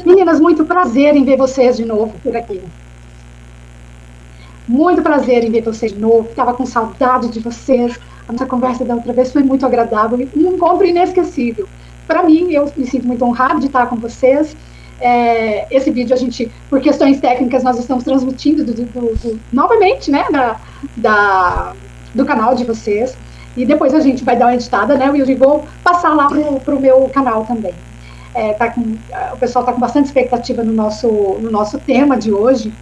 Meninas, muito prazer em ver vocês de novo por aqui. Muito prazer em ver vocês de novo. Estava com saudade de vocês. A nossa conversa da outra vez foi muito agradável. Um encontro inesquecível. Para mim, eu me sinto muito honrada de estar com vocês. Esse vídeo a gente, por questões técnicas, nós estamos transmitindo novamente, né, do canal de vocês. E depois a gente vai dar uma editada, né, e vou passar lá pro meu canal também. O pessoal está com bastante expectativa no nosso tema de hoje.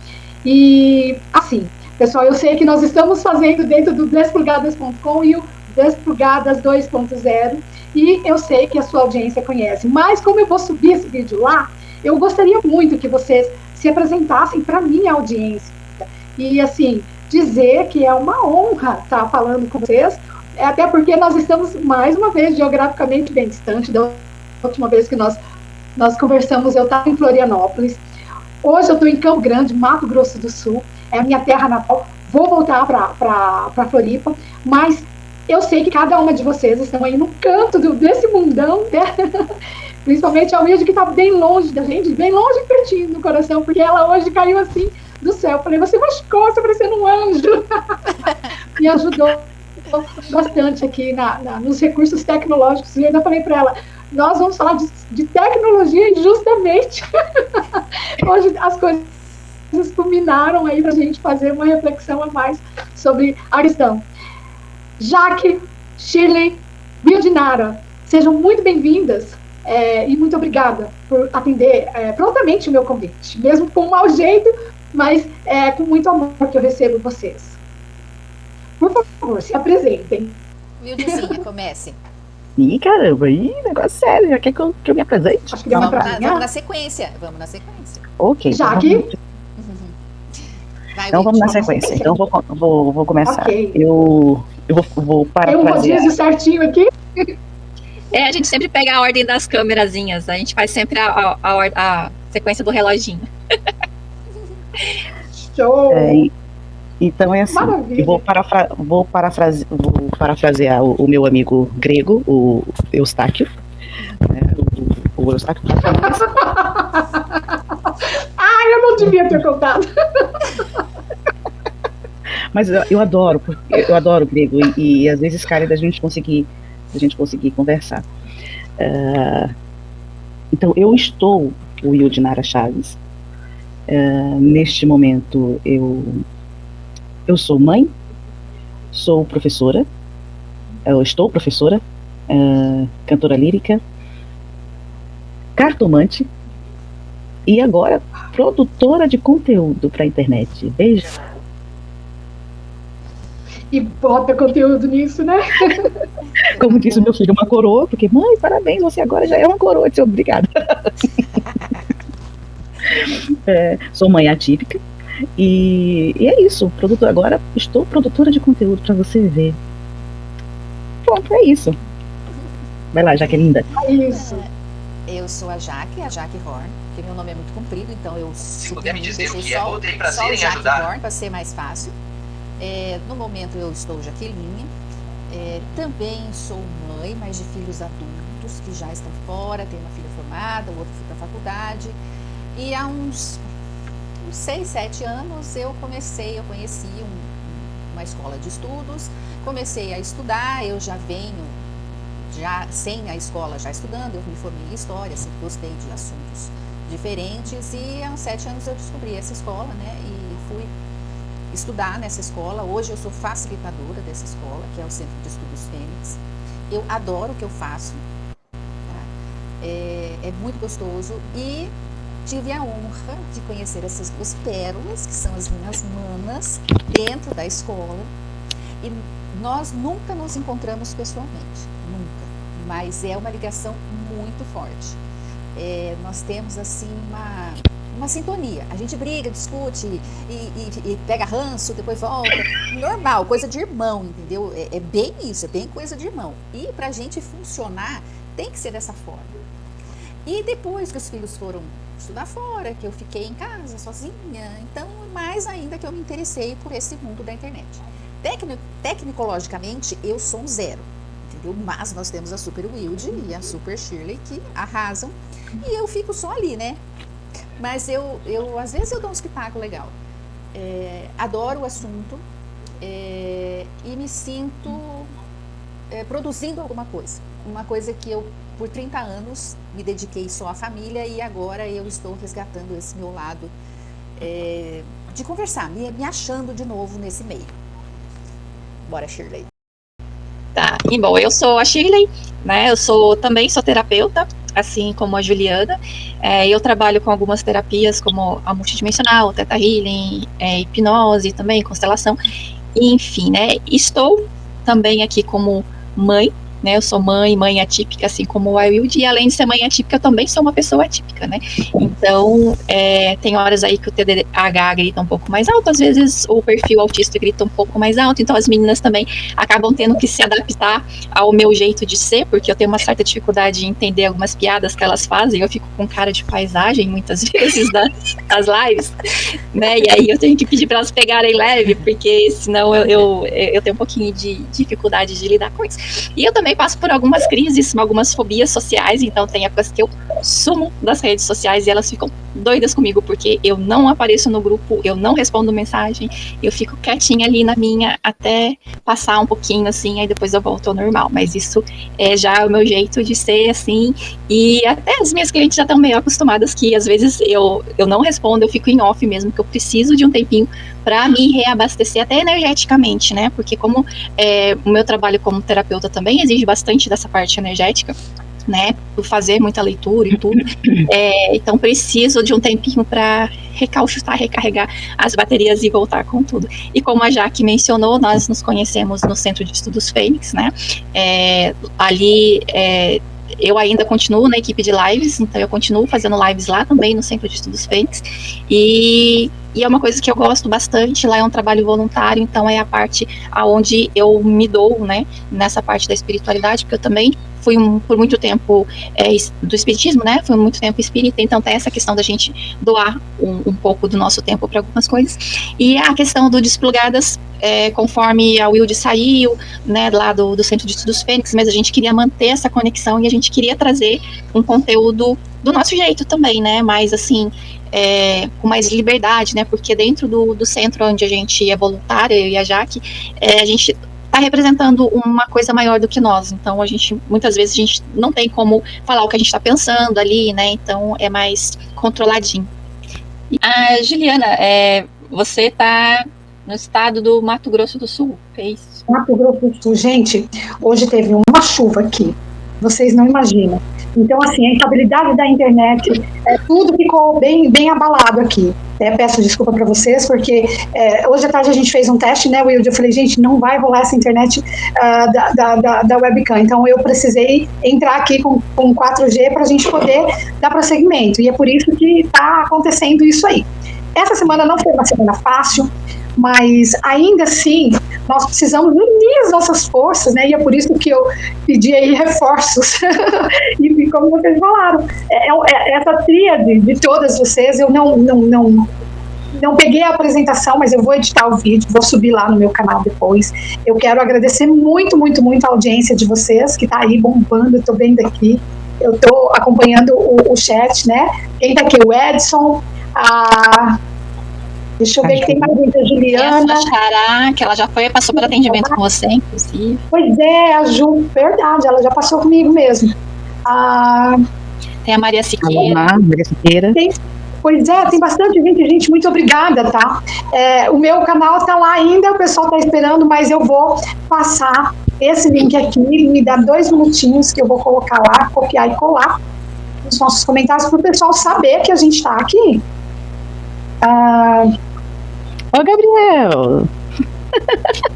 E, assim, pessoal, eu sei que nós estamos fazendo dentro do Desplugadas.com e o Desplugadas 2.0, e eu sei que a sua audiência conhece, mas como eu vou subir esse vídeo lá, eu gostaria muito que vocês se apresentassem para a minha audiência. E, assim, dizer que é uma honra estar falando com vocês, até porque nós estamos, mais uma vez, geograficamente bem distante. Da última vez que nós conversamos, eu estava em Florianópolis. Hoje eu estou em Campo Grande, Mato Grosso do Sul, é a minha terra natal. Vou voltar para Floripa, mas eu sei que cada uma de vocês estão aí no canto desse mundão, né? Principalmente a Wilde, que está bem longe da gente, bem longe e pertinho no coração, porque ela hoje caiu assim do céu. Eu falei, você machucou, você parecendo um anjo. Me ajudou bastante aqui nos recursos tecnológicos. E eu ainda falei para ela, nós vamos falar de tecnologia e justamente hoje as coisas culminaram aí para a gente fazer uma reflexão a mais sobre a questão. Jaque, Shirley, Wildinara, sejam muito bem-vindas e muito obrigada por atender prontamente o meu convite, mesmo com um mau jeito, mas com muito amor que eu recebo vocês. Por favor, se apresentem. Wildezinha, comece. Ih, caramba, negócio sério, já quer que eu me apresente? Acho que vamos na sequência. Ok. Jaque? Então vamos na sequência. Então vou começar. Okay. Eu vou parafrasear. Tem um rodízio certinho aqui? A gente sempre pega a ordem das câmerazinhas. A gente faz sempre a sequência do reloginho. Show! Então é assim, eu vou parafrasear o meu amigo grego, o Eustáquio. O Eustáquio. Eu não devia ter contado. Mas eu adoro grego e às vezes cara da gente conseguir conversar. Então eu estou o Wildinara Chaves. Neste momento eu sou mãe, sou professora, estou professora, cantora lírica, cartomante e agora produtora de conteúdo para a internet. Beijo. E bota conteúdo nisso, né? Como disse o meu filho, uma coroa, porque mãe, parabéns, você agora já é uma coroa, obrigada. Sou mãe atípica. E é isso, agora estou produtora de conteúdo para você ver. Pronto, é isso. Vai lá, Jaque linda. É isso. Eu sou a Jaque Horn, porque meu nome é muito comprido, então eu se puder me dizer o que só, tem prazer em ajudar. Horn, para ser mais fácil. No momento eu estou Jaqueline. Também sou mãe, mas de filhos adultos que já estão fora, tenho uma filha formada, o outro foi para a faculdade. E há uns 6, 7 anos eu conheci uma escola de estudos, comecei a estudar, eu já venho sem a escola já estudando, eu me formei em História, sempre gostei de assuntos diferentes e há uns 7 anos eu descobri essa escola, né, e fui estudar nessa escola. Hoje eu sou facilitadora dessa escola, que é o Centro de Estudos Fênix. Eu adoro o que eu faço, tá? É muito gostoso e tive a honra de conhecer essas 2 pérolas, que são as minhas manas, dentro da escola. E nós nunca nos encontramos pessoalmente, nunca. Mas é uma ligação muito forte. Nós temos, assim, uma sintonia. A gente briga, discute e pega ranço, depois volta. Normal, coisa de irmão, entendeu? É bem isso, é bem coisa de irmão. E pra gente funcionar, tem que ser dessa forma. E depois que os filhos foram estudar fora, que eu fiquei em casa sozinha, então mais ainda que eu me interessei por esse mundo da internet. Tecnologicamente, eu sou um zero, viu? Mas nós temos a Super Wilde e a Super Shirley que arrasam e eu fico só ali, né? Mas eu às vezes eu dou um espetáculo legal. Adoro o assunto e me sinto produzindo alguma coisa. Uma coisa que eu, por 30 anos, me dediquei só à família e agora eu estou resgatando esse meu lado de conversar, me achando de novo nesse meio. Bora, Shirley. Tá, e bom, eu sou a Shirley, né? Eu também sou terapeuta, assim como a Juliana. Eu trabalho com algumas terapias, como a multidimensional, Theta Healing, hipnose também, constelação, enfim, né? Estou também aqui como mãe, né? Eu sou mãe atípica, assim como a Wilde, e além de ser mãe atípica, eu também sou uma pessoa atípica, né? Então, tem horas aí que o TDAH grita um pouco mais alto, às vezes o perfil autista grita um pouco mais alto, então as meninas também acabam tendo que se adaptar ao meu jeito de ser, porque eu tenho uma certa dificuldade de entender algumas piadas que elas fazem, eu fico com cara de paisagem muitas vezes das lives, né? E aí eu tenho que pedir para elas pegarem leve, porque senão eu tenho um pouquinho de dificuldade de lidar com isso. E eu também passo por algumas crises, algumas fobias sociais, então tem épocas que eu sumo das redes sociais e elas ficam doidas comigo, porque eu não apareço no grupo, eu não respondo mensagem, eu fico quietinha ali na minha até passar um pouquinho assim, aí depois eu volto ao normal, mas isso é já o meu jeito de ser assim, e até as minhas clientes já estão meio acostumadas que às vezes eu não respondo, eu fico em off mesmo, que eu preciso de um tempinho para me reabastecer até energeticamente, né, porque como o meu trabalho como terapeuta também exige bastante dessa parte energética, né, por fazer muita leitura e tudo, então preciso de um tempinho para recarregar as baterias e voltar com tudo. E como a Jaque mencionou, nós nos conhecemos no Centro de Estudos Fênix, né, ali eu ainda continuo na equipe de lives, então eu continuo fazendo lives lá também no Centro de Estudos Fênix, e é uma coisa que eu gosto bastante, lá é um trabalho voluntário, então é a parte aonde eu me dou, né, nessa parte da espiritualidade, porque eu também fui por muito tempo do espiritismo, né, fui muito tempo espírita, então tem essa questão da gente doar um pouco do nosso tempo para algumas coisas, e a questão do Desplugadas, conforme a Wilde saiu, né, lá do Centro de Estudos Fênix, mas a gente queria manter essa conexão e a gente queria trazer um conteúdo do nosso jeito também, né, mas assim, com mais liberdade, né, porque dentro do centro onde a gente é voluntária, eu e a Jaque, a gente está representando uma coisa maior do que nós, então muitas vezes a gente não tem como falar o que a gente está pensando ali, né, então é mais controladinho. A Juliana, você está no estado do Mato Grosso do Sul, é isso? Mato Grosso do Sul, gente, hoje teve uma chuva aqui, vocês não imaginam. Então, assim, a instabilidade da internet, tudo ficou bem abalado aqui. Peço desculpa para vocês, porque hoje à tarde a gente fez um teste, né, Wilde? Eu falei, gente, não vai rolar essa internet da webcam. Então, eu precisei entrar aqui com 4G para a gente poder dar prosseguimento. E é por isso que está acontecendo isso aí. Essa semana não foi uma semana fácil, mas ainda assim nós precisamos unir as nossas forças, né? E é por isso que eu pedi aí reforços. E como vocês falaram, essa tríade de todas vocês, eu não peguei a apresentação, mas eu vou editar o vídeo, vou subir lá no meu canal depois. Eu quero agradecer muito, muito, muito a audiência de vocês, que está aí bombando, eu estou vendo aqui, eu estou acompanhando o chat, né? Quem está aqui? O Edson, deixa eu ver que tem mais gente, a Juliana. A Xará, que ela já passou por atendimento com você, inclusive. Pois é, a Ju, verdade, ela já passou comigo mesmo. Tem a Maria Siqueira. Olá, Maria Siqueira. Pois é, tem bastante gente, muito obrigada, tá? O meu canal está lá ainda, o pessoal está esperando, mas eu vou passar esse link aqui, me dá 2 minutinhos que eu vou colocar lá, copiar e colar nos nossos comentários para o pessoal saber que a gente está aqui. Ô, Gabriel!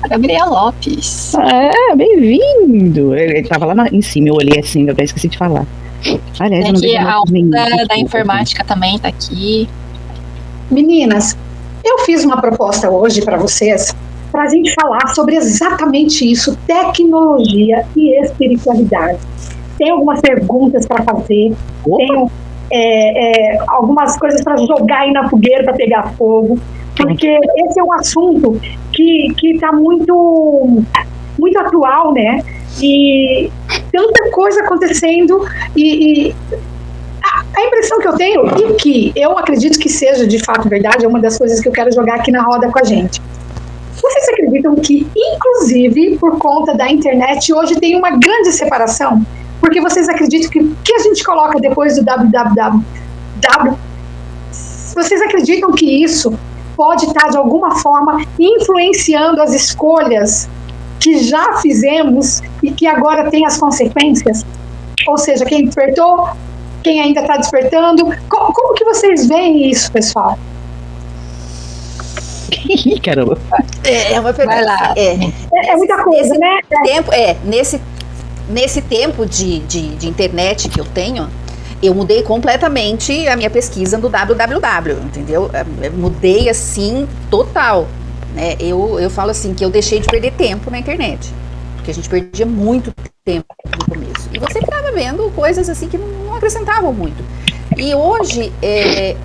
Gabriel Lopes. Bem-vindo! Ele estava lá em cima, eu olhei assim, eu até esqueci de falar. Aliás, tem aqui a onda da informática também tá aqui. Meninas, eu fiz uma proposta hoje para vocês, para a gente falar sobre exatamente isso, tecnologia e espiritualidade. Tem algumas perguntas para fazer, tenho algumas coisas para jogar aí na fogueira para pegar fogo, porque esse é um assunto que está muito atual, né? e tanta coisa acontecendo, e a impressão que eu tenho, e que eu acredito que seja de fato verdade, é uma das coisas que eu quero jogar aqui na roda com a gente. Vocês acreditam que, inclusive, por conta da internet, hoje tem uma grande separação? Porque vocês acreditam que o que a gente coloca depois do www, vocês acreditam que isso pode estar, de alguma forma, influenciando as escolhas que já fizemos e que agora tem as consequências? Ou seja, quem despertou, quem ainda está despertando. Como que vocês veem isso, pessoal? Caramba. É uma pergunta. Vai lá. É muita coisa, né? Nesse tempo de internet que eu tenho, eu mudei completamente a minha pesquisa do www, entendeu? Eu mudei assim, total. Né? Eu falo assim, que eu deixei de perder tempo na internet. Porque a gente perdia muito tempo no começo. E você ficava vendo coisas assim que não acrescentavam muito. E hoje,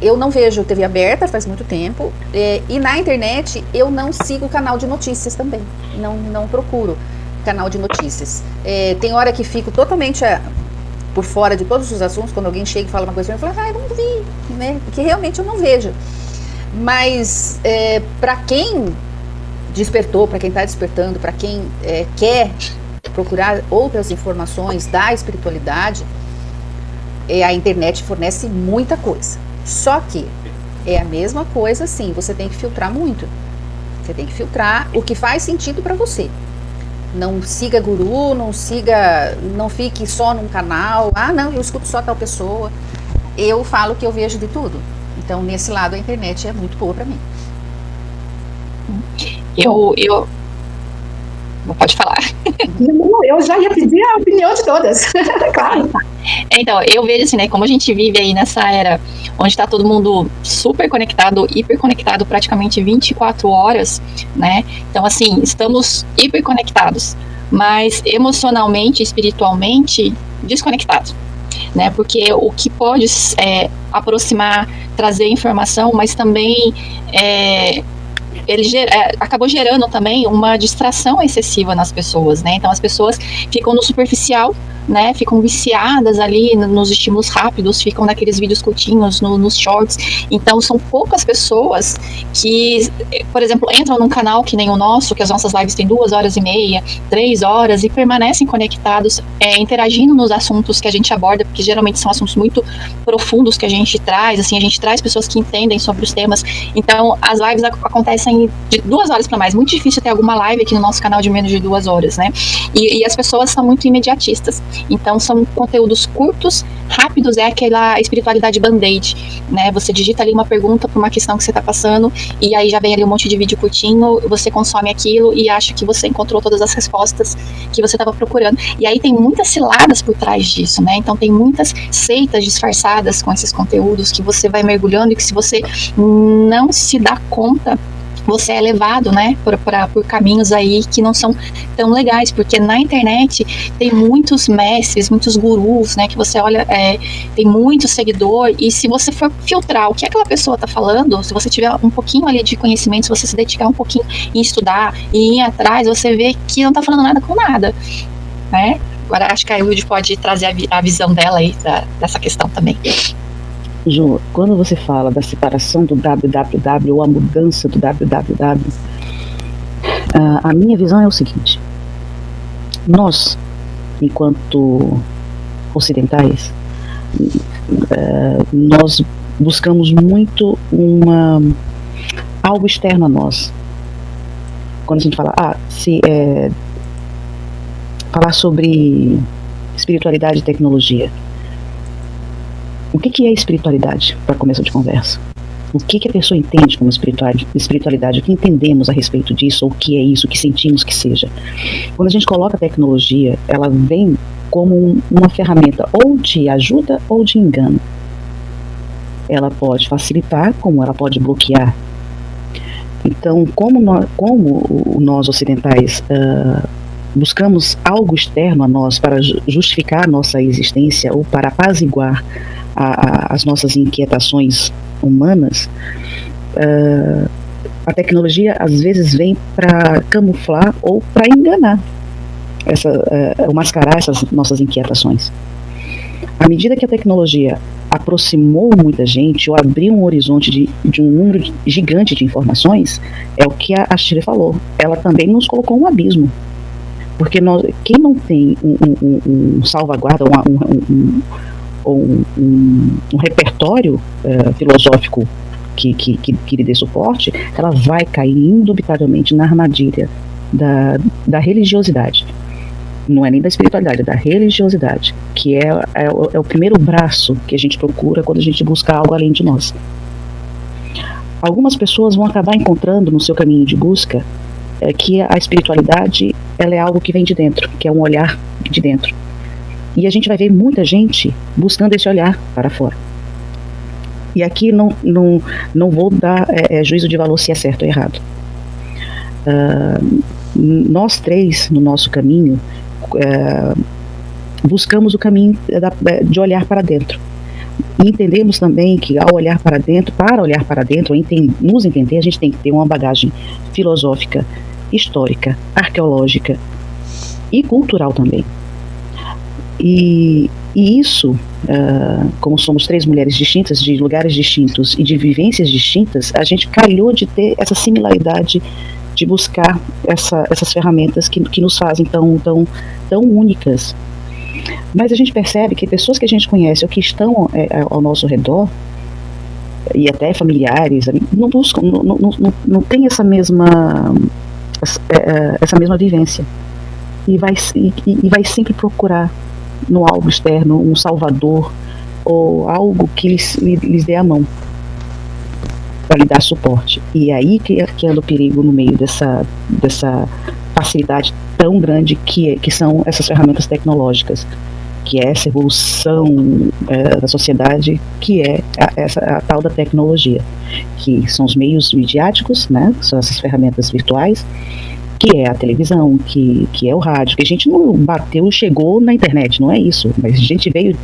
eu não vejo TV aberta faz muito tempo. E na internet, eu não sigo o canal de notícias também. Não procuro canal de notícias. Tem hora que fico totalmente por fora de todos os assuntos. Quando alguém chega e fala uma coisa, eu falo, eu não vi, né? Porque realmente eu não vejo. Mas para quem despertou, para quem está despertando, para quem quer procurar outras informações da espiritualidade, a internet fornece muita coisa. Só que é a mesma coisa, sim, você tem que filtrar muito. Você tem que filtrar o que faz sentido para você. Não siga guru, não fique só num canal. Não, eu escuto só tal pessoa. Eu falo que eu vejo de tudo. Então, nesse lado, a internet é muito boa para mim. Pode falar. Não, eu já ia pedir a opinião de todas. Claro. Então, eu vejo assim, né, como a gente vive aí nessa era onde está todo mundo super conectado, hiper conectado praticamente 24 horas, né? Então, assim, estamos hiper conectados, mas emocionalmente, espiritualmente desconectados, né? Porque o que pode aproximar, trazer informação, mas também ele acabou gerando também uma distração excessiva nas pessoas, né? Então as pessoas ficam no superficial, né? Ficam viciadas ali nos estímulos rápidos, ficam naqueles vídeos curtinhos, nos shorts. Então são poucas pessoas que, por exemplo, entram num canal que nem o nosso, que as nossas lives têm 2h30, 3 horas, e permanecem conectados, interagindo nos assuntos que a gente aborda, porque geralmente são assuntos muito profundos que a gente traz, assim, a gente traz pessoas que entendem sobre os temas. Então as lives acontecem de 2 horas para mais. Muito difícil ter alguma live aqui no nosso canal de menos de 2 horas, né? E as pessoas são muito imediatistas. Então são conteúdos curtos, rápidos, é aquela espiritualidade band-aid, né? Você digita ali uma pergunta para uma questão que você está passando, e aí já vem ali um monte de vídeo curtinho, você consome aquilo e acha que você encontrou todas as respostas que você estava procurando. E aí tem muitas ciladas por trás disso, né? Então tem muitas seitas disfarçadas com esses conteúdos que você vai mergulhando, e que se você não se dá conta, você é levado, né, por caminhos aí que não são tão legais, porque na internet tem muitos mestres, muitos gurus, né, que você olha, tem muito seguidor, e se você for filtrar o que aquela pessoa está falando, se você tiver um pouquinho ali de conhecimento, se você se dedicar um pouquinho em estudar e ir atrás, você vê que não está falando nada com nada, né? Agora acho que a Wilde pode trazer a visão dela aí dessa questão também. Ju, quando você fala da separação do www ou a mudança do www, a minha visão é o seguinte: nós, enquanto ocidentais, nós buscamos muito algo externo a nós. Quando a gente fala, falar sobre espiritualidade e tecnologia. O que é espiritualidade, para começo de conversa? O que a pessoa entende como espiritualidade? O que entendemos a respeito disso? Ou o que é isso? O que sentimos que seja? Quando a gente coloca a tecnologia, ela vem como uma ferramenta ou de ajuda ou de engano. Ela pode facilitar, como ela pode bloquear. Então, como nós ocidentais buscamos algo externo a nós para justificar a nossa existência ou para apaziguar as nossas inquietações humanas, a tecnologia às vezes vem para camuflar ou para enganar. mascarar essas nossas inquietações. À medida que a tecnologia aproximou muita gente, ou abriu um horizonte de um número gigante de informações, é o que a Shirley falou, ela também nos colocou um abismo. Porque quem não tem um salvaguarda, um repertório filosófico que lhe dê suporte, ela vai cair indubitavelmente na armadilha da religiosidade. Não é nem da espiritualidade, é da religiosidade, que é o primeiro braço que a gente procura quando a gente busca algo além de nós. Algumas pessoas vão acabar encontrando no seu caminho de busca que a espiritualidade, ela é algo que vem de dentro, que é um olhar de dentro. E a gente vai ver muita gente buscando esse olhar para fora. E aqui não vou dar juízo de valor se é certo ou errado. Nós três, no nosso caminho, buscamos o caminho de olhar para dentro. E entendemos também que ao olhar para dentro, nos entender, a gente tem que ter uma bagagem filosófica, histórica, arqueológica e cultural também. E isso, como somos três mulheres distintas, de lugares distintos e de vivências distintas, a gente calhou de ter essa similaridade de buscar essas ferramentas que nos fazem tão únicas. Mas a gente percebe que pessoas que a gente conhece ou que estão ao nosso redor, e até familiares, não buscam, não tem essa mesma vivência. E vai sempre procurar no algo externo um salvador ou algo que lhes dê a mão para lhe dar suporte. E é aí que anda o perigo no meio dessa facilidade tão grande que são essas ferramentas tecnológicas, que é essa evolução da sociedade, que é a tal da tecnologia, que são os meios midiáticos, né? São essas ferramentas virtuais, que é a televisão, que é o rádio, que a gente não bateu e chegou na internet, não é isso, mas a gente veio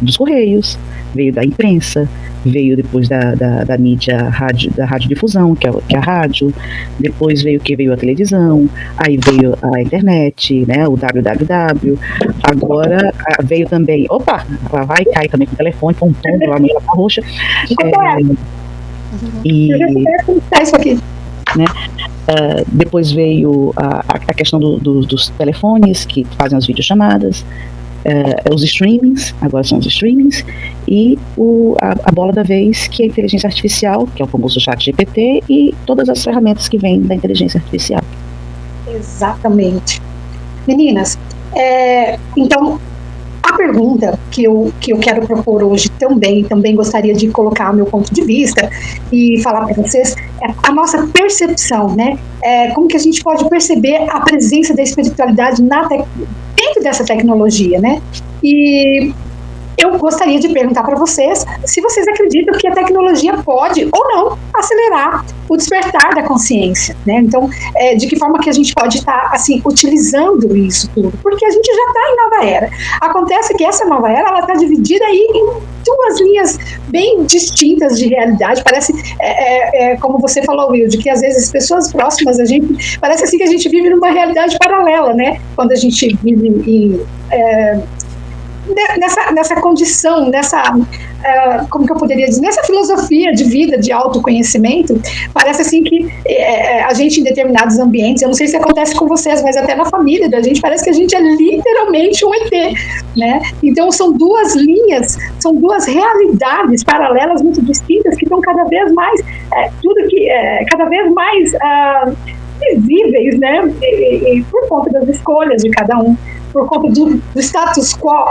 dos correios, veio da imprensa, veio depois da mídia da radiodifusão, que é a rádio, depois veio a televisão, aí veio a internet, né, o www, agora veio também, ela vai cair também com o telefone, com um tom lá no capa roxa, isso aqui. Né? Depois veio a questão dos telefones que fazem as videochamadas, os streamings, agora são os streamings, e a bola da vez, que é a inteligência artificial, que é o famoso ChatGPT, e todas as ferramentas que vêm da inteligência artificial. Exatamente. Meninas, então, a pergunta que eu quero propor hoje também gostaria de colocar meu ponto de vista e falar para vocês, a nossa percepção, né? Como que a gente pode perceber a presença da espiritualidade dentro dessa tecnologia, né? E eu gostaria de perguntar para vocês se vocês acreditam que a tecnologia pode ou não acelerar o despertar da consciência, né? Então, de que forma que a gente pode estar, assim, utilizando isso tudo? Porque a gente já está em nova era. Acontece que essa nova era, ela está dividida aí em duas linhas bem distintas de realidade. Parece, como você falou, Wilde, que às vezes pessoas próximas a gente, parece assim que a gente vive numa realidade paralela, né? Quando a gente vive nessa condição, como que eu poderia dizer, nessa filosofia de vida, de autoconhecimento, parece assim que a gente em determinados ambientes, eu não sei se acontece com vocês, mas até na família da gente, parece que a gente é literalmente um ET, né? Então são duas linhas, são duas realidades paralelas muito distintas que estão cada vez mais, cada vez mais visíveis, né? E por conta das escolhas de cada um, por conta do status quo,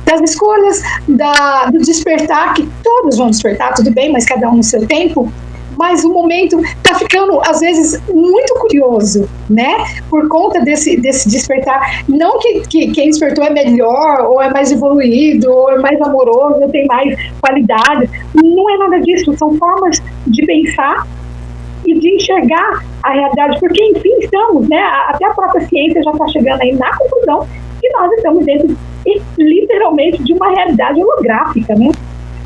das escolhas, do despertar, que todos vão despertar, tudo bem, mas cada um no seu tempo, mas o momento está ficando, às vezes, muito curioso, né? Por conta desse despertar. Não que quem despertou é melhor, ou é mais evoluído, ou é mais amoroso, ou tem mais qualidade. Não é nada disso, são formas de pensar e de enxergar a realidade, porque enfim estamos, né, até a própria ciência já está chegando aí na conclusão que nós estamos dentro literalmente de uma realidade holográfica, né?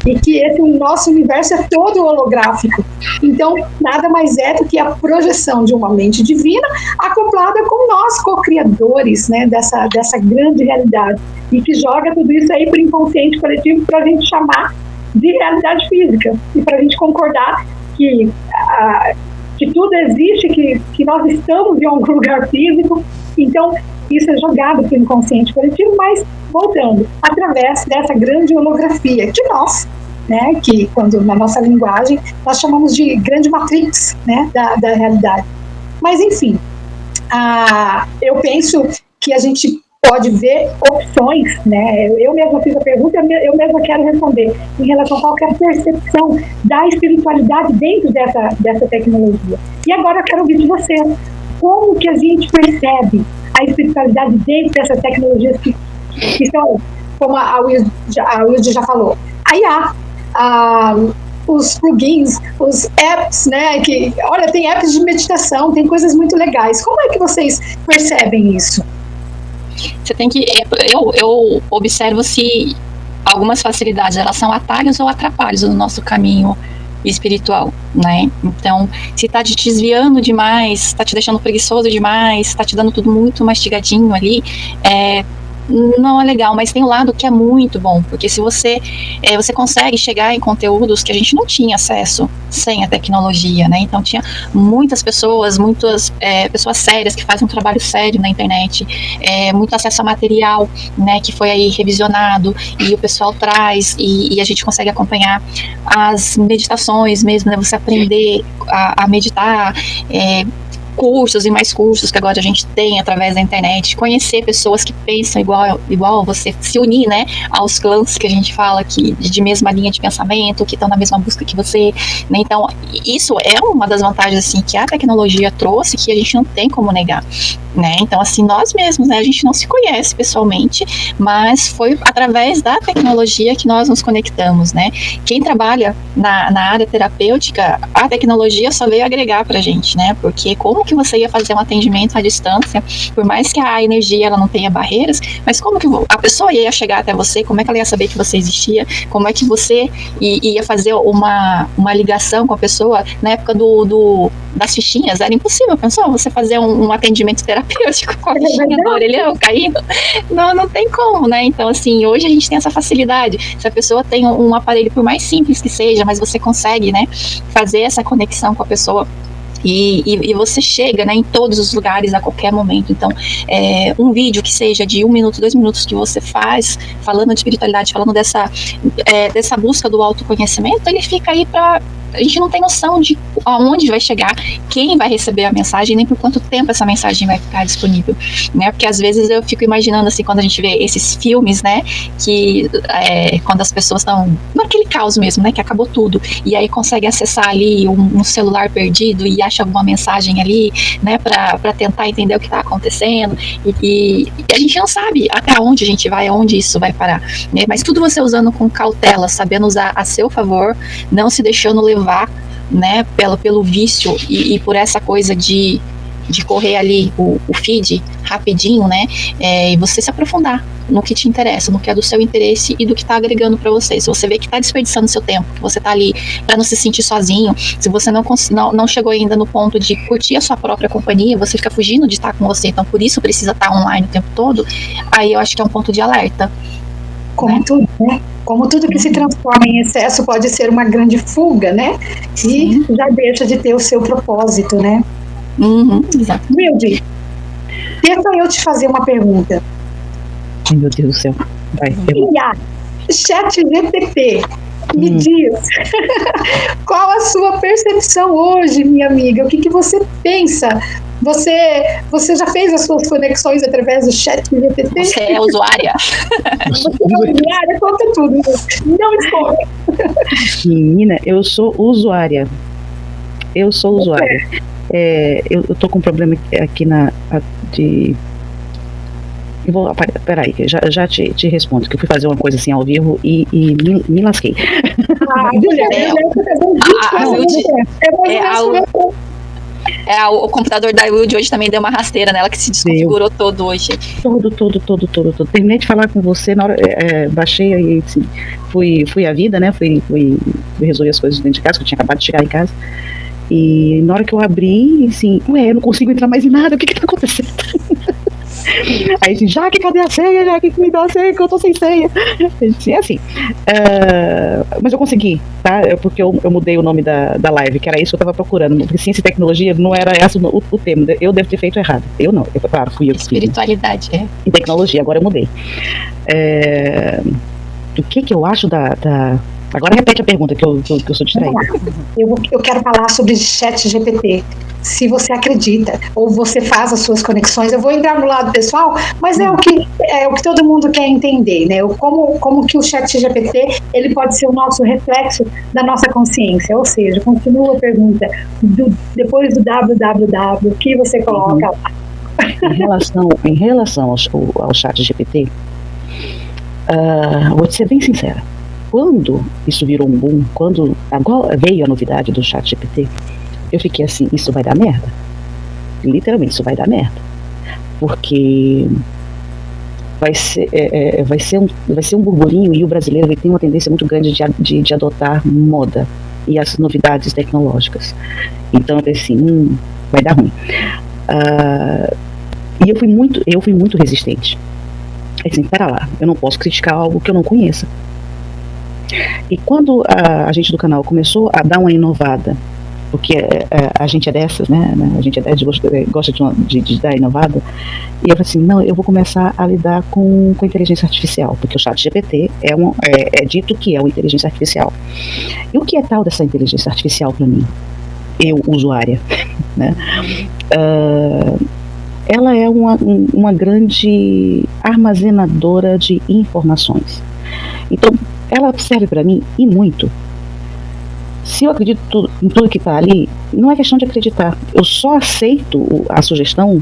e que esse nosso universo é todo holográfico. Então, nada mais é do que a projeção de uma mente divina acoplada com nós, co-criadores, né, dessa grande realidade, e que joga tudo isso aí para o inconsciente coletivo para a gente chamar de realidade física, e para a gente concordar que tudo existe, que nós estamos em algum lugar físico. Então, isso é jogado para o inconsciente coletivo, mas voltando, através dessa grande holografia de nós, né, que quando na nossa linguagem nós chamamos de grande matrix, né, da realidade. Mas, enfim, eu penso que a gente pode ver opções, né? Eu mesma fiz a pergunta, eu mesma quero responder em relação a qualquer percepção da espiritualidade dentro dessa tecnologia. E agora eu quero ouvir de você. Como que a gente percebe a espiritualidade dentro dessas tecnologias que são, como a Wilde já falou, a IA, os plugins, os apps, né? Olha, tem apps de meditação, tem coisas muito legais. Como é que vocês percebem isso? Você tem que... Eu observo se algumas facilidades, elas são atalhos ou atrapalhos no nosso caminho espiritual, né? Então, se tá te desviando demais, tá te deixando preguiçoso demais, tá te dando tudo muito mastigadinho ali, não é legal, mas tem um lado que é muito bom, porque se você consegue chegar em conteúdos que a gente não tinha acesso sem a tecnologia, né? Então tinha muitas pessoas sérias que fazem um trabalho sério na internet, muito acesso a material, né, que foi aí revisionado e o pessoal traz e a gente consegue acompanhar as meditações mesmo, né? Você aprender a meditar, cursos e mais cursos que agora a gente tem através da internet, conhecer pessoas que pensam igual você, se unir, né, aos clãs que a gente fala que de mesma linha de pensamento, que estão na mesma busca que você, né? Então isso é uma das vantagens assim que a tecnologia trouxe, que a gente não tem como negar, né? Então assim, nós mesmos, né, a gente não se conhece pessoalmente, mas foi através da tecnologia que nós nos conectamos, né? Quem trabalha na área terapêutica, a tecnologia só veio agregar pra gente, né? Porque como que você ia fazer um atendimento à distância, por mais que a energia ela não tenha barreiras, mas como que a pessoa ia chegar até você, como é que ela ia saber que você existia, como é que você ia fazer uma ligação com a pessoa na época das fichinhas, era impossível, pensou? Você fazer um atendimento terapêutico com a fichinha do orelhão caindo, não tem como, né? Então assim, hoje a gente tem essa facilidade, se a pessoa tem um aparelho, por mais simples que seja, mas você consegue, né, fazer essa conexão com a pessoa. E você chega, né, em todos os lugares a qualquer momento. Então, um vídeo que seja de 1 minuto, 2 minutos que você faz, falando de espiritualidade, falando dessa busca do autoconhecimento, ele fica aí para... A gente não tem noção de aonde vai chegar, quem vai receber a mensagem, nem por quanto tempo essa mensagem vai ficar disponível, né? Porque às vezes eu fico imaginando assim, quando a gente vê esses filmes, né, que quando as pessoas estão naquele caos mesmo, né, que acabou tudo, e aí consegue acessar ali um celular perdido e acha alguma mensagem ali, né, para tentar entender o que está acontecendo, e a gente não sabe até onde a gente vai, aonde isso vai parar, né? Mas tudo você usando com cautela, sabendo usar a seu favor, não se deixando levar, né, pelo vício e por essa coisa de correr ali o feed rapidinho, né, e você se aprofundar no que te interessa, no que é do seu interesse e do que está agregando para você. Se você vê que está desperdiçando seu tempo, que você está ali para não se sentir sozinho, se você não chegou ainda no ponto de curtir a sua própria companhia, você fica fugindo de estar com você, então por isso precisa estar online o tempo todo, aí eu acho que é um ponto de alerta. Como tudo, né? Como tudo que se transforma em excesso pode ser uma grande fuga, né? E já deixa de ter o seu propósito, né? Exato. Wilde, deixa eu te fazer uma pergunta. Ai, meu Deus do céu. Vai, ChatGPT, me diz, qual a sua percepção hoje, minha amiga? O que você pensa? Você já fez as suas conexões através do ChatGPT? Você é usuária? Você é usuária? Conta tudo. Não esconde. Menina, eu sou usuária. Eu tô com um problema aqui eu vou, peraí, já te respondo, que eu fui fazer uma coisa assim ao vivo e me O computador da Wilde hoje também deu uma rasteira nela, que se desconfigurou todo hoje. Todo. Terminei de falar com você, na hora, baixei aí, assim, fui à vida, né? Fui resolver as coisas dentro de casa, que eu tinha acabado de chegar em casa. E na hora que eu abri, assim, eu não consigo entrar mais em nada, o que tá acontecendo? Aí assim, Jaque, cadê a senha? Jaque, me dá a senha, que eu tô sem senha. É assim. Mas eu consegui, tá? Porque eu mudei o nome da live, que era isso que eu tava procurando. Porque ciência e tecnologia não era esse o tema. Eu devo ter feito errado. Eu não. Claro, fui eu que fiz. Espiritualidade, E tecnologia, agora eu mudei. O que eu acho da... Agora repete a pergunta, que eu sou distraída. Eu quero falar sobre ChatGPT. Se você acredita, ou você faz as suas conexões, eu vou entrar no lado pessoal, mas é o que todo mundo quer entender, né? Como que o ChatGPT, ele pode ser o nosso reflexo da nossa consciência, ou seja, continua a pergunta, depois do www, o que você coloca lá? Em relação ao ChatGPT, vou te ser bem sincera. Quando isso virou um boom, quando agora veio a novidade do ChatGPT, eu fiquei assim, isso vai dar merda. Literalmente, isso vai dar merda. Porque vai ser um burburinho, e o brasileiro ele tem uma tendência muito grande de adotar moda e as novidades tecnológicas. Então eu pensei assim, vai dar ruim. E eu fui muito resistente. Assim, pera lá, eu não posso criticar algo que eu não conheça. E quando a gente do canal começou a dar uma inovada, porque a gente é dessas, né? A gente gosta de dar inovada, e eu falei assim, não, eu vou começar a lidar com inteligência artificial, porque o ChatGPT é dito que é uma inteligência artificial. E o que é tal dessa inteligência artificial para mim? Eu, usuária, né? Ela é uma grande armazenadora de informações. Então, ela serve para mim e muito. Se eu acredito em tudo que está ali, não é questão de acreditar. Eu só aceito a sugestão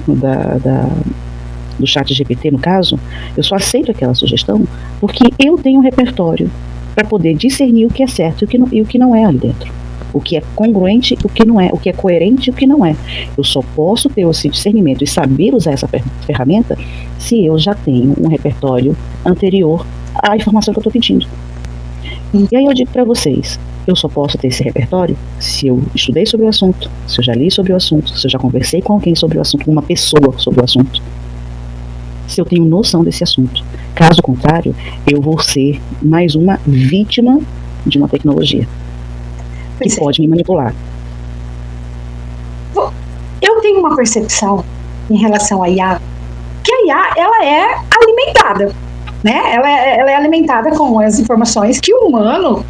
do ChatGPT, no caso, eu só aceito aquela sugestão porque eu tenho um repertório para poder discernir o que é certo e o que não é ali dentro. O que é congruente, o que não é, o que é coerente e o que não é. Eu só posso ter esse discernimento e saber usar essa ferramenta se eu já tenho um repertório anterior à informação que eu estou pedindo. E aí eu digo para vocês, eu só posso ter esse repertório se eu estudei sobre o assunto, se eu já li sobre o assunto, se eu já conversei com alguém sobre o assunto, com uma pessoa sobre o assunto, se eu tenho noção desse assunto. Caso contrário, eu vou ser mais uma vítima de uma tecnologia que pode me manipular. Eu tenho uma percepção em relação à IA, que a IA, ela é alimentada, né? Ela é alimentada com as informações que o humano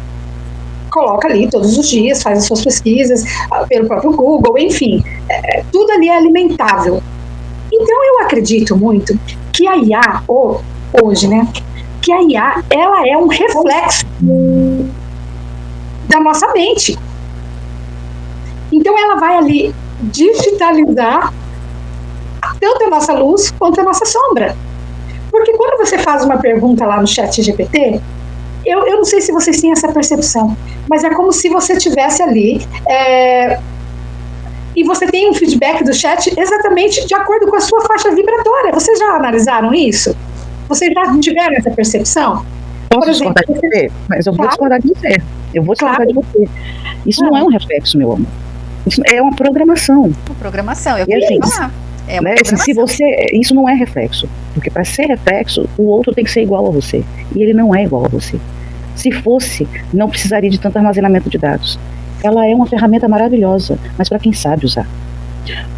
coloca ali todos os dias, faz as suas pesquisas pelo próprio Google, enfim, tudo ali é alimentável. Então eu acredito muito que a IA, hoje, né, que a IA, ela é um reflexo da nossa mente. Então ela vai ali digitalizar tanto a nossa luz quanto a nossa sombra. Porque quando você faz uma pergunta lá no ChatGPT, eu não sei se vocês têm essa percepção, mas é como se você estivesse ali e você tem um feedback do chat exatamente de acordo com a sua faixa vibratória. Vocês já analisaram isso? Vocês já tiveram essa percepção? Posso discordar de você? Mas eu vou discordar de você. Eu vou discordar de você. Isso não é um reflexo, meu amor. Isso é uma programação. Uma programação, eu queria falar. É uma assim, se você, isso não é reflexo, porque para ser reflexo, o outro tem que ser igual a você, e ele não é igual a você. Se fosse, não precisaria de tanto armazenamento de dados. Ela é uma ferramenta maravilhosa, mas para quem sabe usar.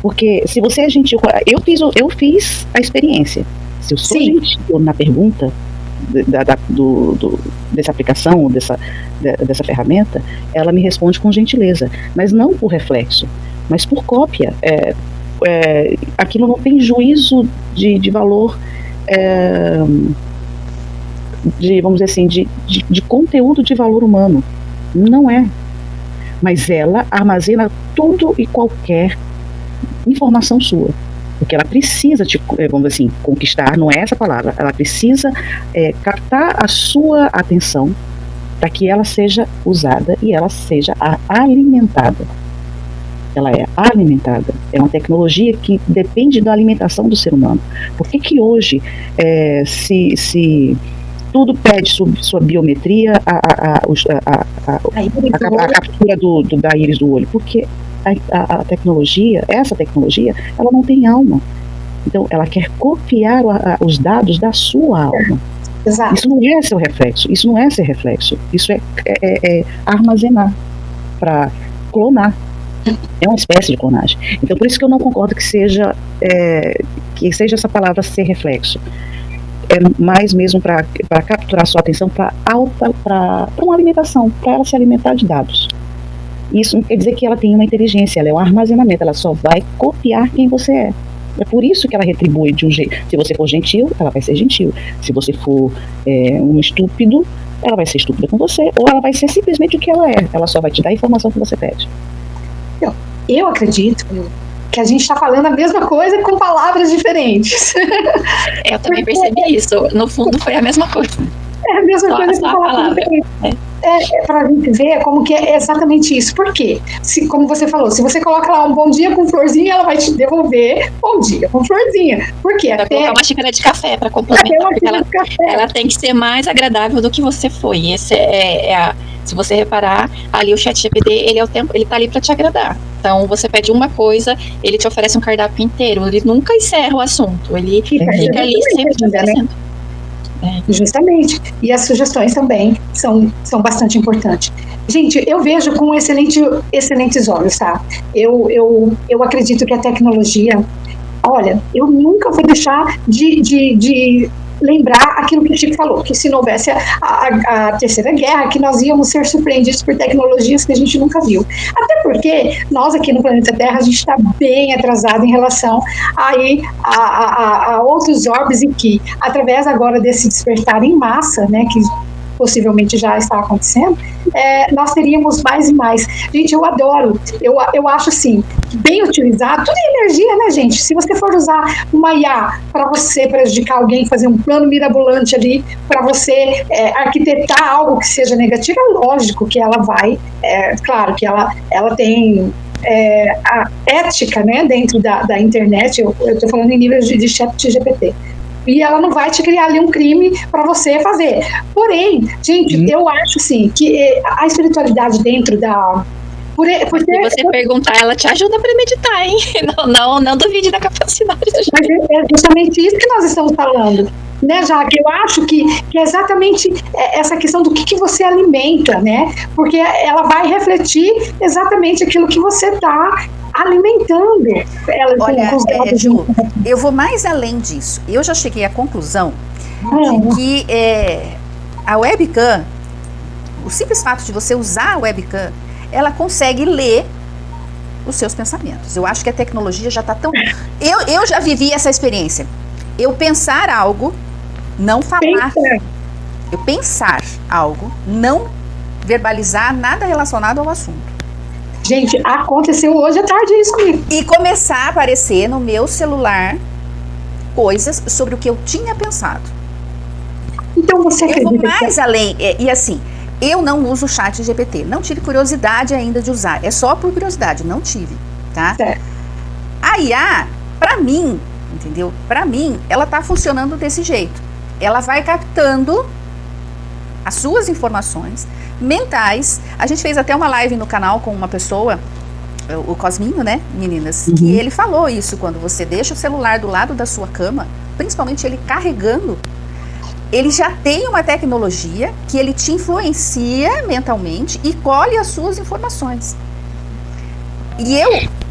Porque se você é gentil, eu fiz a experiência. Se eu sou gentil na pergunta dessa aplicação, dessa ferramenta, ela me responde com gentileza, mas não por reflexo, mas por cópia. Aquilo não tem juízo de valor, vamos dizer assim, de conteúdo de valor humano. Não é. Mas ela armazena tudo e qualquer informação sua. Porque ela precisa vamos dizer assim, conquistar, não é essa palavra, ela precisa captar a sua atenção para que ela seja usada e ela seja alimentada. ela é alimentada. É uma tecnologia que depende da alimentação do ser humano. Por que hoje, se tudo pede sua biometria, a captura da íris do olho? Porque a tecnologia, essa tecnologia, ela não tem alma. Então, ela quer copiar os dados da sua alma. Exato. Isso não é seu reflexo, isso não é ser reflexo, isso é armazenar para clonar. É uma espécie de clonagem. Então, por isso que eu não concordo que seja essa palavra ser reflexo. É mais mesmo para capturar sua atenção para uma alimentação, para ela se alimentar de dados. Isso não quer dizer que ela tem uma inteligência, ela é um armazenamento, ela só vai copiar quem você é. É por isso que ela retribui de um jeito. Se você for gentil, ela vai ser gentil. Se você for um estúpido, ela vai ser estúpida com você, ou ela vai ser simplesmente o que ela é. Ela só vai te dar a informação que você pede. Eu acredito que a gente está falando a mesma coisa com palavras diferentes. Eu também percebi isso. No fundo, foi a mesma coisa. É a mesma Só coisa com a palavras palavra. diferentes. Para a gente ver como que é exatamente isso. Por quê? Como você falou, se você coloca lá um bom dia com florzinha, ela vai te devolver bom dia com florzinha. Por quê? Vai colocar uma xícara de café para complementar, porque ela tem que ser mais agradável do que você foi. Se você reparar, ali o ChatGPT, ele tá ali para te agradar. Então, você pede uma coisa, ele te oferece um cardápio inteiro. Ele nunca encerra o assunto. Ele fica ali sempre te oferecendo. Justamente. E as sugestões também são bastante importantes. Gente, eu vejo com excelentes olhos, tá? Eu acredito que a tecnologia... Olha, eu nunca vou deixar de lembrar aquilo que o Chico falou, que se não houvesse a Terceira Guerra, que nós íamos ser surpreendidos por tecnologias que a gente nunca viu. Até porque nós aqui no planeta Terra, a gente está bem atrasado em relação a outros orbes e que, através agora desse despertar em massa, né, que possivelmente já está acontecendo, nós teríamos mais e mais. Gente, eu adoro, eu acho assim, bem utilizado, tudo é energia, né, gente? Se você for usar uma IA para você prejudicar alguém, fazer um plano mirabolante ali, para você arquitetar algo que seja negativo, é lógico que ela vai, claro que ela tem a ética, né, dentro da internet, eu estou falando em nível de ChatGPT. E ela não vai te criar ali um crime para você fazer. Porém, gente, eu acho assim que a espiritualidade dentro da... Se você perguntar, ela te ajuda a premeditar, hein? Não duvide da capacidade do jeito. Mas é justamente isso que nós estamos falando, né, Jaque? Eu acho que é exatamente essa questão do que você alimenta, né? Porque ela vai refletir exatamente aquilo que você está alimentando. Olha, Ju, eu vou mais além disso. Eu já cheguei à conclusão de que a webcam, o simples fato de você usar a webcam, ela consegue ler os seus pensamentos. Eu acho que a tecnologia já está tão... Eu já vivi essa experiência. Eu pensar algo, não falar. Eu pensar algo, não verbalizar nada relacionado ao assunto. Gente, aconteceu hoje à tarde isso comigo. E começar a aparecer no meu celular coisas sobre o que eu tinha pensado. Então você acredita? Eu vou mais além. E assim, eu não uso o ChatGPT. Não tive curiosidade ainda de usar. É só por curiosidade, não tive, tá? Certo. A IA, pra mim, entendeu? Pra mim, ela tá funcionando desse jeito. Ela vai captando as suas informações mentais. A gente fez até uma live no canal com uma pessoa, o Cosminho, né, meninas? Que ele falou isso, quando você deixa o celular do lado da sua cama, principalmente ele carregando, ele já tem uma tecnologia que ele te influencia mentalmente e colhe as suas informações. E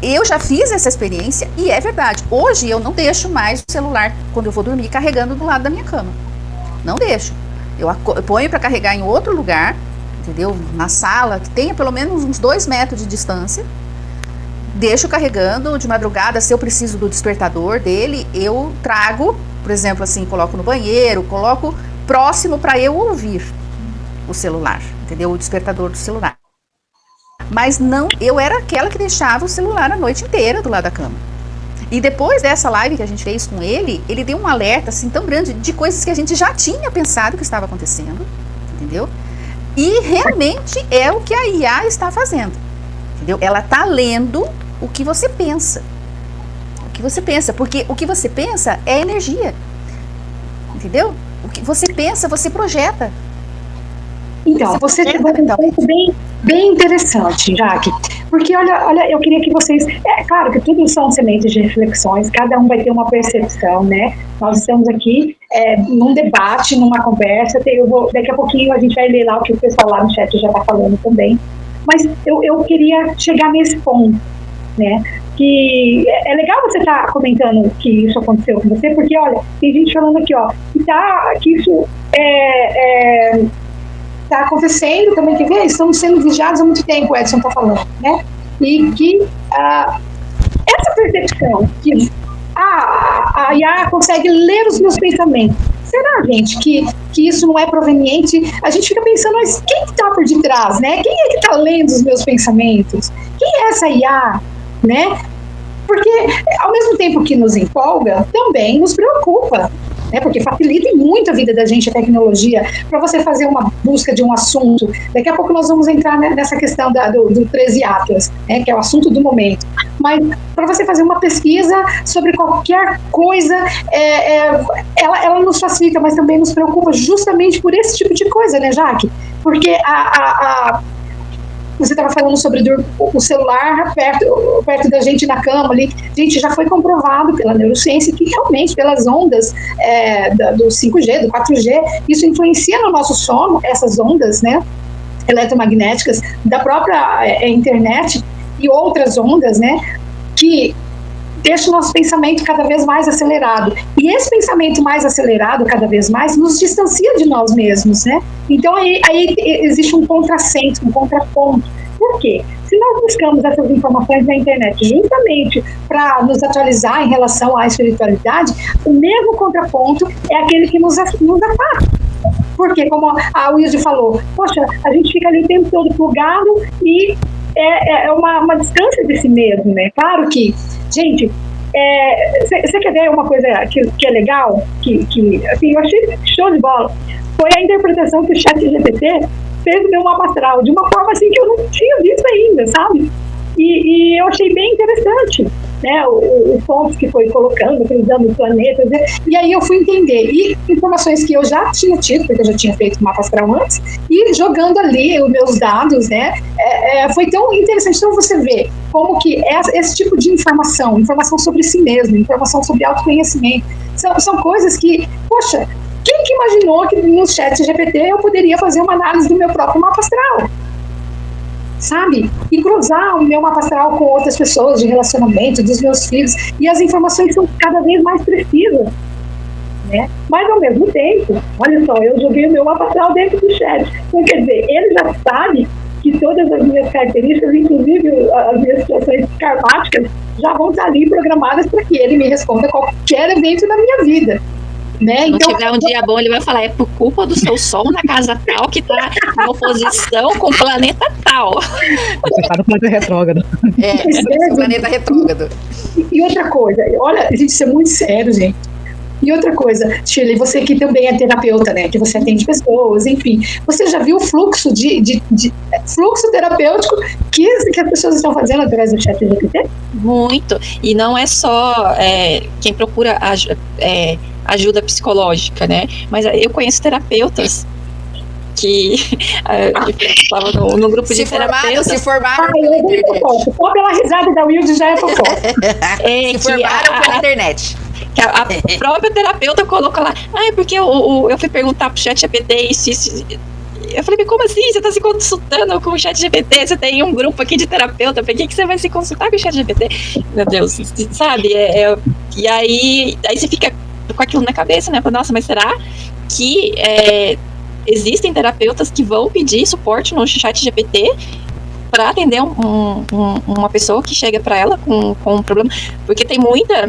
eu já fiz essa experiência e é verdade. Hoje eu não deixo mais o celular, quando eu vou dormir, carregando do lado da minha cama. Não deixo. Eu ponho para carregar em outro lugar, entendeu? Na sala, que tenha pelo menos uns 2 metros de distância. Deixo carregando de madrugada, se eu preciso do despertador dele, eu trago, por exemplo, assim, coloco no banheiro, coloco próximo para eu ouvir o celular, entendeu? O despertador do celular. Mas não, eu era aquela que deixava o celular a noite inteira do lado da cama. E depois dessa live que a gente fez com ele, ele deu um alerta assim tão grande de coisas que a gente já tinha pensado que estava acontecendo, entendeu? E realmente é o que a IA está fazendo, entendeu? Ela está lendo o que você pensa. O que você pensa, porque o que você pensa é energia. Entendeu? O que você pensa, você projeta. Então, você tem um ponto bem interessante, Jaque. Porque, olha, eu queria que vocês... É claro que tudo são sementes de reflexões, cada um vai ter uma percepção, né? Nós estamos aqui num debate, numa conversa. Daqui a pouquinho a gente vai ler lá o que o pessoal lá no chat já está falando também. Mas eu queria chegar nesse ponto, né? Que é legal você estar comentando que isso aconteceu com você, porque, olha, tem gente falando aqui, ó, que isso está acontecendo também, quer ver? Estamos sendo vigiados há muito tempo, o Edson está falando, né? E que essa percepção que a IA consegue ler os meus pensamentos, será, gente, que isso não é proveniente? A gente fica pensando, mas quem está por detrás, né? Quem é que está lendo os meus pensamentos? Quem é essa IA, né? Porque, ao mesmo tempo que nos empolga, também nos preocupa, né? Porque facilita muito a vida da gente, a tecnologia, para você fazer uma busca de um assunto. Daqui a pouco nós vamos entrar nessa questão do 13 Atlas, né? Que é o assunto do momento. Mas para você fazer uma pesquisa sobre qualquer coisa, ela nos facilita, mas também nos preocupa justamente por esse tipo de coisa, né, Jaque? Porque você estava falando sobre o celular perto da gente na cama ali. Gente, já foi comprovado pela neurociência que realmente pelas ondas do 5G, do 4G, isso influencia no nosso sono, essas ondas, né, eletromagnéticas da própria internet e outras ondas, né, que deixa o nosso pensamento cada vez mais acelerado. E esse pensamento mais acelerado, cada vez mais, nos distancia de nós mesmos, né? Então, aí existe um contrassenso, um contraponto. Por quê? Se nós buscamos essas informações na internet justamente para nos atualizar em relação à espiritualidade, o mesmo contraponto é aquele que nos afasta. Porque, como a Wilde falou, poxa, a gente fica ali o tempo todo plugado e é uma distância de si mesmo, né? Claro que, gente, você quer ver uma coisa que é legal? Que assim, eu achei show de bola. Foi a interpretação que o ChatGPT fez do meu mapa astral, de uma forma assim que eu não tinha visto ainda, sabe? E eu achei bem interessante, né, os pontos que foi colocando, utilizando os planetas, né? E aí eu fui entender, e informações que eu já tinha tido, porque eu já tinha feito o mapa astral antes, e jogando ali os meus dados, né, foi tão interessante. Então você vê como que esse tipo de informação sobre si mesmo, informação sobre autoconhecimento, são coisas que, poxa, quem que imaginou que no ChatGPT eu poderia fazer uma análise do meu próprio mapa astral? Sabe? E cruzar o meu mapa astral com outras pessoas de relacionamento, dos meus filhos, e as informações são cada vez mais precisas, né? Mas ao mesmo tempo, olha só, eu joguei o meu mapa astral dentro do chat. Então, quer dizer, ele já sabe que todas as minhas características, inclusive as minhas situações karmáticas, já vão estar ali programadas para que ele me responda qualquer evento da minha vida. Né? Se não tiver um dia bom, ele vai falar, é por culpa do seu sol na casa tal que está em oposição com o planeta tal. Você está no planeta retrógrado. O planeta retrógrado. E outra coisa, olha, a gente, isso é muito sério, gente. E outra coisa, Shirley, você que também é terapeuta, né? Que você atende pessoas, enfim. Você já viu o fluxo de fluxo terapêutico que as pessoas estão fazendo através do ChatGPT? Muito. E não é só quem procura ajuda psicológica, né? Mas eu conheço terapeutas que estava no grupo de terapeutas. Se formaram pela internet. Só pela risada da Wilde já é fofoca. Se formaram pela internet. Que a própria terapeuta colocou lá, porque eu fui perguntar pro ChatGPT isso. Eu falei, como assim? Você está se consultando com o ChatGPT? Você tem um grupo aqui de terapeuta, por que você vai se consultar com o ChatGPT? Meu Deus, sabe? E aí você fica com aquilo na cabeça, né? Nossa, mas será que existem terapeutas que vão pedir suporte no ChatGPT para atender uma pessoa que chega para ela com um problema? Porque tem muita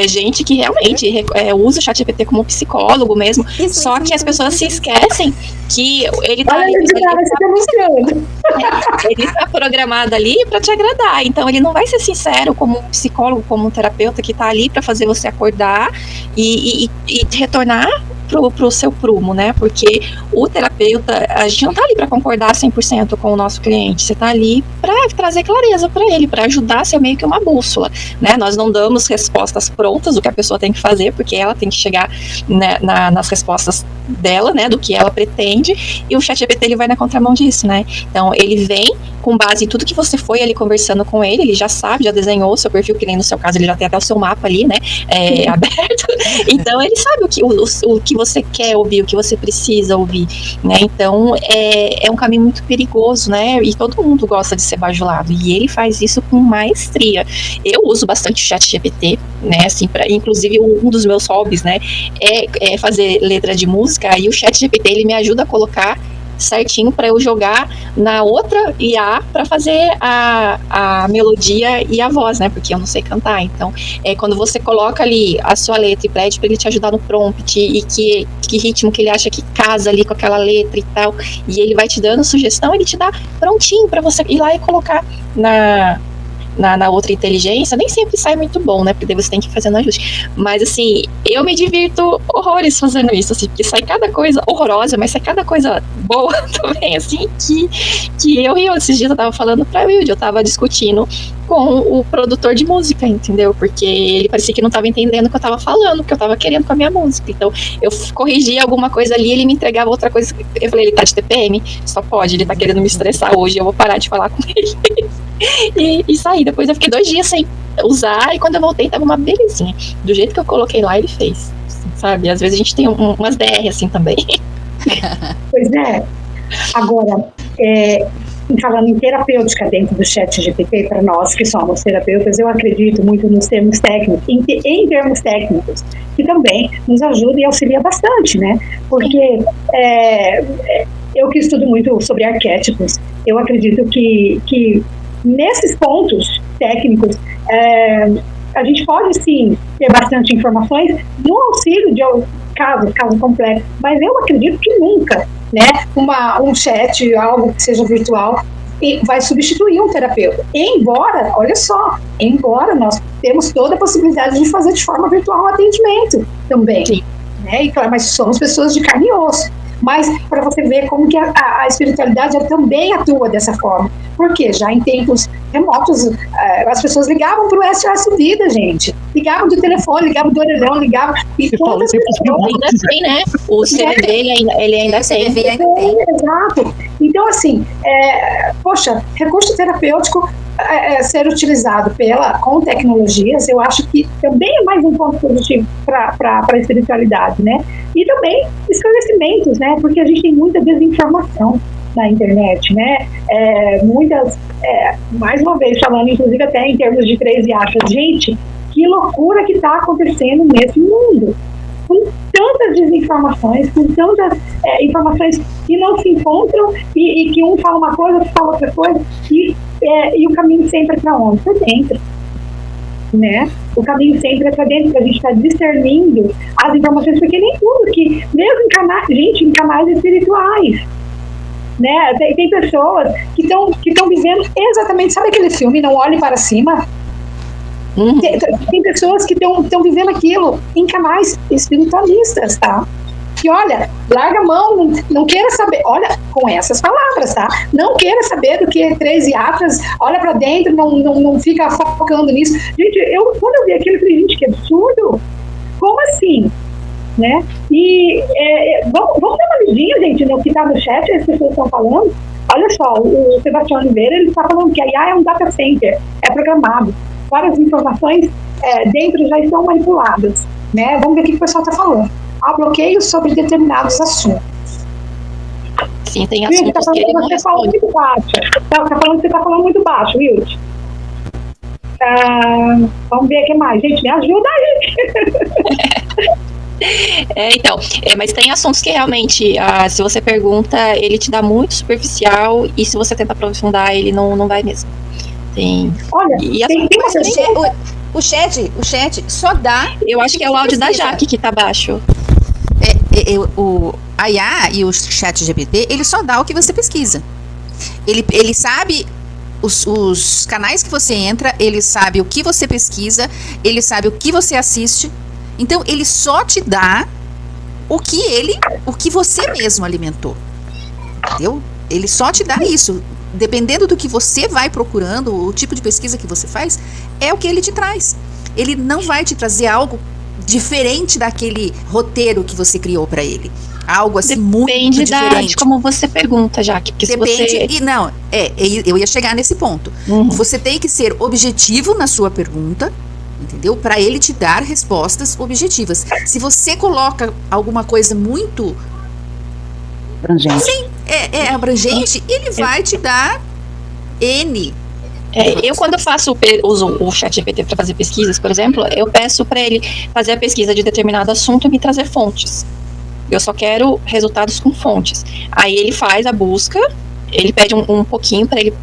gente que realmente usa o ChatGPT como psicólogo mesmo, só que as pessoas se esquecem que ele está programado ali para te agradar. Então ele não vai ser sincero como um psicólogo, como um terapeuta que está ali para fazer você acordar e retornar pro seu prumo, né? Porque o terapeuta, a gente não tá ali para concordar 100% com o nosso cliente, você tá ali para trazer clareza para ele, para ajudar a ser meio que uma bússola, né? Nós não damos respostas prontas do que a pessoa tem que fazer, porque ela tem que chegar, né, nas respostas dela, né, do que ela pretende, e o ChatGPT ele vai na contramão disso, né? Então ele vem com base em tudo que você foi ali conversando com ele já sabe, já desenhou o seu perfil, que nem no seu caso ele já tem até o seu mapa ali, né, aberto, então ele sabe o que você quer ouvir, o que você precisa ouvir, né? Então é um caminho muito perigoso, né, e todo mundo gosta de ser bajulado, e ele faz isso com maestria. Eu uso bastante o ChatGPT, né, assim, inclusive um dos meus hobbies, né, é fazer letra de música, e o ChatGPT ele me ajuda a colocar certinho para eu jogar na outra IA para fazer a melodia e a voz, né? Porque eu não sei cantar. Então, quando você coloca ali a sua letra e pede para ele te ajudar no prompt e que ritmo que ele acha que casa ali com aquela letra e tal, e ele vai te dando sugestão, ele te dá prontinho para você ir lá e colocar na outra inteligência. Nem sempre sai muito bom, né? Porque daí você tem que ir fazendo ajuste. Mas, assim, eu me divirto horrores fazendo isso, assim, porque sai cada coisa horrorosa, mas sai cada coisa boa também, assim, que eu rio. Esses dias eu tava falando pra Wilde, eu tava discutindo com o produtor de música, entendeu? Porque ele parecia que não tava entendendo o que eu tava falando, o que eu tava querendo com a minha música. Então, eu corrigia alguma coisa ali, ele me entregava outra coisa. Eu falei, ele tá de TPM? Só pode, ele tá querendo me estressar hoje, eu vou parar de falar com ele. E saí. Depois eu fiquei 2 dias sem usar, e quando eu voltei tava uma belezinha. Do jeito que eu coloquei lá, ele fez, sabe? Às vezes a gente tem umas DR assim também. Pois é. Agora, falando em terapêutica dentro do ChatGPT, para nós que somos terapeutas, eu acredito muito nos termos técnicos, em termos técnicos, que também nos ajuda e auxilia bastante, né? Porque eu que estudo muito sobre arquétipos, eu acredito que nesses pontos técnicos, a gente pode sim ter bastante informações no auxílio de caso complexo, mas eu acredito que nunca, né, um chat, algo que seja virtual, vai substituir um terapeuta. Embora, olha só, nós temos toda a possibilidade de fazer de forma virtual um atendimento também, sim, né? E claro, mas somos pessoas de carne e osso. Mas para você ver como que a espiritualidade também atua dessa forma. Porque já em tempos remotos, as pessoas ligavam para o SOS Vida, gente. Ligavam do telefone, ligavam do orelhão, ligavam... E quantas pessoas... Ainda tem, né? O CVV, ele ainda tem. Exato. Então, assim, poxa, recurso terapêutico ser utilizado com tecnologias, eu acho que também é mais um ponto positivo para a espiritualidade, né? E também esclarecimentos, né? Porque a gente tem muita desinformação na internet, né? Mais uma vez falando, inclusive até em termos de 3 achas, gente, que loucura que está acontecendo nesse mundo, com tantas desinformações, com tantas informações que não se encontram e que um fala uma coisa, outro fala outra coisa, e o caminho sempre é para onde? Para dentro, né? O caminho sempre é para dentro, para a gente estar discernindo as informações, porque nem tudo que, mesmo em canais espirituais, né? Tem pessoas que estão vivendo exatamente, sabe aquele filme Não Olhe Para Cima? Tem pessoas que estão vivendo aquilo em canais espiritualistas, tá? Que olha, larga a mão, não queira saber, olha, com essas palavras, tá? Não queira saber do que 3 iatras, olha pra dentro, não fica focando nisso. Gente, quando eu vi aquilo, eu falei, gente, que absurdo! Como assim? Né? E vamos dar uma lidinha, gente, no que tá no chat, as pessoas estão falando. Olha só, o Sebastião Oliveira, ele está falando que a IA é um data center, é programado. Várias informações dentro já estão manipuladas, né? Vamos ver o que o pessoal está falando. Há bloqueios sobre determinados assuntos. Sim, tem assuntos Wilde, tá que ele não você fala muito baixo. Tá falando que você está falando muito baixo, Wilde. Vamos ver o que mais. Gente, me ajuda aí. Então, mas tem assuntos que realmente, se você pergunta, ele te dá muito superficial, e se você tenta aprofundar, ele não vai mesmo. Tem. Olha, o chat só dá. Eu acho que é o áudio da Jaque que tá baixo. A IA e o ChatGPT, ele só dá o que você pesquisa. Ele sabe os canais que você entra, ele sabe o que você pesquisa, ele sabe o que você assiste. Então, ele só te dá o que você mesmo alimentou. Entendeu? Ele só te dá isso. Dependendo do que você vai procurando, o tipo de pesquisa que você faz, é o que ele te traz. Ele não vai te trazer algo diferente daquele roteiro que você criou para ele. Algo assim muito diferente. Depende de como você pergunta, Jaque. Depende, eu ia chegar nesse ponto. Você tem que ser objetivo na sua pergunta, entendeu? Para ele te dar respostas objetivas. Se você coloca alguma coisa muito abrangente, abrangente, ele vai te dar N. Eu, quando uso o ChatGPT para fazer pesquisas, por exemplo, eu peço para ele fazer a pesquisa de determinado assunto e me trazer fontes. Eu só quero resultados com fontes. Aí ele faz a busca, ele pede um pouquinho para ele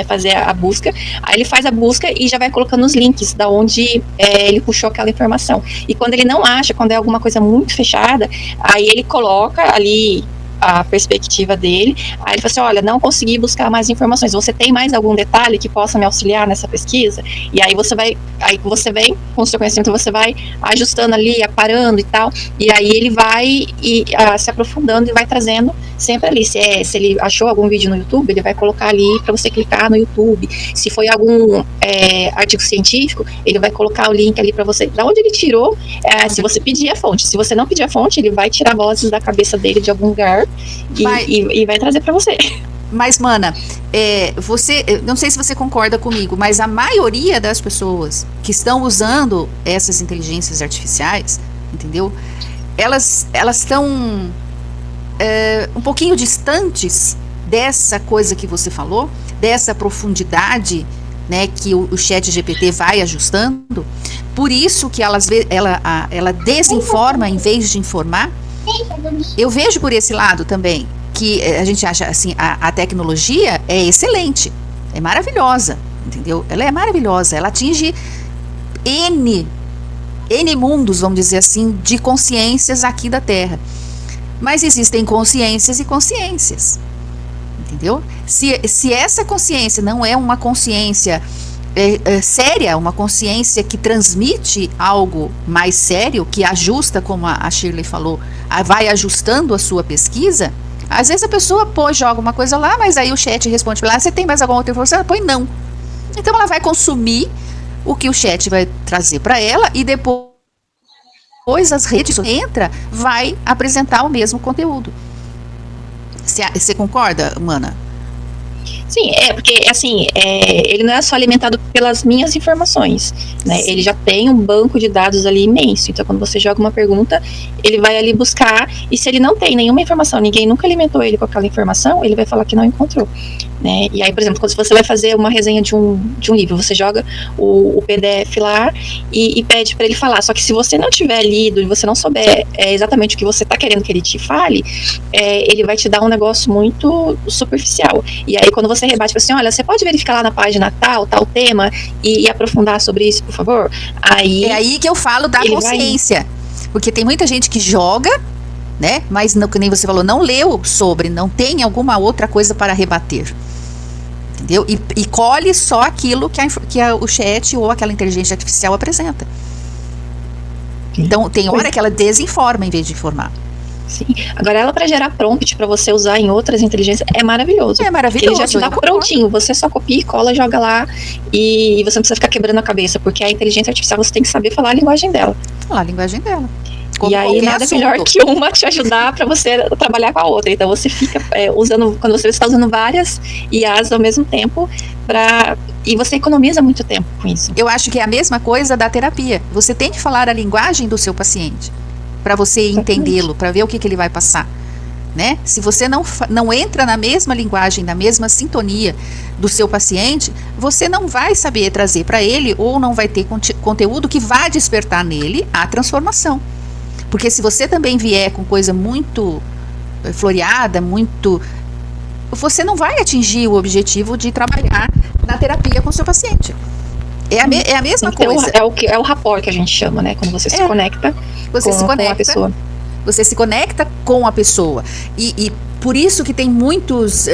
fazer a busca, aí ele faz a busca e já vai colocando os links da onde ele puxou aquela informação. E quando ele não acha, quando é alguma coisa muito fechada, aí ele coloca ali a perspectiva dele, aí ele fala assim, olha, não consegui buscar mais informações, você tem mais algum detalhe que possa me auxiliar nessa pesquisa? E aí você vem, com o seu conhecimento, você vai ajustando ali, parando e tal, e aí ele vai se aprofundando e vai trazendo sempre ali, se ele achou algum vídeo no YouTube, ele vai colocar ali para você clicar no YouTube, se foi algum artigo científico, ele vai colocar o link ali para você, da onde ele tirou, se você pedir a fonte, se você não pedir a fonte, ele vai tirar vozes da cabeça dele de algum lugar, e vai trazer para você. Mas, mana, não sei se você concorda comigo, mas a maioria das pessoas que estão usando essas inteligências artificiais, entendeu? Elas estão um pouquinho distantes dessa coisa que você falou, dessa profundidade, né, que o ChatGPT vai ajustando. Por isso que ela desinforma em vez de informar. Eu vejo por esse lado também, que a gente acha assim, a tecnologia é excelente, é maravilhosa, entendeu? Ela é maravilhosa, ela atinge N mundos, vamos dizer assim, de consciências aqui da Terra. Mas existem consciências e consciências, entendeu? Se essa consciência não é uma consciência séria, uma consciência que transmite algo mais sério, que ajusta, como a Shirley falou, vai ajustando a sua pesquisa, às vezes a pessoa joga uma coisa lá, mas aí o chat responde para ela, você tem mais alguma outra informação? Ela põe não. Então ela vai consumir o que o chat vai trazer para ela e depois as redes vai apresentar o mesmo conteúdo. Você concorda, Mana? Sim, porque assim, ele não é só alimentado pelas minhas informações, né? Ele já tem um banco de dados ali imenso. Então, quando você joga uma pergunta, ele vai ali buscar, e se ele não tem nenhuma informação, ninguém nunca alimentou ele com aquela informação, ele vai falar que não encontrou, né? E aí, por exemplo, quando você vai fazer uma resenha de um livro, você joga o PDF lá e pede para ele falar. Só que se você não tiver lido e você não souber exatamente o que você está querendo que ele te fale, ele vai te dar um negócio muito superficial. E aí, quando você rebate, assim, olha, você pode verificar lá na página tal tema e aprofundar sobre isso, por favor? É aí que eu falo da consciência. Porque tem muita gente que joga, né? Mas, que nem você falou, não leu sobre, não tem alguma outra coisa para rebater. Entendeu? E colhe só aquilo que o chat ou aquela inteligência artificial apresenta. Então, tem hora que ela desinforma em vez de informar. Sim. Agora, ela para gerar prompt para você usar em outras inteligências é maravilhoso. É maravilhoso. Ele já te dá prontinho. Você só copia e cola, joga lá e você não precisa ficar quebrando a cabeça, porque a inteligência artificial você tem que saber falar a linguagem dela. Falar a linguagem dela. Como e aí nada melhor que uma te ajudar para você trabalhar com a outra. Então você fica usando, quando você está usando várias IAs ao mesmo tempo, e você economiza muito tempo com isso. Eu acho que é a mesma coisa da terapia. Você tem que falar a linguagem do seu paciente para você entendê-lo, para ver o que ele vai passar, né? Se você não entra na mesma linguagem, na mesma sintonia do seu paciente, você não vai saber trazer para ele, ou não vai ter conteúdo que vá despertar nele a transformação. Porque se você também vier com coisa muito floreada, você não vai atingir o objetivo de trabalhar na terapia com o seu paciente. É a mesma coisa. É o rapport que a gente chama, né? Quando você se conecta com a pessoa. Você se conecta com a pessoa. E por isso que tem muitos...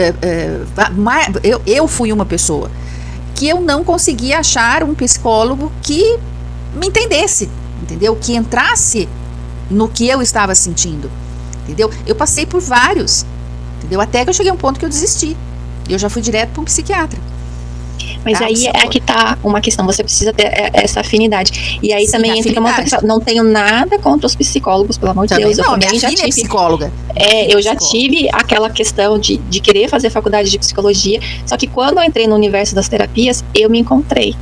eu fui uma pessoa que eu não conseguia achar um psicólogo que me entendesse, entendeu? Que entrasse no que eu estava sentindo. entendeu? Eu passei por vários, entendeu? Até que eu cheguei a um ponto que eu desisti. Eu já fui direto para um psiquiatra. Mas aí é que tá uma questão, você precisa ter essa afinidade. E aí também entra uma outra questão. Não tenho nada contra os psicólogos, pelo amor de Deus. Não, eu também minha já filha tive. É psicóloga. Eu já tive aquela questão de querer fazer faculdade de psicologia, só que quando eu entrei no universo das terapias, eu me encontrei.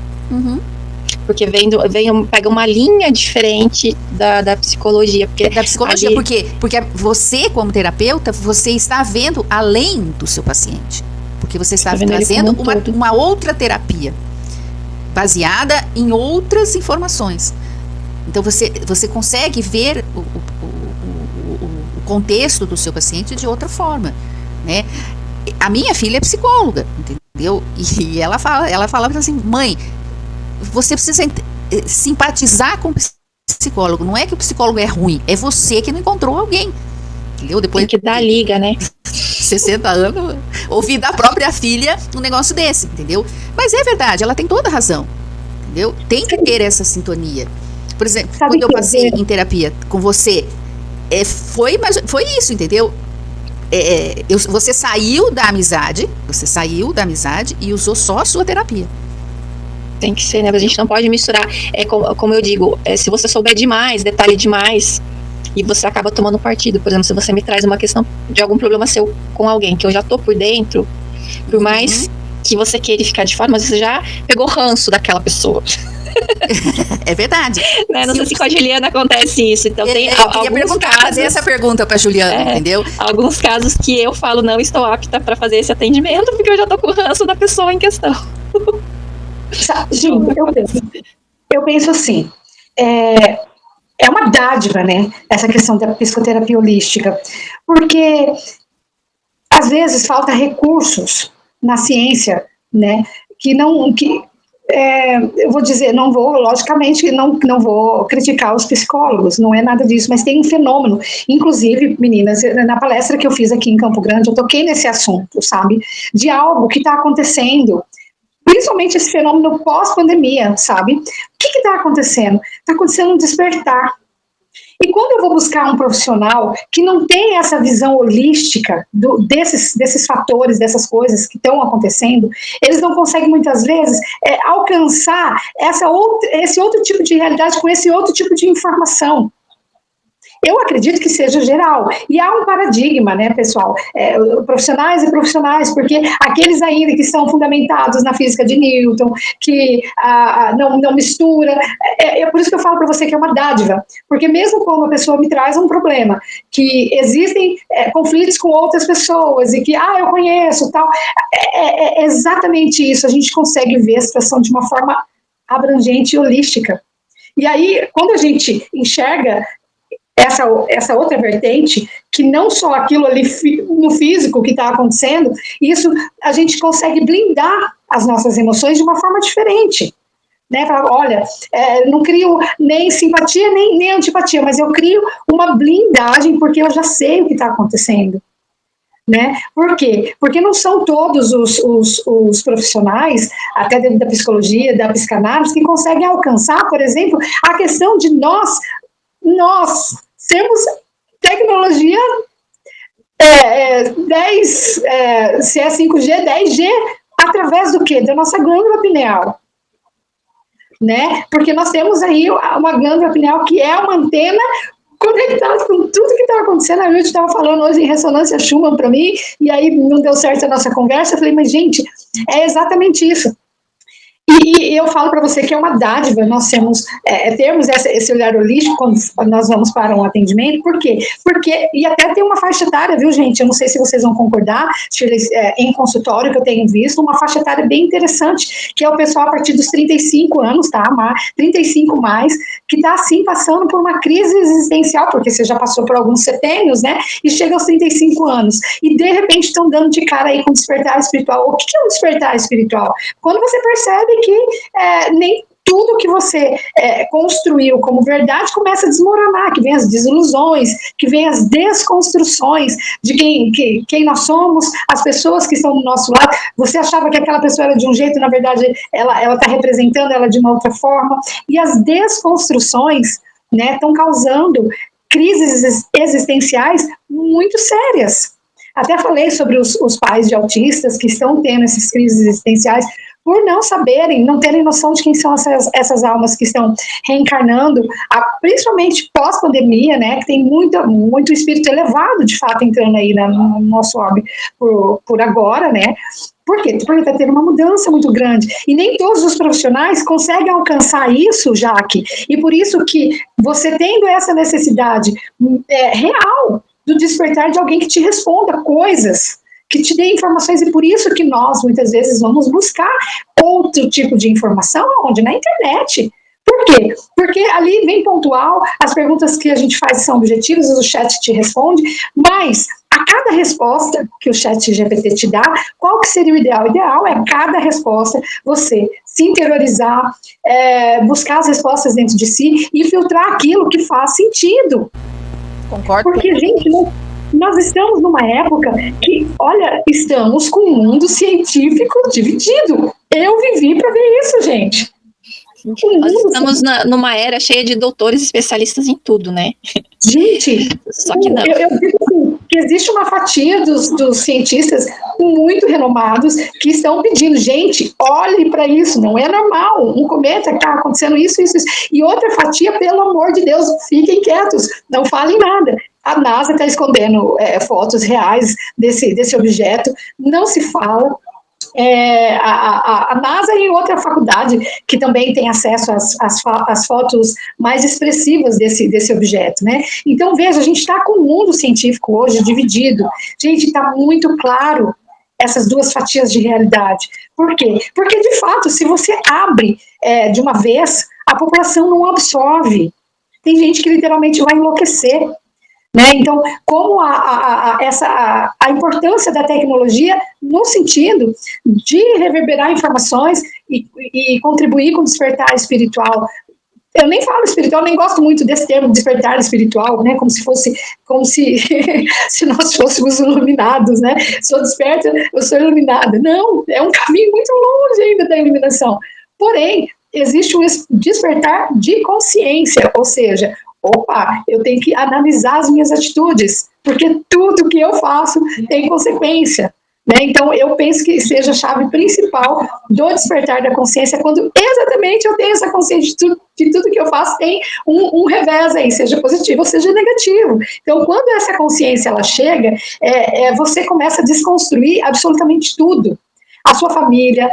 Porque pega uma linha diferente da psicologia. Da psicologia, porque você, como terapeuta, você está vendo além do seu paciente. Porque você está trazendo uma outra terapia, baseada em outras informações. Então, você consegue ver o contexto do seu paciente de outra forma, né? A minha filha é psicóloga, entendeu? E ela fala assim, mãe, você precisa simpatizar com o psicólogo. Não é que o psicólogo é ruim, é você que não encontrou alguém. Entendeu? Depois tem que dar liga, né? 60 anos, ouvir da própria filha um negócio desse, entendeu? Mas é verdade, ela tem toda a razão, entendeu? Tem que ter essa sintonia. Por exemplo, quando eu passei em terapia com você, foi isso, entendeu? Você saiu da amizade e usou só a sua terapia. Tem que ser, né? A gente não pode misturar. Como eu digo, se você souber demais, detalhe demais, e você acaba tomando partido. Por exemplo, se você me traz uma questão de algum problema seu com alguém que eu já tô por dentro, por mais que você queira ficar de fora, mas você já pegou ranço daquela pessoa. É verdade. Né? Não sei se com a Juliana acontece isso. Então tem alguns casos, fazer essa pergunta pra Juliana, entendeu? Alguns casos que eu falo, não estou apta para fazer esse atendimento, porque eu já tô com o ranço da pessoa em questão. Gente, eu penso assim, é uma dádiva, né, essa questão da psicoterapia holística, porque às vezes falta recursos na ciência, né, eu vou dizer, logicamente, não vou criticar os psicólogos, não é nada disso, mas tem um fenômeno, inclusive, meninas, na palestra que eu fiz aqui em Campo Grande, eu toquei nesse assunto, sabe, de algo que está acontecendo, principalmente esse fenômeno pós-pandemia, sabe? O que está acontecendo? Está acontecendo um despertar. E quando eu vou buscar um profissional que não tem essa visão holística desses fatores, dessas coisas que estão acontecendo, eles não conseguem muitas vezes alcançar esse outro tipo de realidade com esse outro tipo de informação. Eu acredito que seja geral. E há um paradigma, né, pessoal? Profissionais e profissionais, porque aqueles ainda que estão fundamentados na física de Newton, que não mistura. É por isso que eu falo para você que é uma dádiva. Porque mesmo quando a pessoa me traz um problema, que existem conflitos com outras pessoas, e que, eu conheço, tal, é exatamente isso. A gente consegue ver a situação de uma forma abrangente e holística. E aí, quando a gente enxerga essa outra vertente, que não só aquilo ali no físico que está acontecendo, isso a gente consegue blindar as nossas emoções de uma forma diferente. Né? Olha, não crio nem simpatia, nem antipatia, mas eu crio uma blindagem porque eu já sei o que está acontecendo. Né? Por quê? Porque não são todos os profissionais, até dentro da psicologia, da psicanálise, que conseguem alcançar, por exemplo, a questão de nós temos tecnologia 10, se é 5G, 10G, através do quê? Da nossa glândula pineal. Né? Porque nós temos aí uma glândula pineal que é uma antena conectada com tudo que está acontecendo. A gente estava falando hoje em ressonância Schumann para mim, e aí não deu certo a nossa conversa. Eu falei, mas gente, é exatamente isso. E eu falo para você que é uma dádiva nós termos esse olhar holístico quando nós vamos para um atendimento. Por quê? Porque, e até tem uma faixa etária, viu, gente? Eu não sei se vocês vão concordar, em consultório que eu tenho visto, uma faixa etária bem interessante, que é o pessoal a partir dos 35 anos, tá? 35 mais, que está, assim, passando por uma crise existencial, porque você já passou por alguns setênios, né? E chega aos 35 anos. E, de repente, estão dando de cara aí com despertar espiritual. O que é um despertar espiritual? Quando você percebe que nem tudo que você construiu como verdade começa a desmoronar, que vem as desilusões, que vem as desconstruções de quem nós somos, as pessoas que estão do nosso lado. Você achava que aquela pessoa era de um jeito, na verdade ela está representando ela de uma outra forma, e as desconstruções, né, estão causando crises existenciais muito sérias. Até falei sobre os pais de autistas que estão tendo essas crises existenciais por não saberem, não terem noção de quem são essas almas que estão reencarnando, principalmente pós-pandemia, né, que tem muito espírito elevado, de fato, entrando aí no nosso orbe por agora, né. Por quê? Porque está tendo uma mudança muito grande. E nem todos os profissionais conseguem alcançar isso, Jaque. E por isso que você tendo essa necessidade real do despertar de alguém que te responda coisas, que te dê informações, e por isso que nós, muitas vezes, vamos buscar outro tipo de informação, onde? Na internet. Por quê? Porque ali vem pontual, as perguntas que a gente faz são objetivas, o chat te responde, mas a cada resposta que o chat GPT te dá, qual que seria o ideal? O ideal é cada resposta você se interiorizar, buscar as respostas dentro de si e filtrar aquilo que faz sentido. Concordo. Porque, gente, nós estamos numa época que, olha, estamos com um mundo científico dividido. Eu vivi para ver isso, gente. Nós estamos numa era cheia de doutores especialistas em tudo, né? Gente, só que não. Eu digo assim, que existe uma fatia dos cientistas muito renomados que estão pedindo, gente, olhe para isso, não é normal, um cometa que está acontecendo isso. E outra fatia, pelo amor de Deus, fiquem quietos, não falem nada. A NASA está escondendo fotos reais desse objeto, não se fala. A NASA e outra faculdade que também tem acesso às fotos mais expressivas desse objeto, né? Então, veja, a gente está com o mundo científico hoje dividido. Gente, está muito claro essas duas fatias de realidade. Por quê? Porque, de fato, se você abre de uma vez, a população não absorve. Tem gente que literalmente vai enlouquecer. Né? Então, como a importância da tecnologia no sentido de reverberar informações e contribuir com o despertar espiritual. Eu nem falo espiritual, nem gosto muito desse termo, despertar espiritual, né? Como se se nós fôssemos iluminados, né? Sou desperta, eu sou iluminada. Não, é um caminho muito longe ainda da iluminação. Porém, existe um despertar de consciência, ou seja, opa, eu tenho que analisar as minhas atitudes, porque tudo que eu faço tem consequência, né? Então, eu penso que seja a chave principal do despertar da consciência, quando exatamente eu tenho essa consciência de tudo que eu faço tem um revés aí, seja positivo ou seja negativo. Então, quando essa consciência ela chega, você começa a desconstruir absolutamente tudo. A sua família,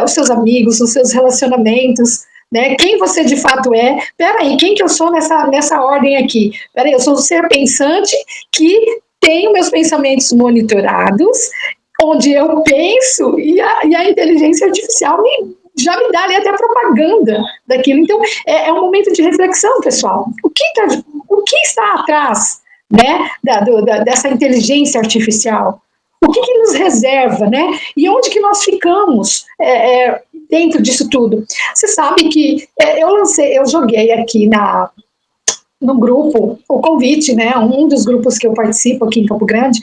os seus amigos, os seus relacionamentos, né? Quem você de fato é. Peraí, quem que eu sou nessa ordem aqui? Peraí, eu sou um ser pensante que tem meus pensamentos monitorados, onde eu penso e a inteligência artificial já me dá ali até propaganda daquilo. Então, é um momento de reflexão, pessoal. O que está atrás, né, dessa inteligência artificial? O que nos reserva, né? E onde que nós ficamos dentro disso tudo? Você sabe que eu joguei aqui no grupo o convite, né? Um dos grupos que eu participo aqui em Campo Grande,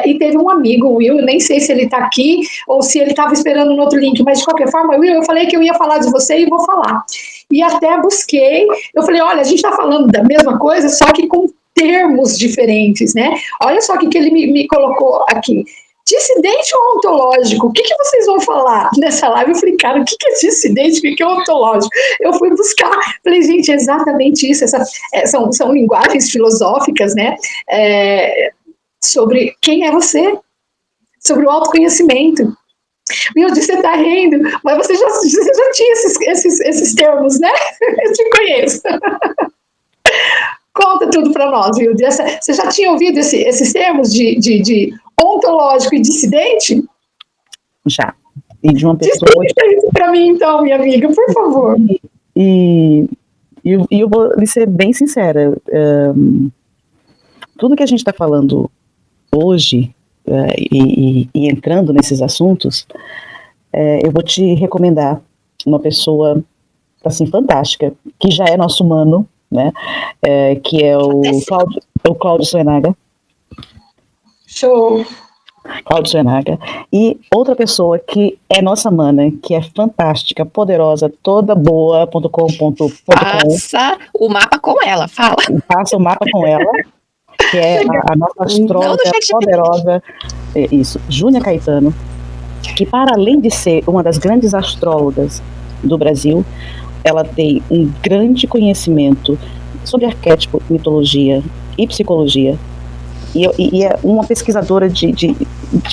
e teve um amigo, o Will, eu nem sei se ele está aqui ou se ele estava esperando no outro link, mas de qualquer forma, Will, eu falei que eu ia falar de você e vou falar. E até busquei, eu falei, olha, a gente está falando da mesma coisa, só que com termos diferentes, né? Olha só o que ele me colocou aqui. Dissidente ou ontológico? O que vocês vão falar nessa live? Eu falei, cara, o que é dissidente? O que é ontológico? Eu fui buscar, falei, gente, é exatamente isso. São linguagens filosóficas, né? Sobre quem é você, sobre o autoconhecimento. Meu Deus, você está rindo, mas você já tinha esses termos, né? Eu te conheço. Conta tudo para nós, viu? Você já tinha ouvido esses termos de ontológico e dissidente? Já. E de uma pessoa. Explica isso para mim, então, minha amiga, por favor. E eu vou lhe ser bem sincera. Tudo que a gente está falando hoje, e entrando nesses assuntos, eu vou te recomendar uma pessoa assim, fantástica, que já é nosso humano, né? Que é o Cláudio Suenaga. Show! Cláudio Suenaga. E outra pessoa que é nossa mana, que é fantástica, poderosa, toda boa.com.br. Faça o mapa com ela, fala. Faça o mapa com ela. que é a nossa astróloga poderosa, isso, Júnia Caetano, que para além de ser uma das grandes astrólogas do Brasil, ela tem um grande conhecimento sobre arquétipo, mitologia e psicologia, e é uma pesquisadora de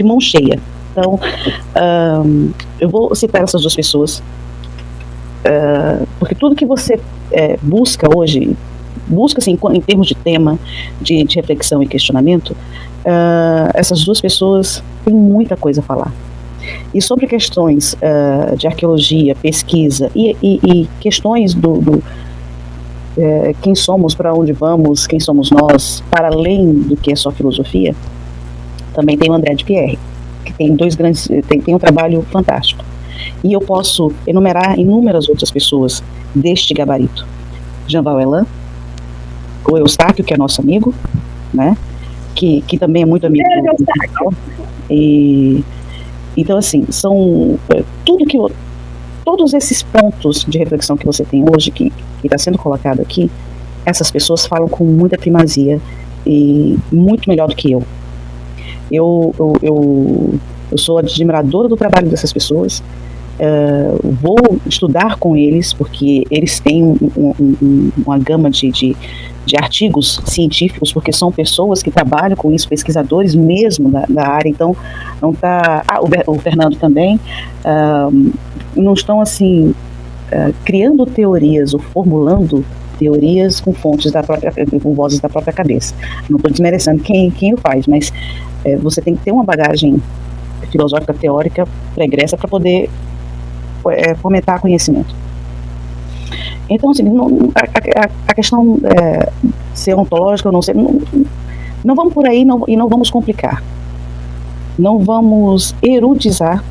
mão cheia. Então, eu vou citar essas duas pessoas, porque tudo que você busca hoje, assim, em termos de tema, de reflexão e questionamento, essas duas pessoas têm muita coisa a falar. E sobre questões de arqueologia, pesquisa e questões do quem somos, para onde vamos, quem somos nós, para além do que é só filosofia, também tem o André de Pierre, que tem tem um trabalho fantástico. E eu posso enumerar inúmeras outras pessoas deste gabarito. Jean Valjean, o Eustáquio, que é nosso amigo, né? Que também é muito amigo do e então, assim, são todos esses pontos de reflexão que você tem hoje, que está sendo colocado aqui, essas pessoas falam com muita primazia e muito melhor do que eu. Eu sou admiradora do trabalho dessas pessoas, vou estudar com eles, porque eles têm uma gama de artigos científicos, porque são pessoas que trabalham com isso, pesquisadores mesmo da área. Então não tá, o Fernando também, não estão assim criando teorias ou formulando teorias com fontes com vozes da própria cabeça. Não estou desmerecendo quem o faz, mas você tem que ter uma bagagem filosófica, teórica, pregressa, para poder fomentar conhecimento. Então, assim, a questão ser ontológica, ou não ser, não vamos por aí e não vamos complicar. Não vamos erudizar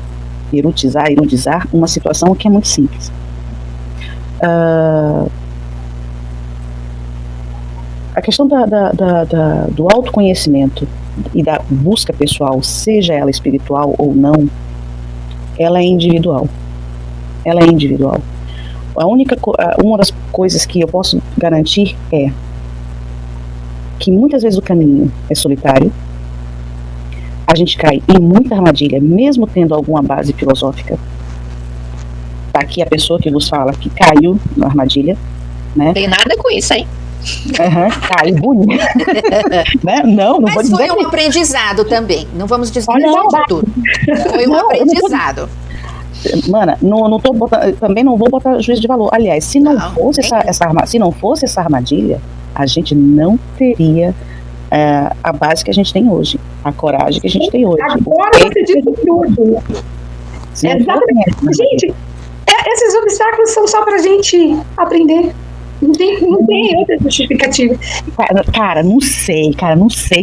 uma situação que é muito simples. A questão do autoconhecimento e da busca pessoal, seja ela espiritual ou não, ela é individual. Uma das coisas que eu posso garantir é que muitas vezes o caminho é solitário, a gente cai em muita armadilha, mesmo tendo alguma base filosófica. Tá aqui a pessoa que vos fala que caiu na armadilha, né? Tem nada com isso, hein? Caiu bonito. Né? Não Mas vou dizer. Mas foi um aprendizado também, não vamos dizer de tudo. Foi um aprendizado. Mana, também não vou botar juízo de valor. Aliás, se não fosse essa armadilha, a gente não teria a base que a gente tem hoje, a coragem que a gente tem hoje. Agora você disse tudo. Exatamente. Gente, esses obstáculos são só pra gente aprender. Não tem outra justificativa. Cara, não sei,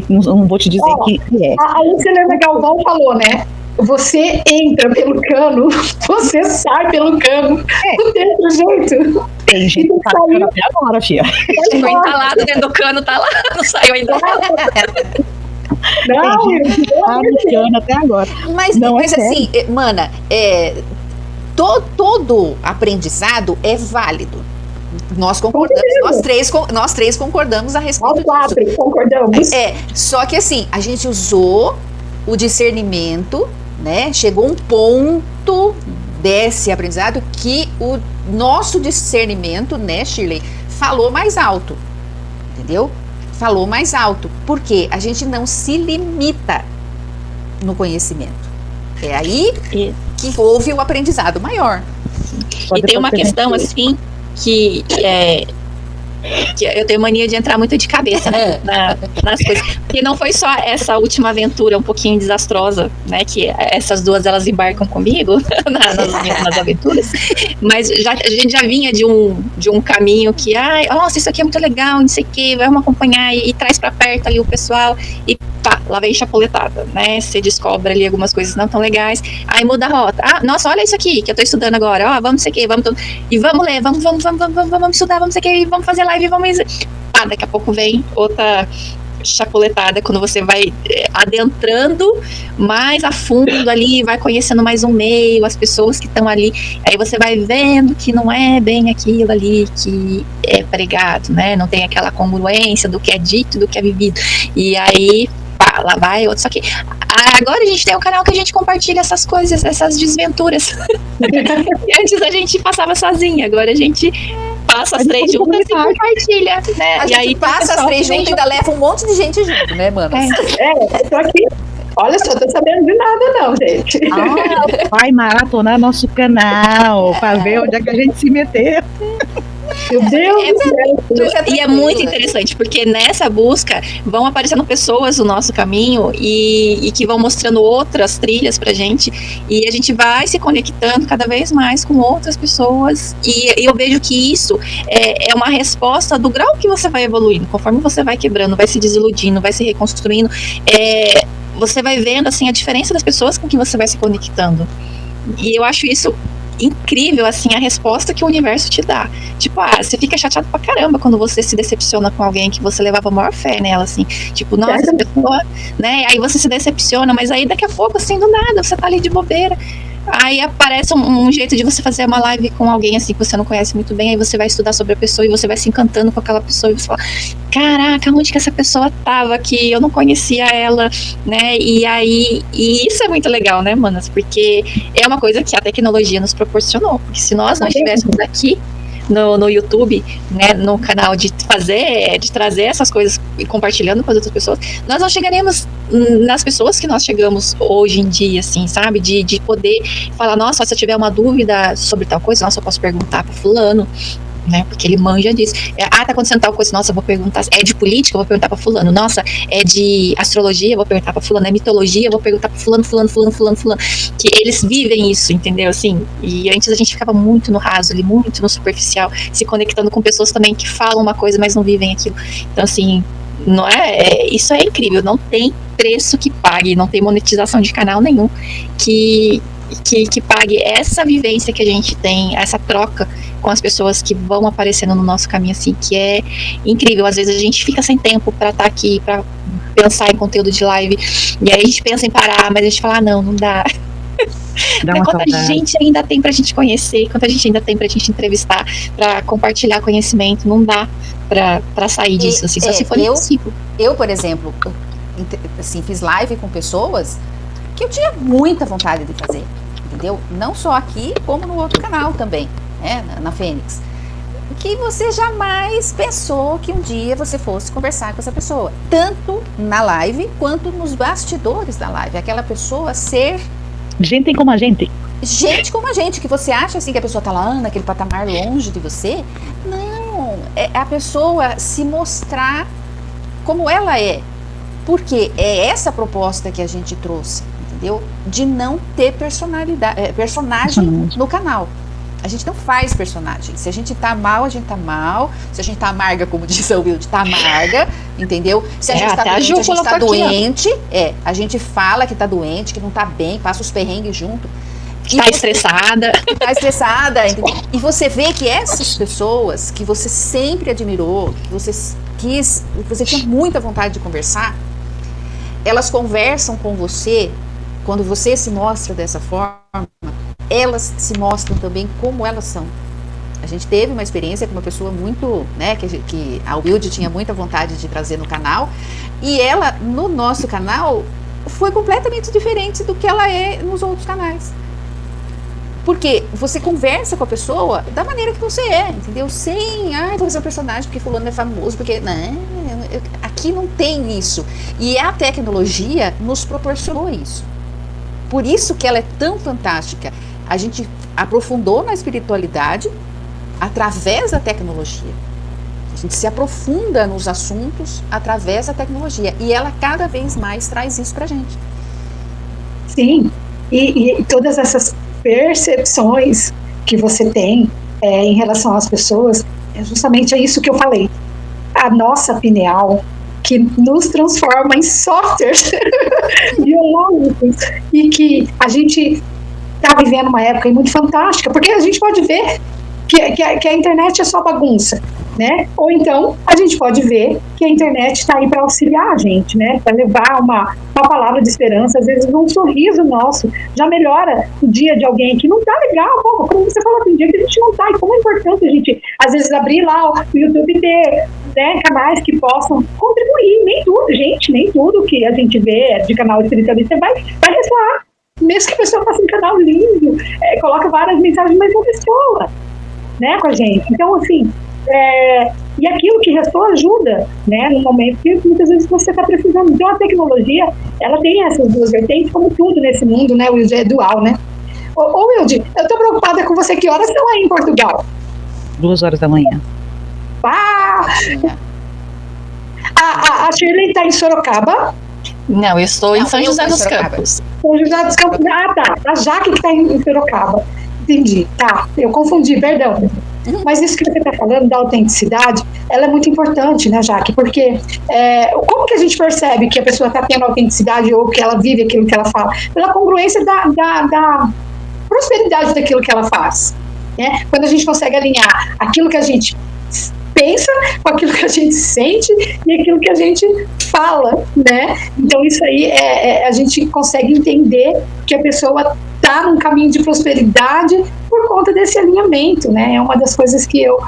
não vou te dizer que é. A Luciana Galvão falou, né? Você entra pelo cano, você sai pelo cano. Não tem outro jeito. Tem gente que tá no cano até agora, filha. Ficou entalado dentro do cano, tá lá, não saiu ainda. Não, até agora. Mas assim, mana, todo aprendizado é válido. Nós concordamos, nós três concordamos a respeito disso. Nós 4 concordamos. Só que assim, a gente usou o discernimento, né? Chegou um ponto desse aprendizado que o nosso discernimento, né, Shirley, falou mais alto, entendeu? Falou mais alto, porque a gente não se limita no conhecimento. É aí que houve o aprendizado maior. E tem uma questão assim que eu tenho mania de entrar muito de cabeça, né, nas coisas, porque não foi só essa última aventura um pouquinho desastrosa, né, que essas duas elas embarcam comigo nas aventuras, mas a gente já vinha de um caminho que, nossa, isso aqui é muito legal, não sei o que, vamos acompanhar e traz pra perto ali o pessoal e pá, lá vem chapuletada, né, você descobre ali algumas coisas não tão legais, aí muda a rota, nossa, olha isso aqui que eu tô estudando agora, vamos sei o que, e vamos ler, vamos estudar, vamos sei o que, vamos fazer live, daqui a pouco vem chapuletada quando você vai adentrando mais a fundo ali, vai conhecendo mais um meio, as pessoas que estão ali, aí você vai vendo que não é bem aquilo ali que é pregado, né? Não tem aquela congruência do que é dito, do que é vivido. E aí, pá, lá vai outro. Só que agora a gente tem um canal que a gente compartilha essas coisas, essas desventuras. E antes a gente passava sozinha, agora a gente passa as 3 juntas e compartilha, né? A e gente aí passa as 3 juntas e ainda leva um monte de gente junto, né, mano? eu tô aqui. Olha só, tô sabendo de nada não, gente. Vai maratonar nosso canal pra ver onde é que a gente se meteu. Meu Deus do céu. E é muito interessante, porque nessa busca vão aparecendo pessoas no nosso caminho e que vão mostrando outras trilhas pra gente, e a gente vai se conectando cada vez mais com outras pessoas, e eu vejo que isso é uma resposta do grau que você vai evoluindo, conforme você vai quebrando, vai se desiludindo, vai se reconstruindo, você vai vendo assim a diferença das pessoas com que você vai se conectando. E eu acho isso incrível, assim, a resposta que o universo te dá. Tipo, você fica chateado pra caramba quando você se decepciona com alguém que você levava a maior fé nela, assim. Tipo, nossa, essa pessoa, né? Aí você se decepciona, mas aí daqui a pouco, assim, do nada, você tá ali de bobeira. Aí aparece um jeito de você fazer uma live com alguém, assim, que você não conhece muito bem, aí você vai estudar sobre a pessoa e você vai se encantando com aquela pessoa e você fala, caraca, onde que essa pessoa tava que eu não conhecia ela, né? E isso é muito legal, né, manas? Porque é uma coisa que a tecnologia nos proporcionou, porque se nós não estivéssemos aqui no YouTube, né, no canal de trazer essas coisas e compartilhando com as outras pessoas, nós não chegaríamos nas pessoas que nós chegamos hoje em dia, assim, sabe, de poder falar, nossa, se eu tiver uma dúvida sobre tal coisa, nossa, eu posso perguntar para fulano, né, porque ele manja disso. Tá acontecendo tal coisa, nossa, eu vou perguntar. É de política, eu vou perguntar pra fulano. Nossa, é de astrologia, eu vou perguntar pra fulano. É mitologia, eu vou perguntar pra fulano. Que eles vivem isso, entendeu? Assim, e antes a gente ficava muito no raso ali, muito no superficial, se conectando com pessoas também que falam uma coisa, mas não vivem aquilo. Então, assim, não isso é incrível, não tem preço que pague, não tem monetização de canal nenhum que pague essa vivência que a gente tem, essa troca com as pessoas que vão aparecendo no nosso caminho, assim, que é incrível. Às vezes a gente fica sem tempo pra estar aqui, pra pensar em conteúdo de live, e aí a gente pensa em parar, mas a gente fala, não dá. Quanta gente ainda tem pra gente conhecer, quanta gente ainda tem pra gente entrevistar, pra compartilhar conhecimento, não dá pra sair disso, assim, só se for impossível. Eu, por exemplo, assim, fiz live com pessoas que eu tinha muita vontade de fazer, entendeu? Não só aqui, como no outro canal também, né, na Fênix. Que você jamais pensou que um dia você fosse conversar com essa pessoa, tanto na live quanto nos bastidores da live. Aquela pessoa ser gente como a gente. Gente como a gente, que você acha assim que a pessoa tá lá naquele patamar longe de você. Não, é a pessoa se mostrar como ela é. Porque é essa proposta que a gente trouxe, entendeu? De não ter personagem no canal. A gente não faz personagem. Se a gente tá mal, a gente tá mal. Se a gente tá amarga, como diz a Wilde, tá amarga, entendeu? Se a gente tá doente, a gente tá doente. A gente fala que tá doente, que não tá bem, passa os perrengues junto. Tá estressada. Tá estressada, entendeu? E você vê que essas pessoas que você sempre admirou, que você quis, que você tinha muita vontade de conversar, elas conversam com você, quando você se mostra dessa forma, elas se mostram também como elas são. A gente teve uma experiência com uma pessoa muito, né, que a Wilde tinha muita vontade de trazer no canal, e ela, no nosso canal, foi completamente diferente do que ela é nos outros canais. Porque você conversa com a pessoa da maneira que você é, entendeu? Sem, vou fazer um personagem porque fulano é famoso, porque, aqui não tem isso. E a tecnologia nos proporcionou isso. Por isso que ela é tão fantástica. A gente aprofundou na espiritualidade através da tecnologia. A gente se aprofunda nos assuntos através da tecnologia. E ela cada vez mais traz isso pra gente. Sim, e todas essas percepções que você tem em relação às pessoas, é justamente isso que eu falei. A nossa pineal, que nos transforma em softwares biológicos, e que a gente está vivendo uma época muito fantástica, porque a gente pode ver que a internet é só bagunça, né? Ou então a gente pode ver que a internet está aí para auxiliar a gente, né? Para levar uma palavra de esperança, às vezes um sorriso nosso já melhora o dia de alguém que não está legal. Pô, como você falou, tem dia que a gente não está, e como é importante a gente às vezes abrir lá o YouTube, ter, né, canais que possam contribuir. Nem tudo, gente, nem tudo que a gente vê de canal espiritualista vai ressoar. Mesmo que a pessoa faça um canal lindo, coloca várias mensagens, mas uma pessoa, né, com a gente. Então, assim, e aquilo que restou ajuda, né, no momento que muitas vezes você está precisando. Então, a tecnologia, ela tem essas duas vertentes, como tudo nesse mundo, né, Wilde, é dual, né. Ô Wilde, eu estou preocupada com você, que horas estão aí em Portugal? 2 horas da manhã. Ah! A Shirley está em Sorocaba? Não, eu estou em São José dos Campos. São José dos Campos. Ah, tá. A Jaque que está em Sorocaba. Entendi. Tá. Eu confundi, perdão. Mas isso que você está falando da autenticidade, ela é muito importante, né, Jaque? Porque como que a gente percebe que a pessoa está tendo autenticidade ou que ela vive aquilo que ela fala? Pela congruência da prosperidade daquilo que ela faz. Né? Quando a gente consegue alinhar aquilo que a gente pensa com aquilo que a gente sente e aquilo que a gente fala, né? Então isso aí a gente consegue entender que a pessoa está num caminho de prosperidade por conta desse alinhamento, né? É uma das coisas que eu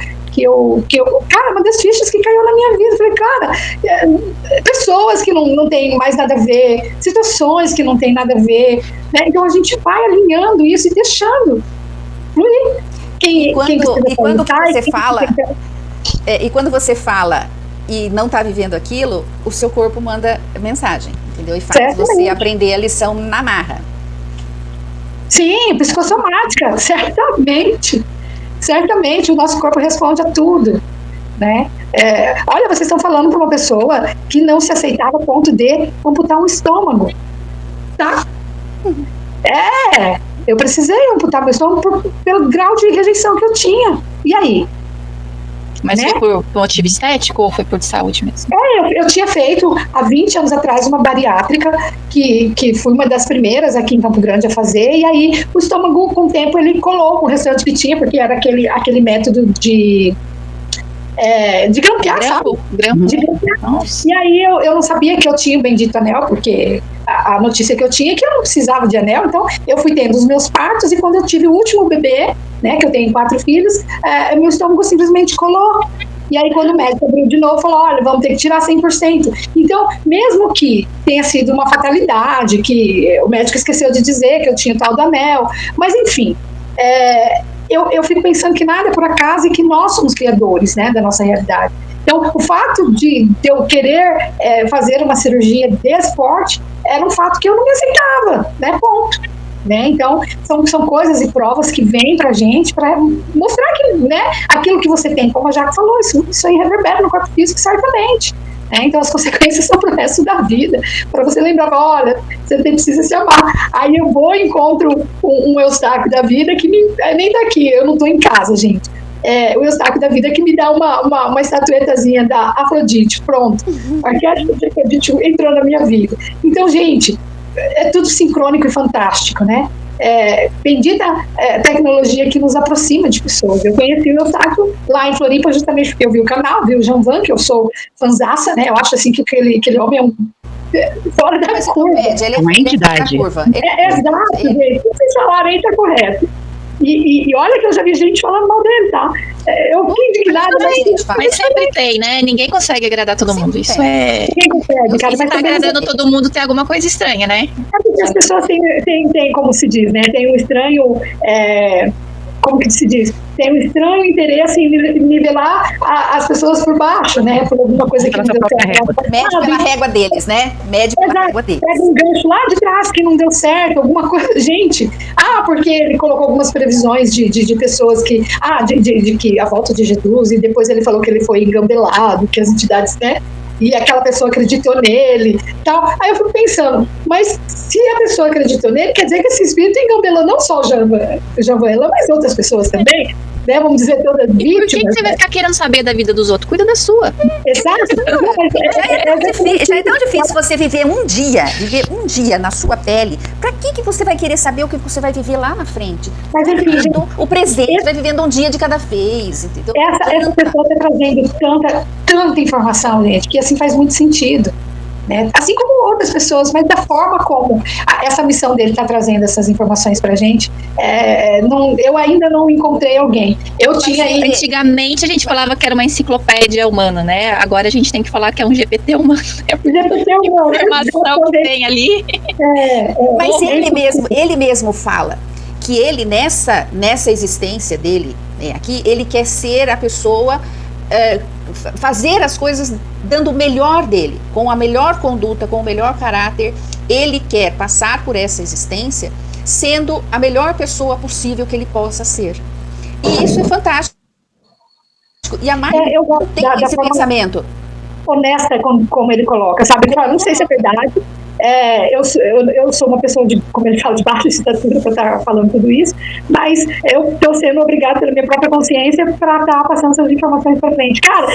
cara, uma das fichas que caiu na minha vida. Eu falei, cara, pessoas que não tem mais nada a ver, situações que não tem nada a ver, né? Então a gente vai alinhando isso e deixando fluir. E quando você fala e não está vivendo aquilo, o seu corpo manda mensagem, entendeu? E faz você aprender a lição na marra. Sim, psicossomática, certamente. Certamente, o nosso corpo responde a tudo, né? Olha, vocês estão falando para uma pessoa que não se aceitava a ponto de amputar um estômago, tá? Eu precisei amputar meu estômago pelo grau de rejeição que eu tinha. E aí? Mas foi por motivo estético ou foi por saúde mesmo? Eu tinha feito há 20 anos atrás uma bariátrica, que fui uma das primeiras aqui em Campo Grande a fazer, e aí o estômago, com o tempo, ele colou com o restante que tinha, porque era aquele método de grampear, sabe? De grampear. E aí eu não sabia que eu tinha o bendito anel, porque a notícia que eu tinha é que eu não precisava de anel. Então eu fui tendo os meus partos, e quando eu tive o último bebê, né, que eu tenho 4 filhos, meu estômago simplesmente colou. E aí quando o médico abriu de novo, falou, olha, vamos ter que tirar 100%. Então, mesmo que tenha sido uma fatalidade, que o médico esqueceu de dizer que eu tinha o tal do anel, mas enfim, eu fico pensando que nada é por acaso e que nós somos criadores, né, da nossa realidade. Então, o fato de eu querer fazer uma cirurgia desse porte era um fato que eu não me aceitava, né, ponto. Né? Então, são coisas e provas que vêm pra gente para mostrar que, né, aquilo que você tem, como a Jaque falou, isso aí reverbera no corpo físico, certamente. Então as consequências são pro resto da vida, para você lembrar, olha, você precisa se amar. Aí eu vou e encontro um Eustáquio da vida que nem daqui, eu não estou em casa, gente. O Eustáquio da vida que me dá uma estatuetazinha da Afrodite, pronto. Aqui a Afrodite entrou na minha vida. Então, gente, é tudo sincrônico e fantástico, né? Bendita tecnologia que nos aproxima de pessoas. Eu conheci o Eustáquio lá em Floripa justamente porque eu vi o canal, vi o João Van, que eu sou fanzaça, né? Eu acho assim que aquele homem é um fora da curva. Ele é uma entidade. Exato, gente. O que vocês falaram aí tá correto. E olha que eu já vi gente falando mal dele, tá? Eu fiquei indignada. Mas sempre tem, né? Ninguém consegue agradar todo mundo. Isso é... Ninguém consegue, cara. Se tá agradando todo mundo, tem alguma coisa estranha, né? As pessoas têm, como se diz, né? Tem um estranho... como que se diz? Tem um estranho interesse em nivelar as pessoas por baixo, né? Por alguma coisa que não deu certo. Mede pela régua deles, né? Mede pela régua deles. Pega um gancho lá de trás que não deu certo, alguma coisa. Gente, porque ele colocou algumas previsões de pessoas que... de que a volta de Jesus, e depois ele falou que ele foi engambelado, que as entidades, né? E aquela pessoa acreditou nele, tal. Aí eu fico pensando, mas se a pessoa acreditou nele, quer dizer que esse espírito engambelou não só o Javan, mas outras pessoas também. né, vamos dizer, todas E por que vítimas. você vai ficar querendo saber da vida dos outros? Cuida da sua. Exato. Já é tão difícil você viver um dia na sua pele. Pra que você vai querer saber o que você vai viver lá na frente? Mas enfim, gente, O presente, vai vivendo um dia de cada vez, entendeu? essa pessoa está trazendo tanta informação, gente, que assim faz muito sentido. Né? Assim como outras pessoas, mas da forma como essa missão dele está trazendo essas informações para a gente, eu ainda não encontrei alguém. Antigamente a gente falava que era uma enciclopédia humana, né? Agora a gente tem que falar que é um GPT humano. GPT humano. A informação que tem ali. Mas ele mesmo fala que ele, nessa existência dele, aqui, ele quer ser a pessoa, fazer as coisas dando o melhor dele, com a melhor conduta, com o melhor caráter. Ele quer passar por essa existência sendo a melhor pessoa possível que ele possa ser. E isso é fantástico. E a Mari tem esse pensamento honesta, como ele coloca, sabe? Ele fala, não sei se é verdade. Eu sou uma pessoa como ele fala, de baixa estatura para estar falando tudo isso, mas eu estou sendo obrigada pela minha própria consciência para estar passando essas informações para frente. Cara,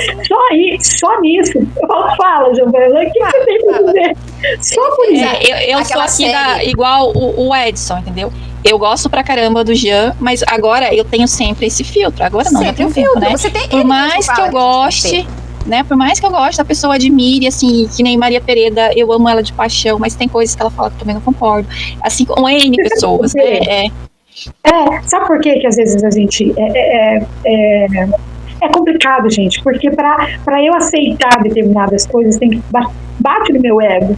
só nisso. Eu falo, Giovana, o que você tem para dizer? Só por isso. Eu sou aqui igual o Edson, entendeu? Eu gosto pra caramba do Jean, mas agora eu tenho sempre esse filtro. Agora não, já tem um filtro, né? Por mais que eu goste... Né? Por mais que eu goste, a pessoa admire, assim, que nem Maria Pereda, eu amo ela de paixão, mas tem coisas que ela fala que eu também não concordo. Assim como N pessoas, né? Sabe por que às vezes a gente... É complicado, gente, porque para eu aceitar determinadas coisas, tem que bate no meu ego.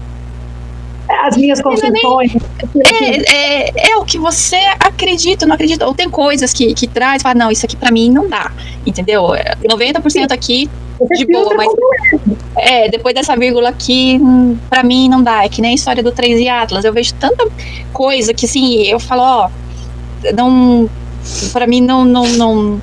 As minhas construções. É o que você acredita, não acredita. Ou tem coisas que traz, fala, não, isso aqui pra mim não dá, entendeu? 90% aqui de boa, mas depois dessa vírgula aqui, pra mim não dá. É que nem a história do 3 e Atlas. Eu vejo tanta coisa que, assim, eu falo, pra mim não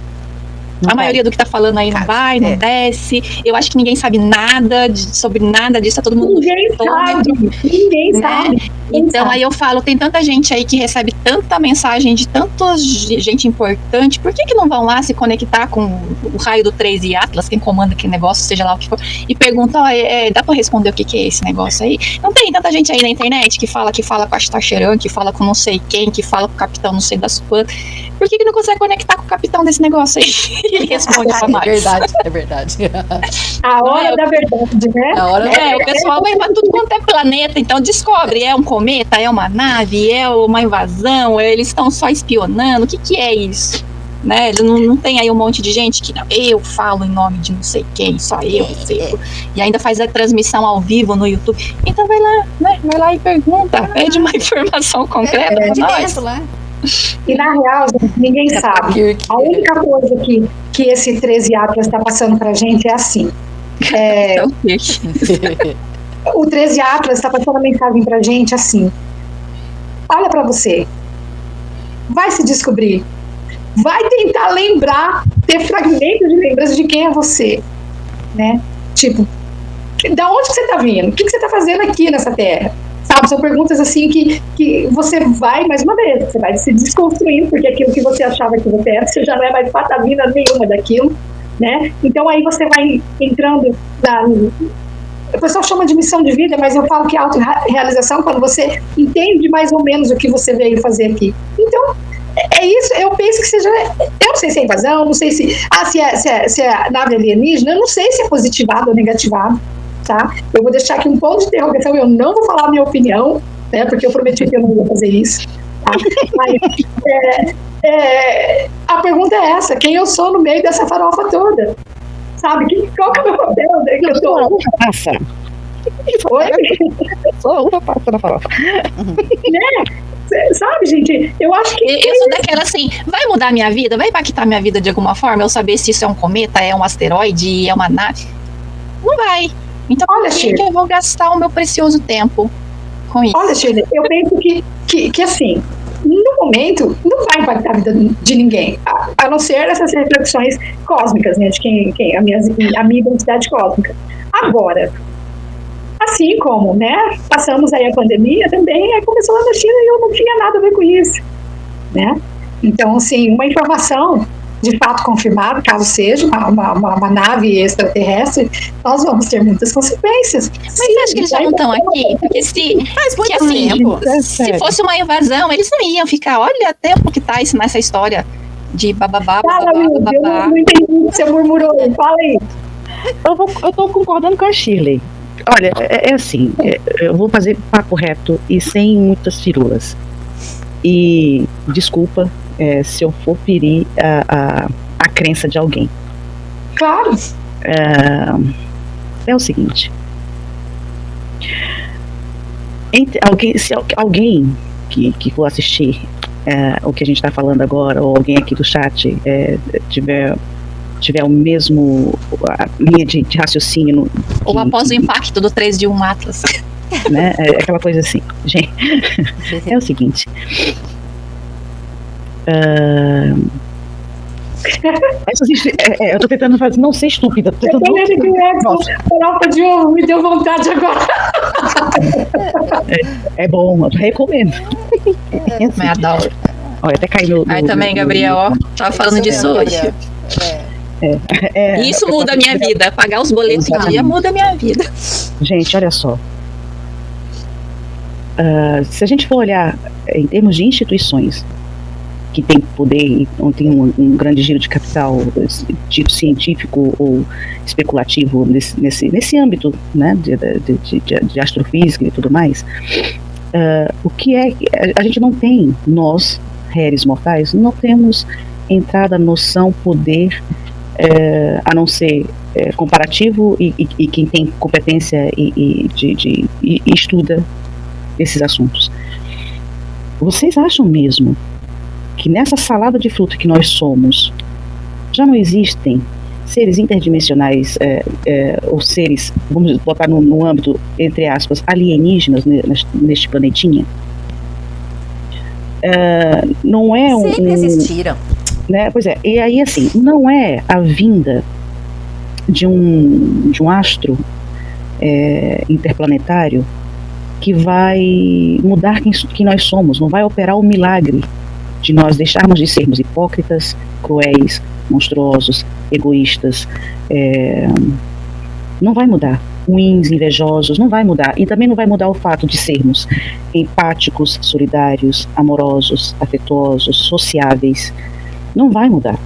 a maioria do que tá falando aí não vai, não desce. Eu acho que ninguém sabe nada sobre nada disso, tá todo mundo Ninguém sabe. Então aí eu falo, tem tanta gente aí que recebe tanta mensagem de tanta gente importante, por que não vão lá se conectar com o raio do 3 e Atlas, quem comanda aquele negócio, seja lá o que for, e pergunta, dá pra responder o que é esse negócio aí? Não tem tanta gente aí na internet que fala com a Astacheran, que fala com não sei quem, que fala com o capitão não sei das quantas. Por que não consegue conectar com o capitão desse negócio aí? Ele responde pra mais. É verdade. A hora da verdade, né? O pessoal vai pra tudo quanto é planeta, então descobre, é um cometa, é uma nave, é uma invasão, eles estão só espionando, o que é isso? Né? Não tem aí um monte de gente que eu falo em nome de não sei quem, só eu sei. E ainda faz a transmissão ao vivo no YouTube. Então vai lá, né? Vai lá e pergunta, pede uma informação concreta pra nós. Lá. E na real, ninguém sabe. A única coisa que esse 13 Atlas está passando pra gente é assim. O 13 Atlas está passando a mensagem pra gente assim. Olha pra você. Vai se descobrir. Vai tentar lembrar, ter fragmentos de lembrança de quem é você. Né? Tipo, da onde que você tá vindo? O que você tá fazendo aqui nessa terra? Sabe, são perguntas assim que você vai, mais uma vez, você vai se desconstruindo, porque aquilo que você achava que você era, você já não é mais patavina nenhuma daquilo, né? Então aí você vai entrando o pessoal chama de missão de vida, mas eu falo que é autorrealização quando você entende mais ou menos o que você veio fazer aqui. Então, é isso, eu penso que seja, eu não sei se é invasão, não sei se é nave alienígena, eu não sei se é positivado ou negativado. Tá? Eu vou deixar aqui um ponto de interrogação, eu não vou falar a minha opinião, né, porque eu prometi que eu não ia fazer isso. Tá? Mas, a pergunta é essa, quem eu sou no meio dessa farofa toda? Sabe, qual que é o meu papel? Né, que eu sou uma passa. Oi? Sou uma passa da farofa. Né? Sabe, gente, eu acho que... Eu sou daquela assim, vai mudar minha vida? Vai impactar minha vida de alguma forma? Eu saber se isso é um cometa, é um asteroide, é uma nave? Não vai. Então, por que eu vou gastar o meu precioso tempo com isso? Olha, Shirley, eu penso que assim, no momento, não vai impactar a vida de ninguém, a não ser essas reflexões cósmicas, né, de quem a minha identidade cósmica. Agora, assim como, né, passamos aí a pandemia também, aí começou lá na China e eu não tinha nada a ver com isso, né? Então, assim, uma informação de fato confirmado, caso seja uma nave extraterrestre, nós vamos ter muitas consequências. Mas você acha que eles já não estão aqui? Porque Faz muito assim, tempo. se fosse uma invasão, eles não iam ficar, olha, tempo que tá isso nessa história de bababá, Fala, Will, eu não entendi o que você murmurou, fala aí. Eu tô concordando com a Shirley. Olha, é assim, eu vou fazer papo reto e sem muitas firulas. E desculpa se eu for ferir a crença de alguém. Claro. É o seguinte. Se alguém que for assistir o que a gente está falando agora, ou alguém aqui do chat tiver o mesmo a linha de raciocínio ou após o impacto do 3 de 1 Atlas, né, aquela coisa assim, gente, é o seguinte, eu tô tentando fazer, não ser estúpida, eu tô vendo que o Edson farofa de ovo me deu vontade agora. É bom, eu recomendo. Me adoro. Olha, até caiu aí também, Gabriel, ó, tava falando disso hoje. Isso muda a minha vida. Pagar os boletos em dia muda a minha vida. Gente, olha só. Se a gente for olhar em termos de instituições que tem poder e tem um grande giro de capital, dito científico ou especulativo nesse âmbito, né, de astrofísica e tudo mais, o que a gente não tem, nós, réis mortais, não temos entrada, noção, poder, a não ser comparativo e quem tem competência e estuda esses assuntos. Vocês acham mesmo que nessa salada de fruta que nós somos já não existem seres interdimensionais ou seres, vamos botar no âmbito, entre aspas, alienígenas neste planetinha? Não é sempre existiram. Né? Pois é, e aí assim, não é a vinda de um astro interplanetário que vai mudar quem nós somos, não vai operar o milagre de nós deixarmos de sermos hipócritas, cruéis, monstruosos, egoístas, não vai mudar, ruins, invejosos, não vai mudar, e também não vai mudar o fato de sermos empáticos, solidários, amorosos, afetuosos, sociáveis. Não vai mudar.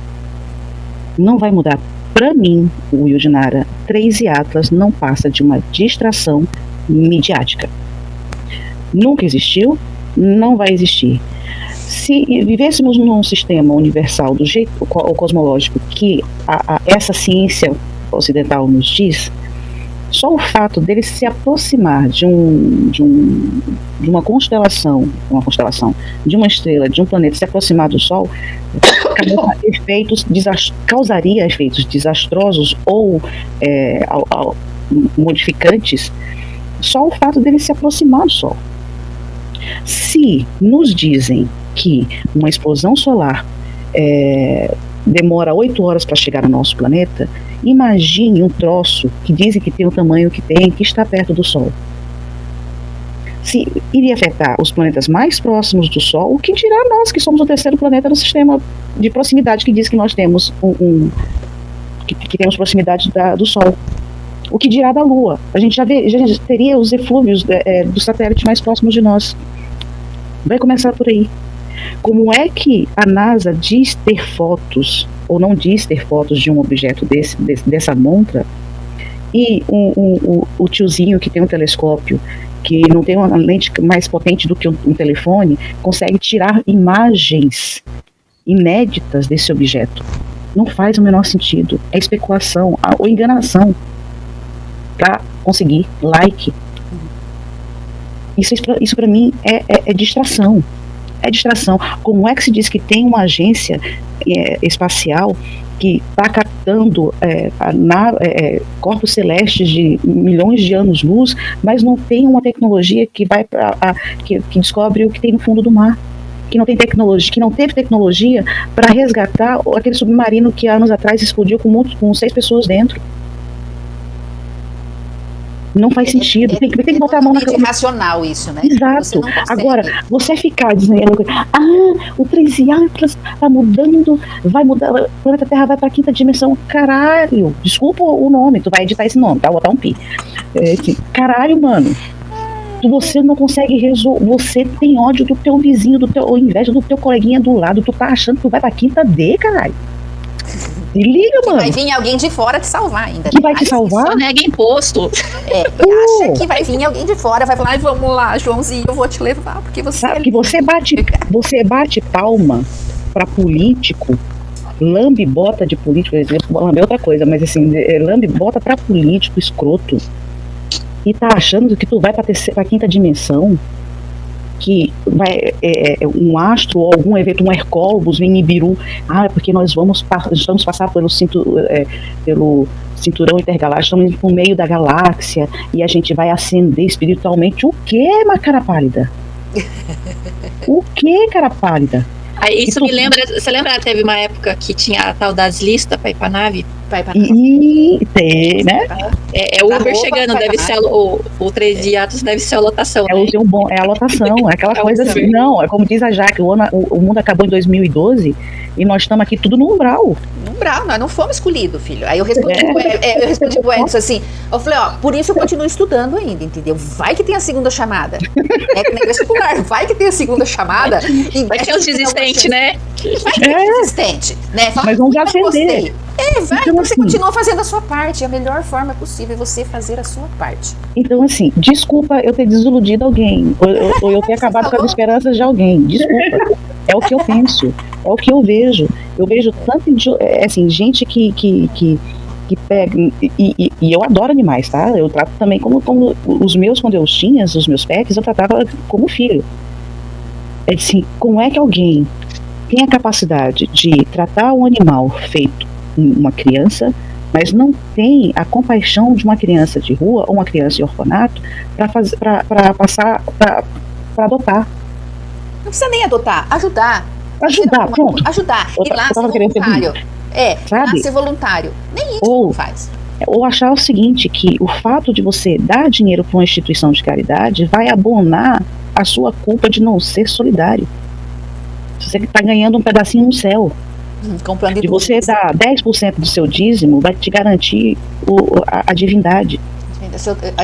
Não vai mudar. Para mim, o Will de Nara, 3 e Atlas não passa de uma distração midiática. Nunca existiu, não vai existir. Se vivêssemos num sistema universal do jeito ou cosmológico que essa ciência ocidental nos diz, só o fato dele se aproximar de uma constelação, de uma estrela, de um planeta, se aproximar do Sol, causaria efeitos desastrosos ou modificantes, só o fato dele se aproximar do Sol. Se nos dizem que uma explosão solar demora 8 horas para chegar ao nosso planeta, imagine um troço que dizem que tem o tamanho que tem, que está perto do Sol. Se iria afetar os planetas mais próximos do Sol, o que dirá nós, que somos o 3º planeta do sistema de proximidade, que diz que nós temos que temos proximidade do Sol. O que dirá da Lua? A gente já teria os eflúvios do satélite mais próximo de nós. Vai começar por aí. Como é que a NASA diz ter fotos, ou não diz ter fotos de um objeto dessa montra, e o tiozinho que tem um telescópio, que não tem uma lente mais potente do que um telefone, consegue tirar imagens inéditas desse objeto? Não faz o menor sentido. É especulação ou enganação para conseguir like. Isso para mim é distração. É distração. Como é que se diz que tem uma agência espacial que está captando corpos celestes de milhões de anos-luz, mas não tem uma tecnologia que descobre o que tem no fundo do mar? Que não tem tecnologia, que não teve tecnologia para resgatar aquele submarino que anos atrás explodiu com 6 pessoas dentro. Não faz sentido. Tem que botar a mão na cabeça. É racional isso, né? Exato. Agora, você ficar dizendo, o Tresiatlas tá mudando, vai mudar, o planeta Terra vai pra quinta dimensão. Caralho, desculpa o nome, tu vai editar esse nome, tá? Vou botar um pi. Caralho, mano. Você não consegue resolver, você tem ódio do teu vizinho, ou inveja do teu coleguinha do lado, tu tá achando que tu vai pra quinta D, caralho. Se liga, mano. Vai vir alguém de fora te salvar ainda. Que vai te salvar? Só nega imposto. Acha que vai vir alguém de fora, vai falar, vamos lá, Joãozinho, eu vou te levar, porque você... Sabe que você bate palma pra político, lambe bota de político, lambe é outra coisa, mas assim, lambe bota pra político escroto, e tá achando que tu vai pra quinta dimensão, que vai um astro ou algum evento, um Hercólogos em Nibiru, porque nós vamos passar pelo cinturão intergaláctico, estamos no meio da galáxia e a gente vai ascender espiritualmente. O que, cara pálida? O que, cara pálida? Isso me lembra, você lembra, teve uma época que tinha a tal das listas pra ir pra nave? E tem, né? É o Uber chegando, deve ser o Tresiatlas deve ser a lotação. É a lotação, é aquela coisa assim. Não, é como diz a Jaque, o mundo acabou em 2012 e nós estamos aqui tudo no umbral. No umbral, nós não fomos escolhidos, filho. Aí eu respondi pro Edson assim, eu falei, por isso eu continuo estudando ainda, entendeu? Vai que tem a segunda chamada. Vestibular, vai que tem a segunda chamada. Vai ter os desistentes, né? Vai ter desistente, né? Mas vamos já acender. Vai, então você continua fazendo a sua parte. A melhor forma possível é você fazer a sua parte. Então, assim, desculpa eu ter desiludido alguém, ou eu ter acabado com as esperanças de alguém. Desculpa. É o que eu penso, é o que eu vejo. Eu vejo tanto gente que pega. E eu adoro animais, tá? Eu trato também como os meus, quando eu tinha os meus pets, eu tratava como filho. É assim, como é que alguém tem a capacidade de tratar um animal feito uma criança, mas não tem a compaixão de uma criança de rua ou uma criança de orfanato para passar para adotar. Não precisa nem adotar, ajudar, pronto. Ajudar, ir lá ser voluntário. Ser voluntário. Nem isso não faz. Ou achar o seguinte, que o fato de você dar dinheiro para uma instituição de caridade vai abonar a sua culpa de não ser solidário. Você está ganhando um pedacinho no céu. De você dar 10% do seu dízimo vai te garantir a divindade.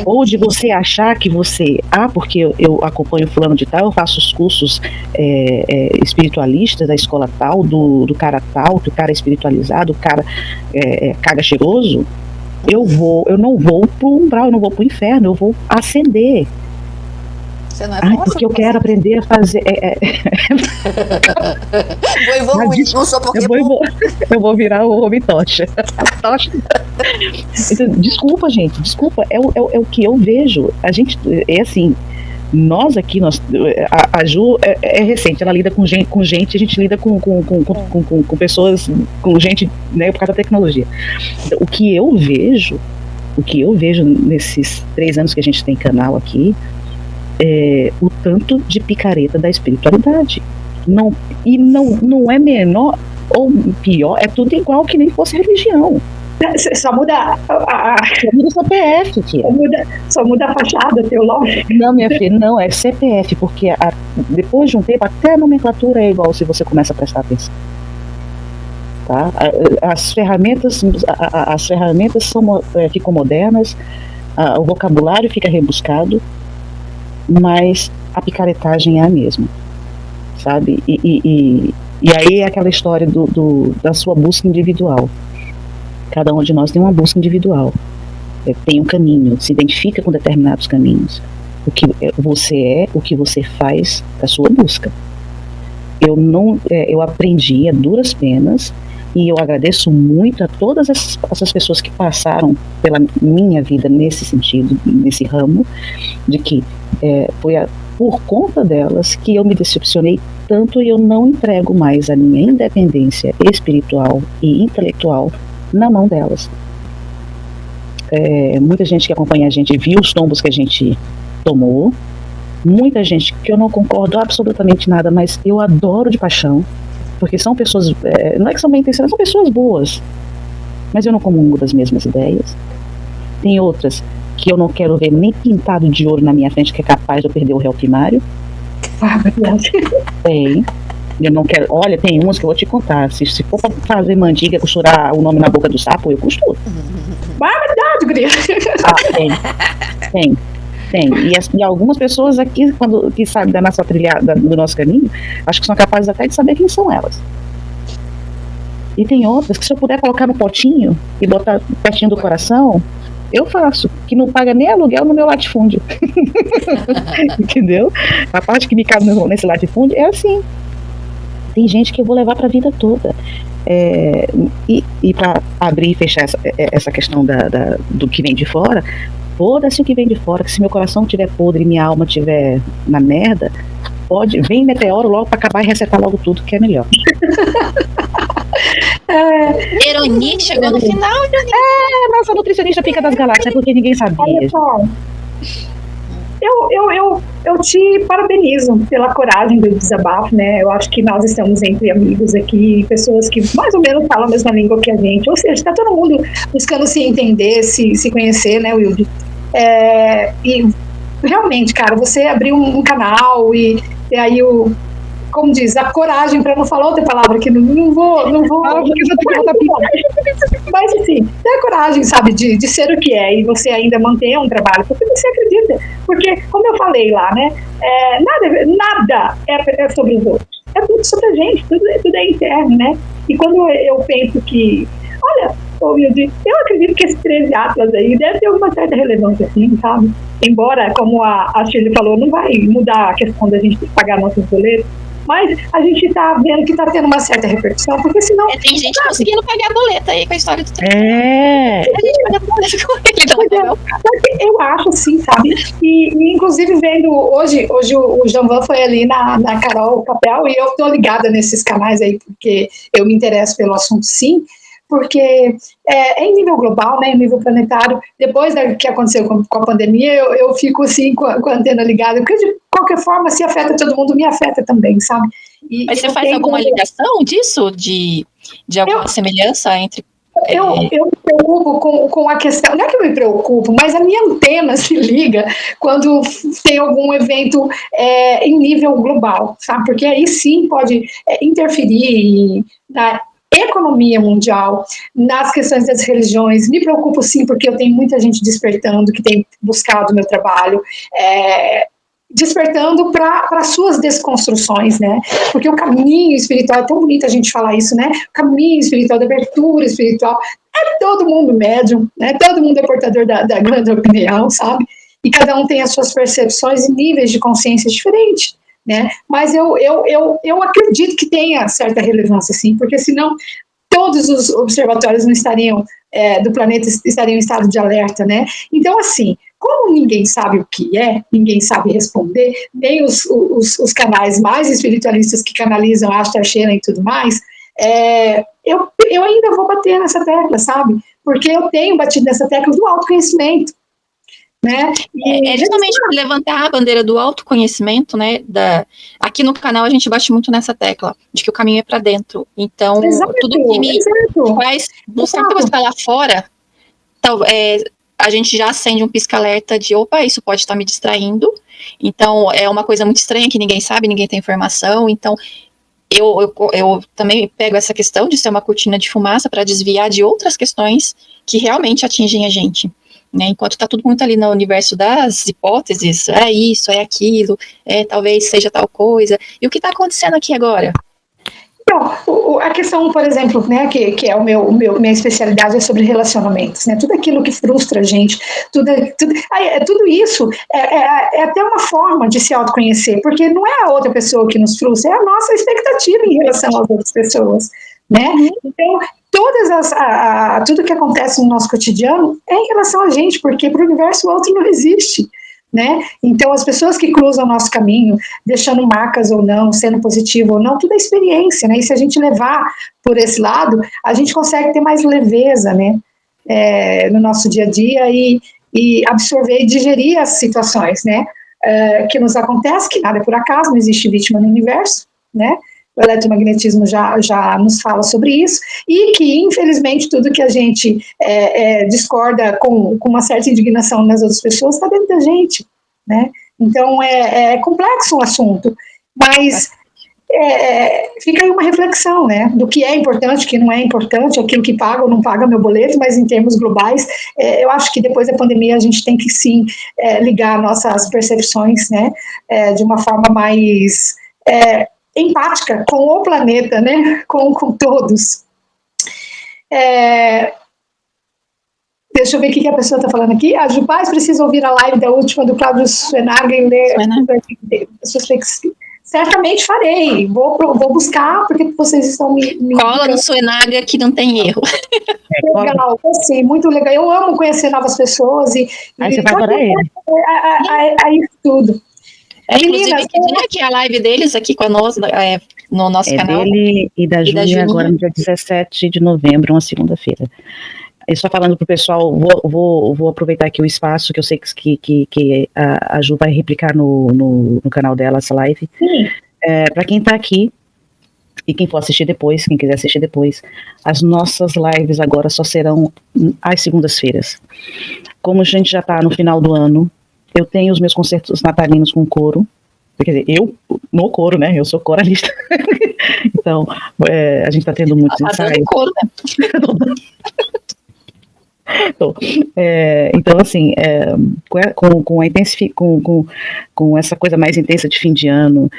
Ou de você achar que você, porque eu acompanho fulano de tal, eu faço os cursos espiritualistas da escola tal, do cara tal, que o cara é espiritualizado, o cara caga cheiroso, eu não vou pro umbral, eu não vou pro inferno, eu vou ascender. Você não porque eu quero aprender a fazer. Vou evoluir, não sou Pokémon. Eu vou virar o Homem Tocha. Desculpa, gente, desculpa. É o que eu vejo. A gente, assim, nós aqui, a Ju é recente, ela lida com gente, a gente lida com pessoas, com gente, né, por causa da tecnologia. O que eu vejo nesses 3 anos que a gente tem canal aqui, o tanto de picareta da espiritualidade. Não é menor ou pior, é tudo igual que nem fosse religião. Só muda o CPF, tia. Só muda a fachada teológica. Não, minha filha, não, é CPF, porque depois de um tempo, até a nomenclatura é igual se você começa a prestar atenção. Tá? As ferramentas ficam modernas, o vocabulário fica rebuscado, mas a picaretagem é a mesma, sabe? E aí é aquela história da sua busca individual. Cada um de nós tem uma busca individual, tem um caminho, se identifica com determinados caminhos. O que você o que você faz da sua busca. Eu aprendi a duras penas, e eu agradeço muito a todas essas pessoas que passaram pela minha vida nesse sentido, nesse ramo, de que foi por conta delas que eu me decepcionei tanto, e eu não entrego mais a minha independência espiritual e intelectual na mão delas. Muita gente que acompanha a gente viu os tombos que a gente tomou, muita gente que eu não concordo absolutamente nada, mas eu adoro de paixão, porque são pessoas, não é que são bem intencionadas, são pessoas boas, mas eu não comungo das mesmas ideias. Tem outras que eu não quero ver nem pintado de ouro na minha frente, que é capaz de eu perder o réu primário. Tem. Eu não quero. Olha, tem uns que eu vou te contar. Se for pra fazer mandiga, costurar o nome na boca do sapo, eu costuro. Barbaridade, guria. Tem. E algumas pessoas aqui, que sabem da nossa trilha, do nosso caminho, acho que são capazes até de saber quem são elas. E tem outras que, se eu puder colocar no potinho e botar pertinho do coração, eu faço, que não paga nem aluguel no meu latifúndio. Entendeu? A parte que me cabe nesse latifúndio é assim. Tem gente que eu vou levar para a vida toda. E para abrir e fechar essa questão do que vem de fora, foda-se o que vem de fora, que se meu coração estiver podre e minha alma estiver na merda, vem meteoro logo para acabar e resetar logo tudo, que é melhor. Ironia chegou no final. Nossa nutricionista pica das galáxias, porque ninguém sabia. Olha só, eu te parabenizo pela coragem do desabafo, né? Eu acho que nós estamos entre amigos aqui, pessoas que mais ou menos falam a mesma língua que a gente, ou seja, está todo mundo buscando se entender, se conhecer, né, Wilde? E realmente, cara, você abriu um canal e aí como diz, a coragem, para não falar outra palavra, que não vou. Mas assim, ter a coragem, sabe, de ser o que é, e você ainda manter um trabalho, porque você acredita. Porque, como eu falei lá, né, nada é sobre os outros. É tudo sobre a gente, tudo é interno, né? E quando eu penso que, olha, eu acredito que esse 13 Atlas aí deve ter alguma certa relevância, assim, sabe? Embora, como a Shirley falou, não vai mudar a questão da gente pagar nossos boletos, mas a gente tá vendo que tá tendo uma certa repercussão, porque senão... tem gente conseguindo pagar a boleta aí com a história do A gente paga a boleta com ele. Eu acho assim, sabe? E inclusive vendo hoje o Janvan foi ali na Carol Papel, e eu tô ligada nesses canais aí, porque eu me interesso pelo assunto, sim, porque em nível global, né, em nível planetário, depois que aconteceu com a pandemia, eu fico assim com a antena ligada, porque de qualquer forma, se afeta todo mundo, me afeta também, sabe? Mas você faz alguma ligação disso, de alguma semelhança entre... Eu me preocupo com a questão, não é que eu me preocupo, mas a minha antena se liga quando tem algum evento em nível global, sabe? Porque aí sim pode interferir na economia mundial, nas questões das religiões. Me preocupo sim, porque eu tenho muita gente despertando, que tem buscado o meu trabalho, despertando para suas desconstruções, né? Porque o caminho espiritual, é tão bonito a gente falar isso, né? O caminho espiritual, da abertura espiritual, todo mundo médium, né? Todo mundo é portador da grande opinião, sabe? E cada um tem as suas percepções e níveis de consciência diferentes, né? Mas eu acredito que tenha certa relevância, sim, porque senão todos os observatórios não estariam, do planeta estariam em estado de alerta, né? Então, assim, como ninguém sabe o que ninguém sabe responder, nem os canais mais espiritualistas que canalizam a Ashtar Sheela e tudo mais, eu ainda vou bater nessa tecla, sabe? Porque eu tenho batido nessa tecla do autoconhecimento, né? É justamente levantar a bandeira do autoconhecimento, né? Aqui no canal a gente bate muito nessa tecla, de que o caminho é para dentro. Então, tudo que me faz buscar muita coisa lá fora, a gente já acende um pisca-alerta de, opa, isso pode estar me distraindo. Então, é uma coisa muito estranha que ninguém sabe, ninguém tem informação. Então, eu também pego essa questão de ser uma cortina de fumaça para desviar de outras questões que realmente atingem a gente. Né, enquanto está tudo muito ali no universo das hipóteses, é isso, é aquilo, talvez seja tal coisa. E o que está acontecendo aqui agora? Então, a questão, por exemplo, né, que é minha especialidade, é sobre relacionamentos, né? Tudo aquilo que frustra a gente, tudo isso é até uma forma de se autoconhecer, porque não é a outra pessoa que nos frustra, é a nossa expectativa em relação às outras pessoas, né? Então, tudo que acontece no nosso cotidiano é em relação a gente, porque para o universo o outro não existe, né? Então, as pessoas que cruzam o nosso caminho, deixando marcas ou não, sendo positivo ou não, tudo é experiência, né? E se a gente levar por esse lado, a gente consegue ter mais leveza, né? No nosso dia a dia e absorver e digerir as situações, né? Que nos acontecem, que nada é por acaso, não existe vítima no universo, né? o eletromagnetismo já nos fala sobre isso, e que, infelizmente, tudo que a gente discorda com uma certa indignação nas outras pessoas está dentro da gente, né? Então, é complexo o assunto, mas fica aí uma reflexão, né, do que é importante, o que não é importante, aquilo que paga ou não paga meu boleto, mas em termos globais, eu acho que depois da pandemia a gente tem que, sim, ligar nossas percepções, né, de uma forma mais empática com o planeta, né, com todos. Deixa eu ver o que a pessoa está falando aqui. A Ju Paz precisa ouvir a live da última do Cláudio Suenarga e ler suas flexões. Certamente farei. Vou buscar, porque vocês estão me cola no Suenarga que não tem erro. Legal, assim, muito legal. Eu amo conhecer novas pessoas e você vai adorar ele. Aí tudo. Inclusive, que dia que é a live deles aqui conosco, no nosso canal? Dele e da Júlia agora no dia 17 de novembro, uma segunda-feira. E só falando para o pessoal, vou aproveitar aqui o espaço, que eu sei que a Ju vai replicar no canal dela essa live. Para quem está aqui, e quem for assistir depois, quem quiser assistir depois, as nossas lives agora só serão às segundas-feiras. Como a gente já está no final do ano, eu tenho os meus concertos natalinos com coro, quer dizer, eu no coro, né, eu sou coralista, então a gente está tendo muitos ensaios. Coro, né? Então, assim, com essa coisa mais intensa de fim de ano,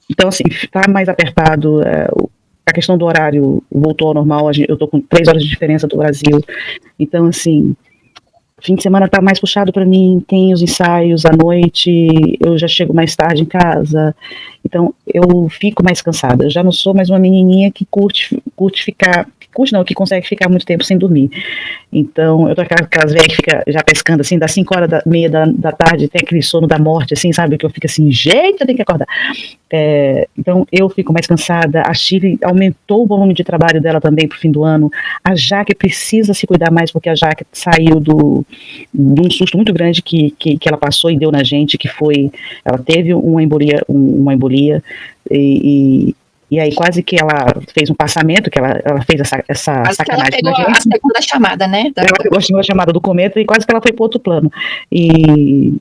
então, assim, está mais apertado, a questão do horário voltou ao normal, eu estou com 3 horas de diferença do Brasil, então, assim, fim de semana está mais puxado para mim, tem os ensaios à noite, eu já chego mais tarde em casa, então eu fico mais cansada, eu já não sou mais uma menininha que que consegue ficar muito tempo sem dormir. Então, eu tô aquelas velhas que fica já pescando, assim, das 5h30 da tarde, até aquele sono da morte, assim, sabe, que eu fico assim, gente, eu tenho que acordar. Então, eu fico mais cansada, a Shirley aumentou o volume de trabalho dela também pro fim do ano, a Jaque precisa se cuidar mais, porque a Jaque saiu de um susto muito grande que ela passou e deu na gente, que foi, ela teve uma embolia e aí quase que ela fez um passamento, que ela fez essa sacanagem com a gente. A segunda chamada, né? Ela pegou a segunda chamada do cometa e quase que ela foi para outro plano. E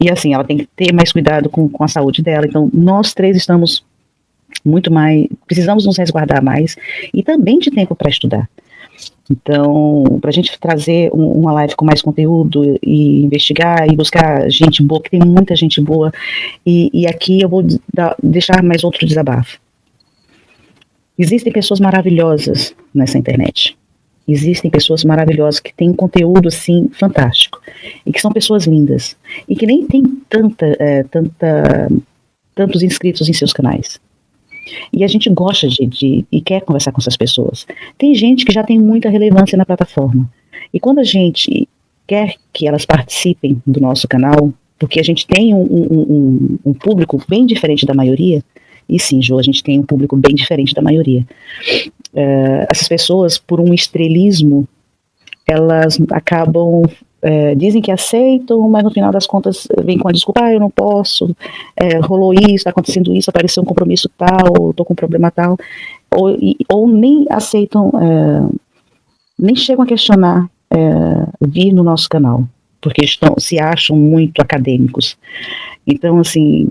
assim, ela tem que ter mais cuidado com a saúde dela. Então, nós 3 estamos precisamos nos resguardar mais e também de tempo para estudar. Então, para a gente trazer uma live com mais conteúdo e investigar e buscar gente boa, que tem muita gente boa, e aqui eu vou deixar mais outro desabafo. Existem pessoas maravilhosas nessa internet. Existem pessoas maravilhosas que têm um conteúdo, assim, fantástico. E que são pessoas lindas. E que nem tem tantos inscritos em seus canais. E a gente gosta e quer conversar com essas pessoas. Tem gente que já tem muita relevância na plataforma. E quando a gente quer que elas participem do nosso canal, porque a gente tem um público bem diferente da maioria, e sim, Jo, a gente tem um público bem diferente da maioria. Essas pessoas, por um estrelismo, elas acabam, dizem que aceitam, mas no final das contas vem com a desculpa, eu não posso, rolou isso, está acontecendo isso, apareceu um compromisso tal, estou com um problema tal, ou nem aceitam, nem chegam a questionar vir no nosso canal, porque se acham muito acadêmicos. Então, assim,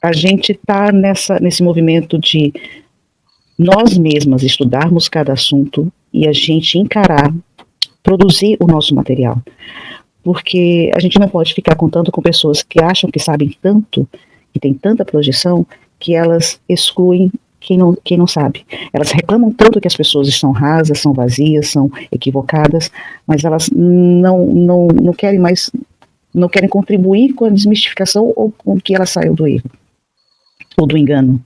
a gente está nesse movimento de nós mesmas estudarmos cada assunto e a gente encarar, produzir o nosso material. Porque a gente não pode ficar contando com pessoas que acham que sabem tanto, que têm tanta projeção, que elas excluem quem não sabe. Elas reclamam tanto que as pessoas estão rasas, são vazias, são equivocadas, mas elas não querem mais, não querem contribuir com a desmistificação ou com que elas saiam do erro ou do engano.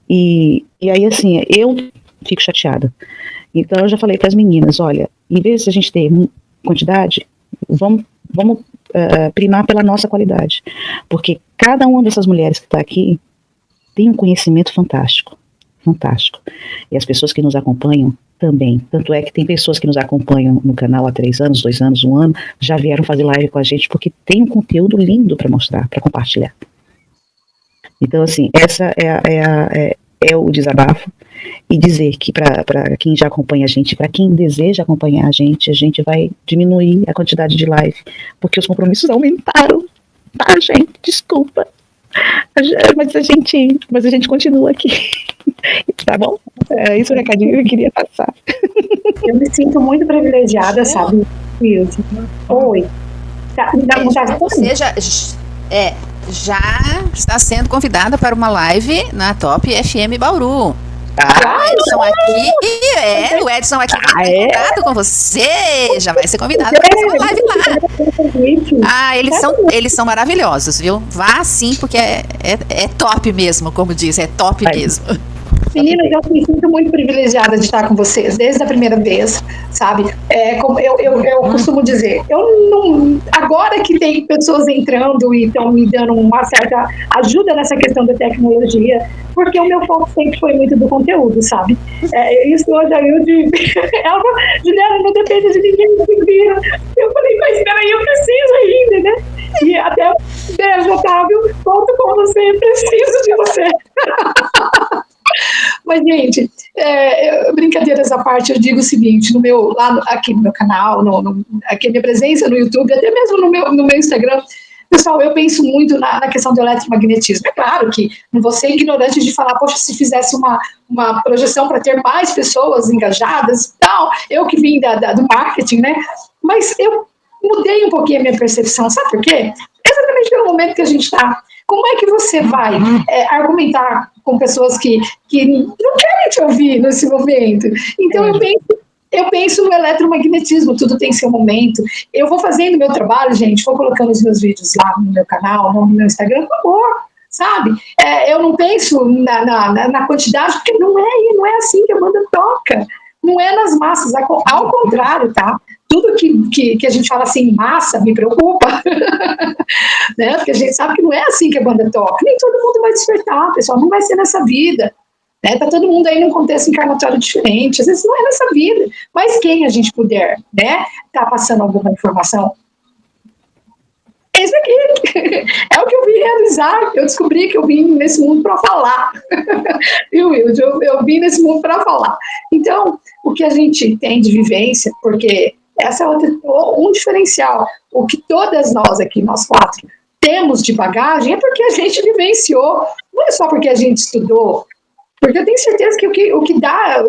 E aí, assim, eu fico chateada. Então, eu já falei para as meninas, olha, em vez de a gente ter quantidade, vamos primar pela nossa qualidade. Porque cada uma dessas mulheres que está aqui tem um conhecimento fantástico. Fantástico. E as pessoas que nos acompanham também. Tanto é que tem pessoas que nos acompanham no canal há 3 anos, 2 anos, 1 ano, já vieram fazer live com a gente porque tem um conteúdo lindo para mostrar, para compartilhar. Então, assim, essa é o desabafo. E dizer que para quem já acompanha a gente, para quem deseja acompanhar a gente vai diminuir a quantidade de live, porque os compromissos aumentaram, tá, gente? Desculpa. Mas a gente continua aqui. Tá bom? É isso o recadinho que eu queria passar. Eu me sinto muito privilegiada, sabe, Wilson? Oi. Você já está sendo convidada para uma live na Top FM Bauru. O Edson aqui vai ter contato com você. Já vai ser convidado para fazer uma live lá. Eles são maravilhosos, viu? Vá sim, porque é top mesmo, como diz, é top mesmo. Meninas, eu me sinto muito privilegiada de estar com vocês desde a primeira vez, sabe? Como eu costumo dizer, agora que tem pessoas entrando e estão me dando uma certa ajuda nessa questão da tecnologia, porque o meu foco sempre foi muito do conteúdo, sabe? Isso hoje Juliana, não depende de ninguém me vira. Eu falei, mas peraí, eu preciso ainda, né? E até beijo, Otávio, conto com você, preciso de você. Mas, gente, brincadeiras à parte, eu digo o seguinte, aqui no meu canal, aqui a minha presença no YouTube, até mesmo no meu Instagram, pessoal, eu penso muito na questão do eletromagnetismo. É claro que não vou ser ignorante de falar, poxa, se fizesse uma projeção para ter mais pessoas engajadas e tal, eu que vim do marketing, né? Mas eu mudei um pouquinho a minha percepção, sabe por quê? Exatamente pelo momento que a gente está. Como é que você vai argumentar com pessoas que não querem te ouvir nesse momento? Então, eu penso no eletromagnetismo, tudo tem seu momento. Eu vou fazendo meu trabalho, gente, vou colocando os meus vídeos lá no meu canal, no meu Instagram, por favor, sabe? Eu não penso na quantidade, porque não é assim que a banda toca. Não é nas massas, ao contrário, tá? Tudo que a gente fala assim, massa, me preocupa, né? Porque a gente sabe que não é assim que a banda toca. Nem todo mundo vai despertar, pessoal, não vai ser nessa vida. Né? Tá todo mundo aí num contexto encarnatório diferente, às vezes não é nessa vida. Mas quem a gente puder, né, tá passando alguma informação, eis aqui. É o que eu vim realizar. Eu descobri que eu vim nesse mundo para falar. Viu, Wilde? Eu vim nesse mundo para falar. Então, o que a gente tem de vivência, porque essa é um diferencial. O que todas nós aqui, nós quatro, temos de bagagem é porque a gente vivenciou. Não é só porque a gente estudou. Porque eu tenho certeza que o que dá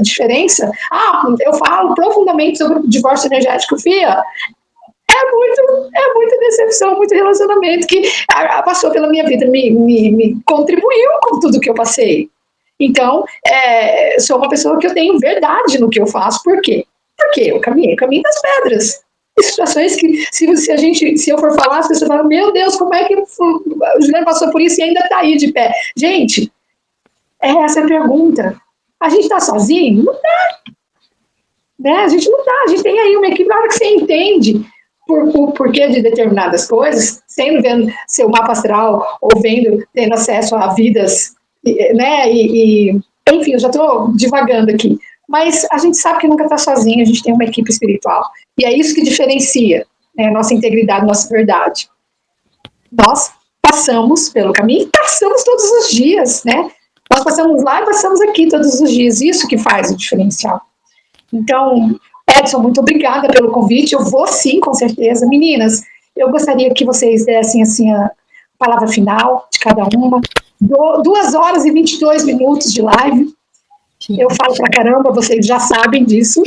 diferença... eu falo profundamente sobre o divórcio energético, FIA. É muita decepção, muito relacionamento que passou pela minha vida, me contribuiu com tudo que eu passei. Então, sou uma pessoa que eu tenho verdade no que eu faço. Por quê? Porque eu caminhei o caminho das pedras. Situações que, se eu for falar, as pessoas falam, meu Deus, como é que o Juliano passou por isso e ainda está aí de pé? Gente, essa é a pergunta. A gente está sozinho? Não está. Né? A gente não está. A gente tem aí uma equipe, na hora que você entende por porquê de determinadas coisas, sendo vendo seu mapa astral ou tendo acesso a vidas, né? Enfim, eu já estou divagando aqui. Mas a gente sabe que nunca está sozinho, a gente tem uma equipe espiritual. E é isso que diferencia, né, nossa integridade, nossa verdade. Nós passamos pelo caminho e passamos todos os dias, né? Nós passamos lá e passamos aqui todos os dias. Isso que faz o diferencial. Então, Edson, muito obrigada pelo convite. Eu vou sim, com certeza. Meninas, eu gostaria que vocês dessem assim, a palavra final de cada uma. 2 horas e 22 minutos de live. Sim. Eu falo pra caramba, vocês já sabem disso.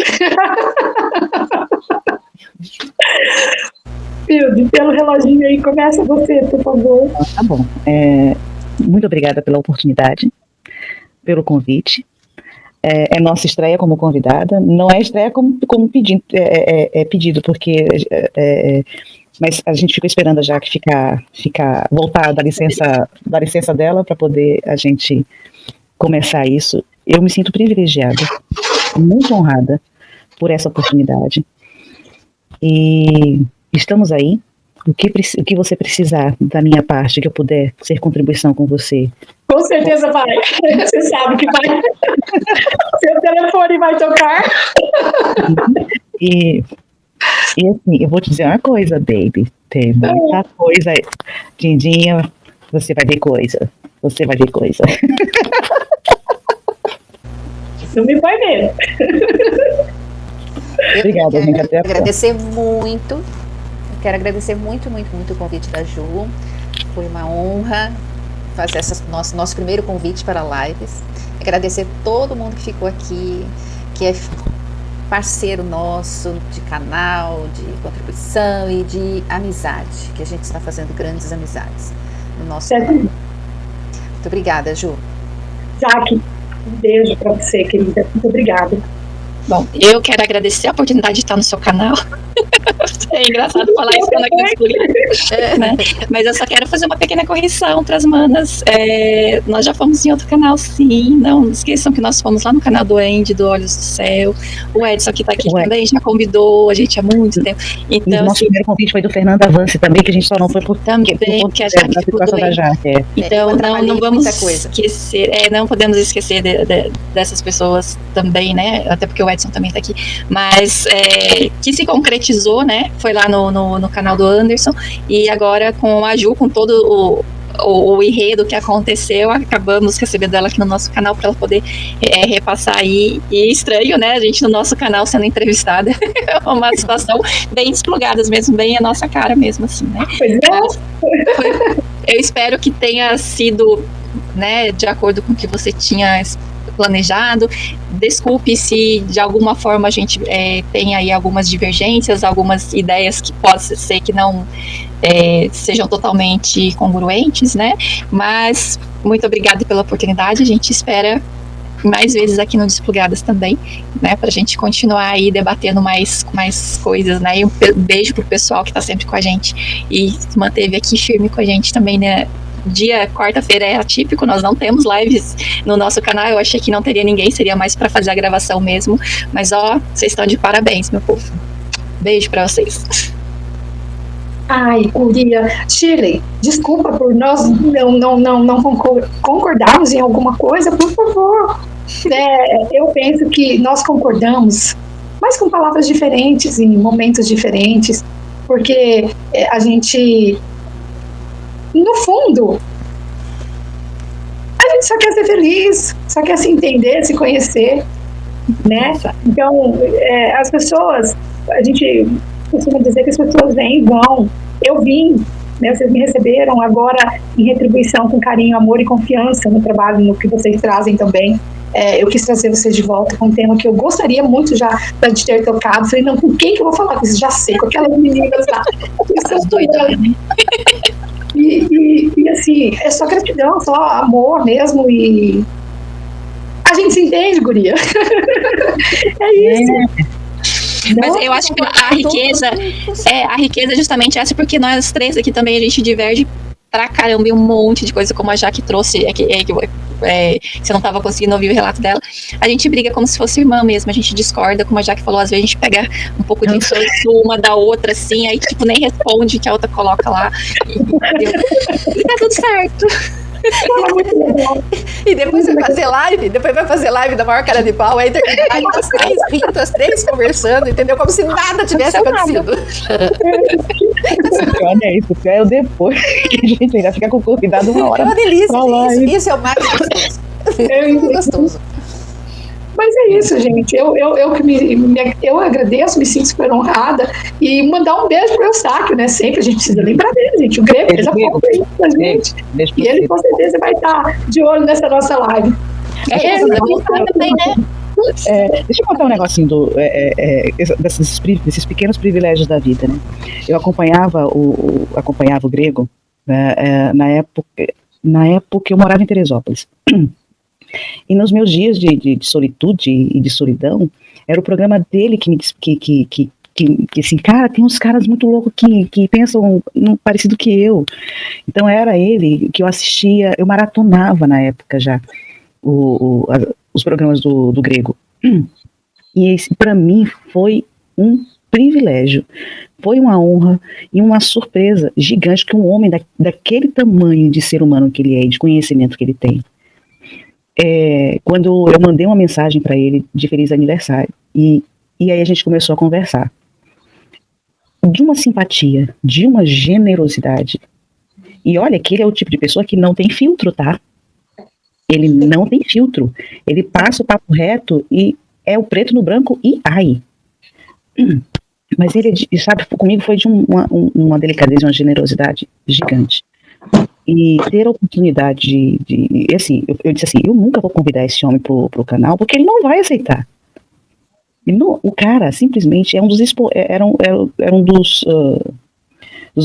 Hilde, pelo reloginho aí, começa você, por favor. Tá bom. Muito obrigada pela oportunidade, pelo convite. É nossa estreia como convidada. Não é estreia como pedido, pedido, porque mas a gente ficou esperando já que voltar da licença dela para poder a gente começar isso. Eu me sinto privilegiada, muito honrada por essa oportunidade. E estamos aí. O que você precisar da minha parte, que eu puder ser contribuição com você. Com certeza vai. Você sabe que vai. Seu telefone vai tocar. E assim, eu vou te dizer uma coisa, baby. Tem muita coisa. Dindinha, Você vai ver coisa. Você vai ver coisa. Não me vai ver. Obrigada, quero gente. Até a agradecer muito. Eu quero agradecer muito o convite da Ju. Foi uma honra fazer nosso primeiro convite para lives. Agradecer todo mundo que ficou aqui, que é parceiro nosso de canal, de contribuição e de amizade, que a gente está fazendo grandes amizades no nosso canal. Muito obrigada, Ju. Jaque, um beijo para você, querida. Muito obrigada. Bom, eu quero agradecer a oportunidade de estar no seu canal. É engraçado falar isso quando é escolhi, né? Mas eu só quero fazer uma pequena correção para as manas. Nós já fomos em outro canal, sim. Não esqueçam que nós fomos lá no canal do Andy, do Olhos do Céu. O Edson, que está aqui também, já convidou a gente há muito tempo. Então, o nosso assim, primeiro convite foi do Fernando Avance também, que a gente só não foi por também, que a Jaque ficou doente. Então, não vamos esquecer, não podemos esquecer dessas pessoas também, né? Até porque o Edson também está aqui. Mas que se concretizou, né? Foi lá no canal do Anderson, e agora com a Ju, com todo o enredo que aconteceu, acabamos recebendo ela aqui no nosso canal para ela poder repassar aí. E estranho, né? A gente no nosso canal sendo entrevistada. É uma situação bem desplugadas mesmo, bem a nossa cara mesmo, assim, né? Pois é. Eu espero que tenha sido, né, de acordo com o que você tinha planejado. Desculpe se de alguma forma a gente tem aí algumas divergências, algumas ideias que pode ser que não sejam totalmente congruentes, né? Mas muito obrigada pela oportunidade. A gente espera mais vezes aqui no Desplugadas também, né? Pra gente continuar aí debatendo mais coisas, né? E um beijo pro pessoal que tá sempre com a gente e se manteve aqui firme com a gente também, né? Quarta-feira é atípico, nós não temos lives no nosso canal. Eu achei que não teria ninguém, seria mais para fazer a gravação mesmo. Mas vocês estão de parabéns, meu povo. Beijo para vocês. Ai, guria. Shirley, desculpa por nós não concordarmos em alguma coisa, por favor. Eu penso que nós concordamos, mas com palavras diferentes, em momentos diferentes, porque a gente, no fundo, a gente só quer ser feliz, só quer se entender, se conhecer, né? Então, as pessoas, a gente costuma dizer que as pessoas vêm e vão. Eu vim, né? Vocês me receberam agora em retribuição com carinho, amor e confiança no trabalho, no que vocês trazem também. Eu quis trazer vocês de volta com um tema que eu gostaria muito já de ter tocado. Falei, não, com quem que eu vou falar? Porque já sei, com aquelas meninas lá. Essas doidas, né? E assim, é só gratidão, só amor mesmo, e a gente se entende, guria. É isso. Mas eu acho que a riqueza é justamente essa, porque nós três aqui também a gente diverge pra caramba em um monte de coisa, como a Jaque trouxe, você não estava conseguindo ouvir o relato dela. A gente briga como se fosse irmã mesmo, a gente discorda, como a Jaque falou, às vezes a gente pega um pouco de insulto uma da outra, assim, aí tipo, nem responde que a outra coloca lá, e tá tudo certo. E depois vai fazer live da maior cara de pau, aí as três rindo, as três conversando, entendeu? Como se nada tivesse acontecido. Olha isso, é o depois. A gente ainda fica com o convidado uma hora. É uma delícia, isso é o mais gostoso. É muito gostoso. Mas é isso, gente. Eu agradeço, me sinto super honrada. E mandar um beijo para o Eustáquio, né? Sempre a gente precisa lembrar dele, gente. O Grego fez a ponta aí pra gente. E ele com certeza vai estar de olho nessa nossa live. Também, né? Deixa eu contar um negocinho desses pequenos privilégios da vida, né? Eu acompanhava o Grego, né, na época eu morava em Teresópolis. E nos meus dias de solitude e de solidão, era o programa dele que me disse que assim, cara, tem uns caras muito loucos que pensam parecido que eu. Então era ele que eu assistia, eu maratonava na época já os programas do Grego. E para mim foi um privilégio, foi uma honra e uma surpresa gigante que um homem daquele tamanho de ser humano que ele é, de conhecimento que ele tem, quando eu mandei uma mensagem para ele de feliz aniversário, e aí a gente começou a conversar, de uma simpatia, de uma generosidade, E olha que ele é o tipo de pessoa que não tem filtro, tá? Ele não tem filtro. Ele passa o papo reto e é o preto no branco e ai. Mas ele, sabe, comigo foi de uma delicadeza, uma generosidade gigante. E ter a oportunidade assim, eu disse assim, eu nunca vou convidar esse homem pro canal, porque ele não vai aceitar. O cara simplesmente é era um dos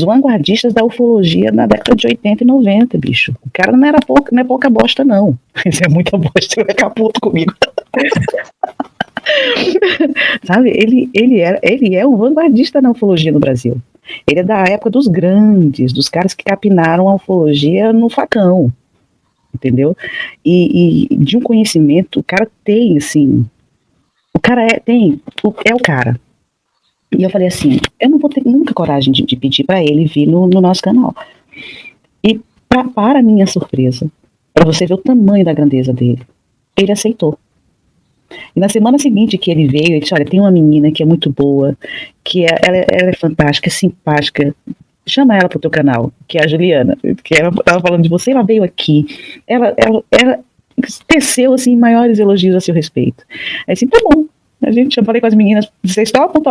vanguardistas da ufologia na década de 80 e 90, bicho. O cara não é pouca bosta, não. Isso é muita bosta, ele vai ficar puto comigo. Sabe, ele é um vanguardista na ufologia no Brasil. Ele é da época dos grandes, dos caras que capinaram a ufologia no facão, entendeu? E de um conhecimento, o cara tem, assim, o cara é o cara. E eu falei assim, eu não vou ter nunca coragem de pedir para ele vir no nosso canal. E para minha surpresa, para você ver o tamanho da grandeza dele, ele aceitou. E na semana seguinte que ele veio, ele disse, olha, tem uma menina que é muito boa, que ela é fantástica, simpática, chama ela pro teu canal, que é a Juliana, que ela estava falando de você, ela veio aqui, ela teceu, assim, maiores elogios a seu respeito. Aí assim, tá bom, eu falei com as meninas, vocês topam,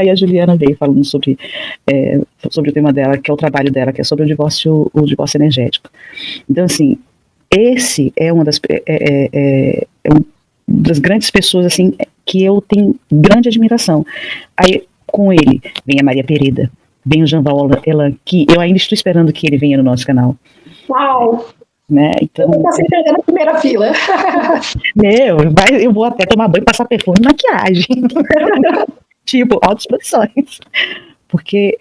e a Juliana veio falando sobre o tema dela, que é o trabalho dela, que é sobre o divórcio energético. Então, assim, esse é uma das grandes pessoas, assim, que eu tenho grande admiração. Aí, com ele, vem a Maria Pereda, vem o Janval Elan, que eu ainda estou esperando que ele venha no nosso canal. Uau! Né? Então, eu estou se na primeira fila. Eu vou até tomar banho, passar perfume e maquiagem. Tipo, altas produções. Porque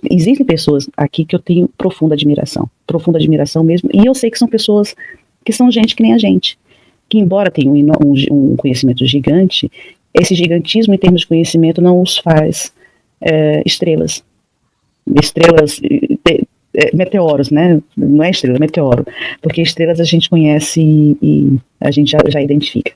existem pessoas aqui que eu tenho profunda admiração mesmo, e eu sei que são pessoas que são gente que nem a gente, que embora tenham um conhecimento gigante, esse gigantismo em termos de conhecimento não os faz estrelas, meteoros, né? Não é estrela, é meteoro, porque estrelas a gente conhece e a gente já identifica.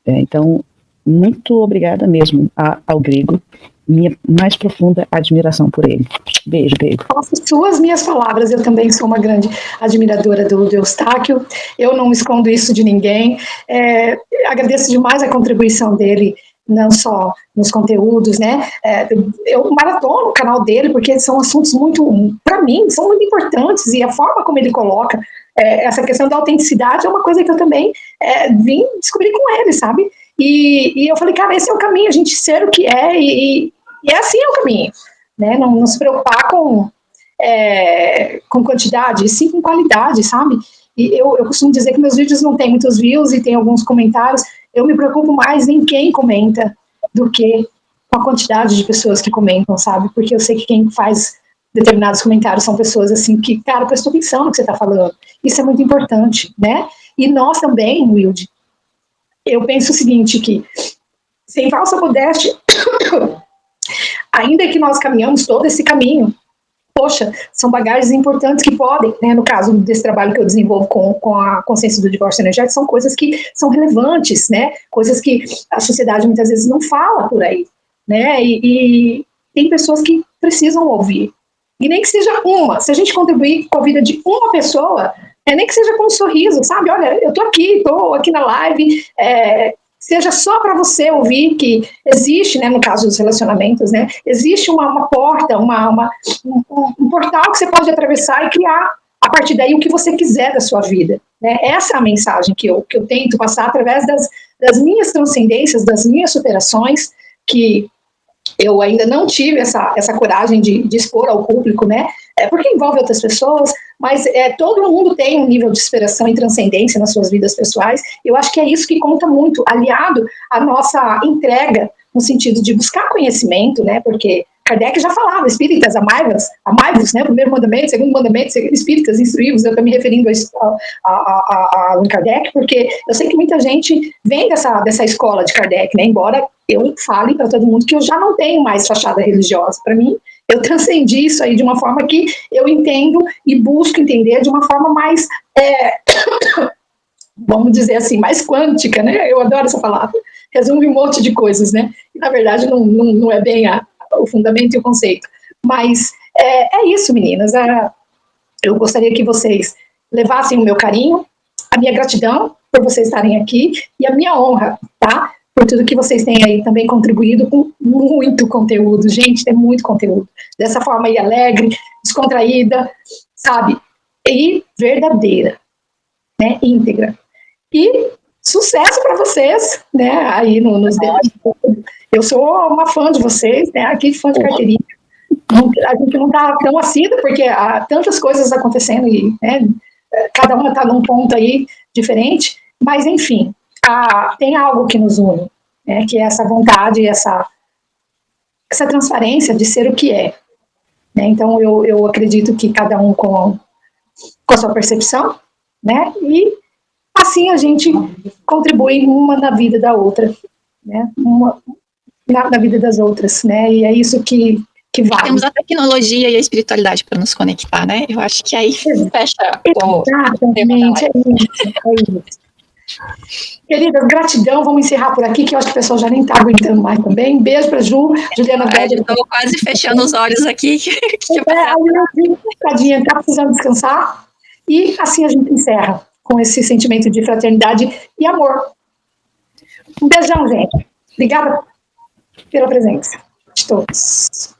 Então, muito obrigada mesmo ao Grego, minha mais profunda admiração por ele. Beijo, Grego. Faço suas minhas palavras, eu também sou uma grande admiradora do Eustáquio, eu não escondo isso de ninguém, agradeço demais a contribuição dele, não só nos conteúdos, né, eu maratono o canal dele, porque são assuntos muito, para mim, são muito importantes, e a forma como ele coloca essa questão da autenticidade é uma coisa que eu também vim descobrir com ele, sabe? E eu falei, cara, esse é o caminho, a gente ser o que é, e assim é o caminho, né? Não se preocupar com quantidade, e sim com qualidade, sabe? E eu costumo dizer que meus vídeos não têm muitos views e tem alguns comentários, eu me preocupo mais em quem comenta do que com a quantidade de pessoas que comentam, sabe? Porque eu sei que quem faz determinados comentários são pessoas assim que, cara, prestou atenção no que você está falando. Isso é muito importante, né? E nós também, Wilde, eu penso o seguinte, que sem falsa modéstia, ainda que nós caminhamos todo esse caminho, poxa, são bagagens importantes que podem, né, no caso desse trabalho que eu desenvolvo com a consciência do divórcio energético, são coisas que são relevantes, né, coisas que a sociedade muitas vezes não fala por aí, né, e tem pessoas que precisam ouvir, e nem que seja uma, se a gente contribuir com a vida de uma pessoa, nem que seja com um sorriso, sabe, olha, eu tô aqui na live, seja só para você ouvir que existe, né, no caso dos relacionamentos, né, existe uma porta, um portal que você pode atravessar e criar a partir daí o que você quiser da sua vida, né, essa é a mensagem que eu tento passar através das minhas transcendências, das minhas superações, que eu ainda não tive essa coragem de expor ao público, né, porque envolve outras pessoas, mas todo mundo tem um nível de superação e transcendência nas suas vidas pessoais, eu acho que é isso que conta muito, aliado à nossa entrega, no sentido de buscar conhecimento, né, porque Kardec já falava, espíritas, amai-vos, né, primeiro mandamento, segundo mandamento, espíritas, instruí-vos, eu estou me referindo a Kardec, porque eu sei que muita gente vem dessa escola de Kardec, né, embora eu fale para todo mundo que eu já não tenho mais fachada religiosa, para mim, eu transcendi isso aí de uma forma que eu entendo e busco entender de uma forma mais, vamos dizer assim, mais quântica, né, eu adoro essa palavra, resume um monte de coisas, né, e na verdade não é bem o fundamento e o conceito, mas é isso, meninas, eu gostaria que vocês levassem o meu carinho, a minha gratidão por vocês estarem aqui e a minha honra, tá? Por tudo que vocês têm aí também contribuído com muito conteúdo. Gente, tem muito conteúdo. Dessa forma aí, alegre, descontraída, sabe? E verdadeira, né? Íntegra. E sucesso para vocês, né? Aí nos eu sou uma fã de vocês, né? Aqui fã de carteirinha. A gente não está tão assíduo, porque há tantas coisas acontecendo e, né, cada uma está num ponto aí diferente, mas enfim, tem algo que nos une, né, que é essa vontade, essa transparência de ser o que é. Né? Então eu acredito que cada um com a sua percepção, né, e assim a gente contribui uma na vida da outra, né, uma na vida das outras, né, e é isso que vale. Temos a tecnologia e a espiritualidade para nos conectar, né? Eu acho que aí fecha o tema da live. É isso. Queridas, gratidão, vamos encerrar por aqui, que eu acho que o pessoal já nem está aguentando mais também. Beijo para Juliana Bede. Estou quase fechando os olhos aqui. Tadinha, está precisando descansar. E assim a gente encerra com esse sentimento de fraternidade e amor. Um beijão, gente. Obrigada pela presença de todos.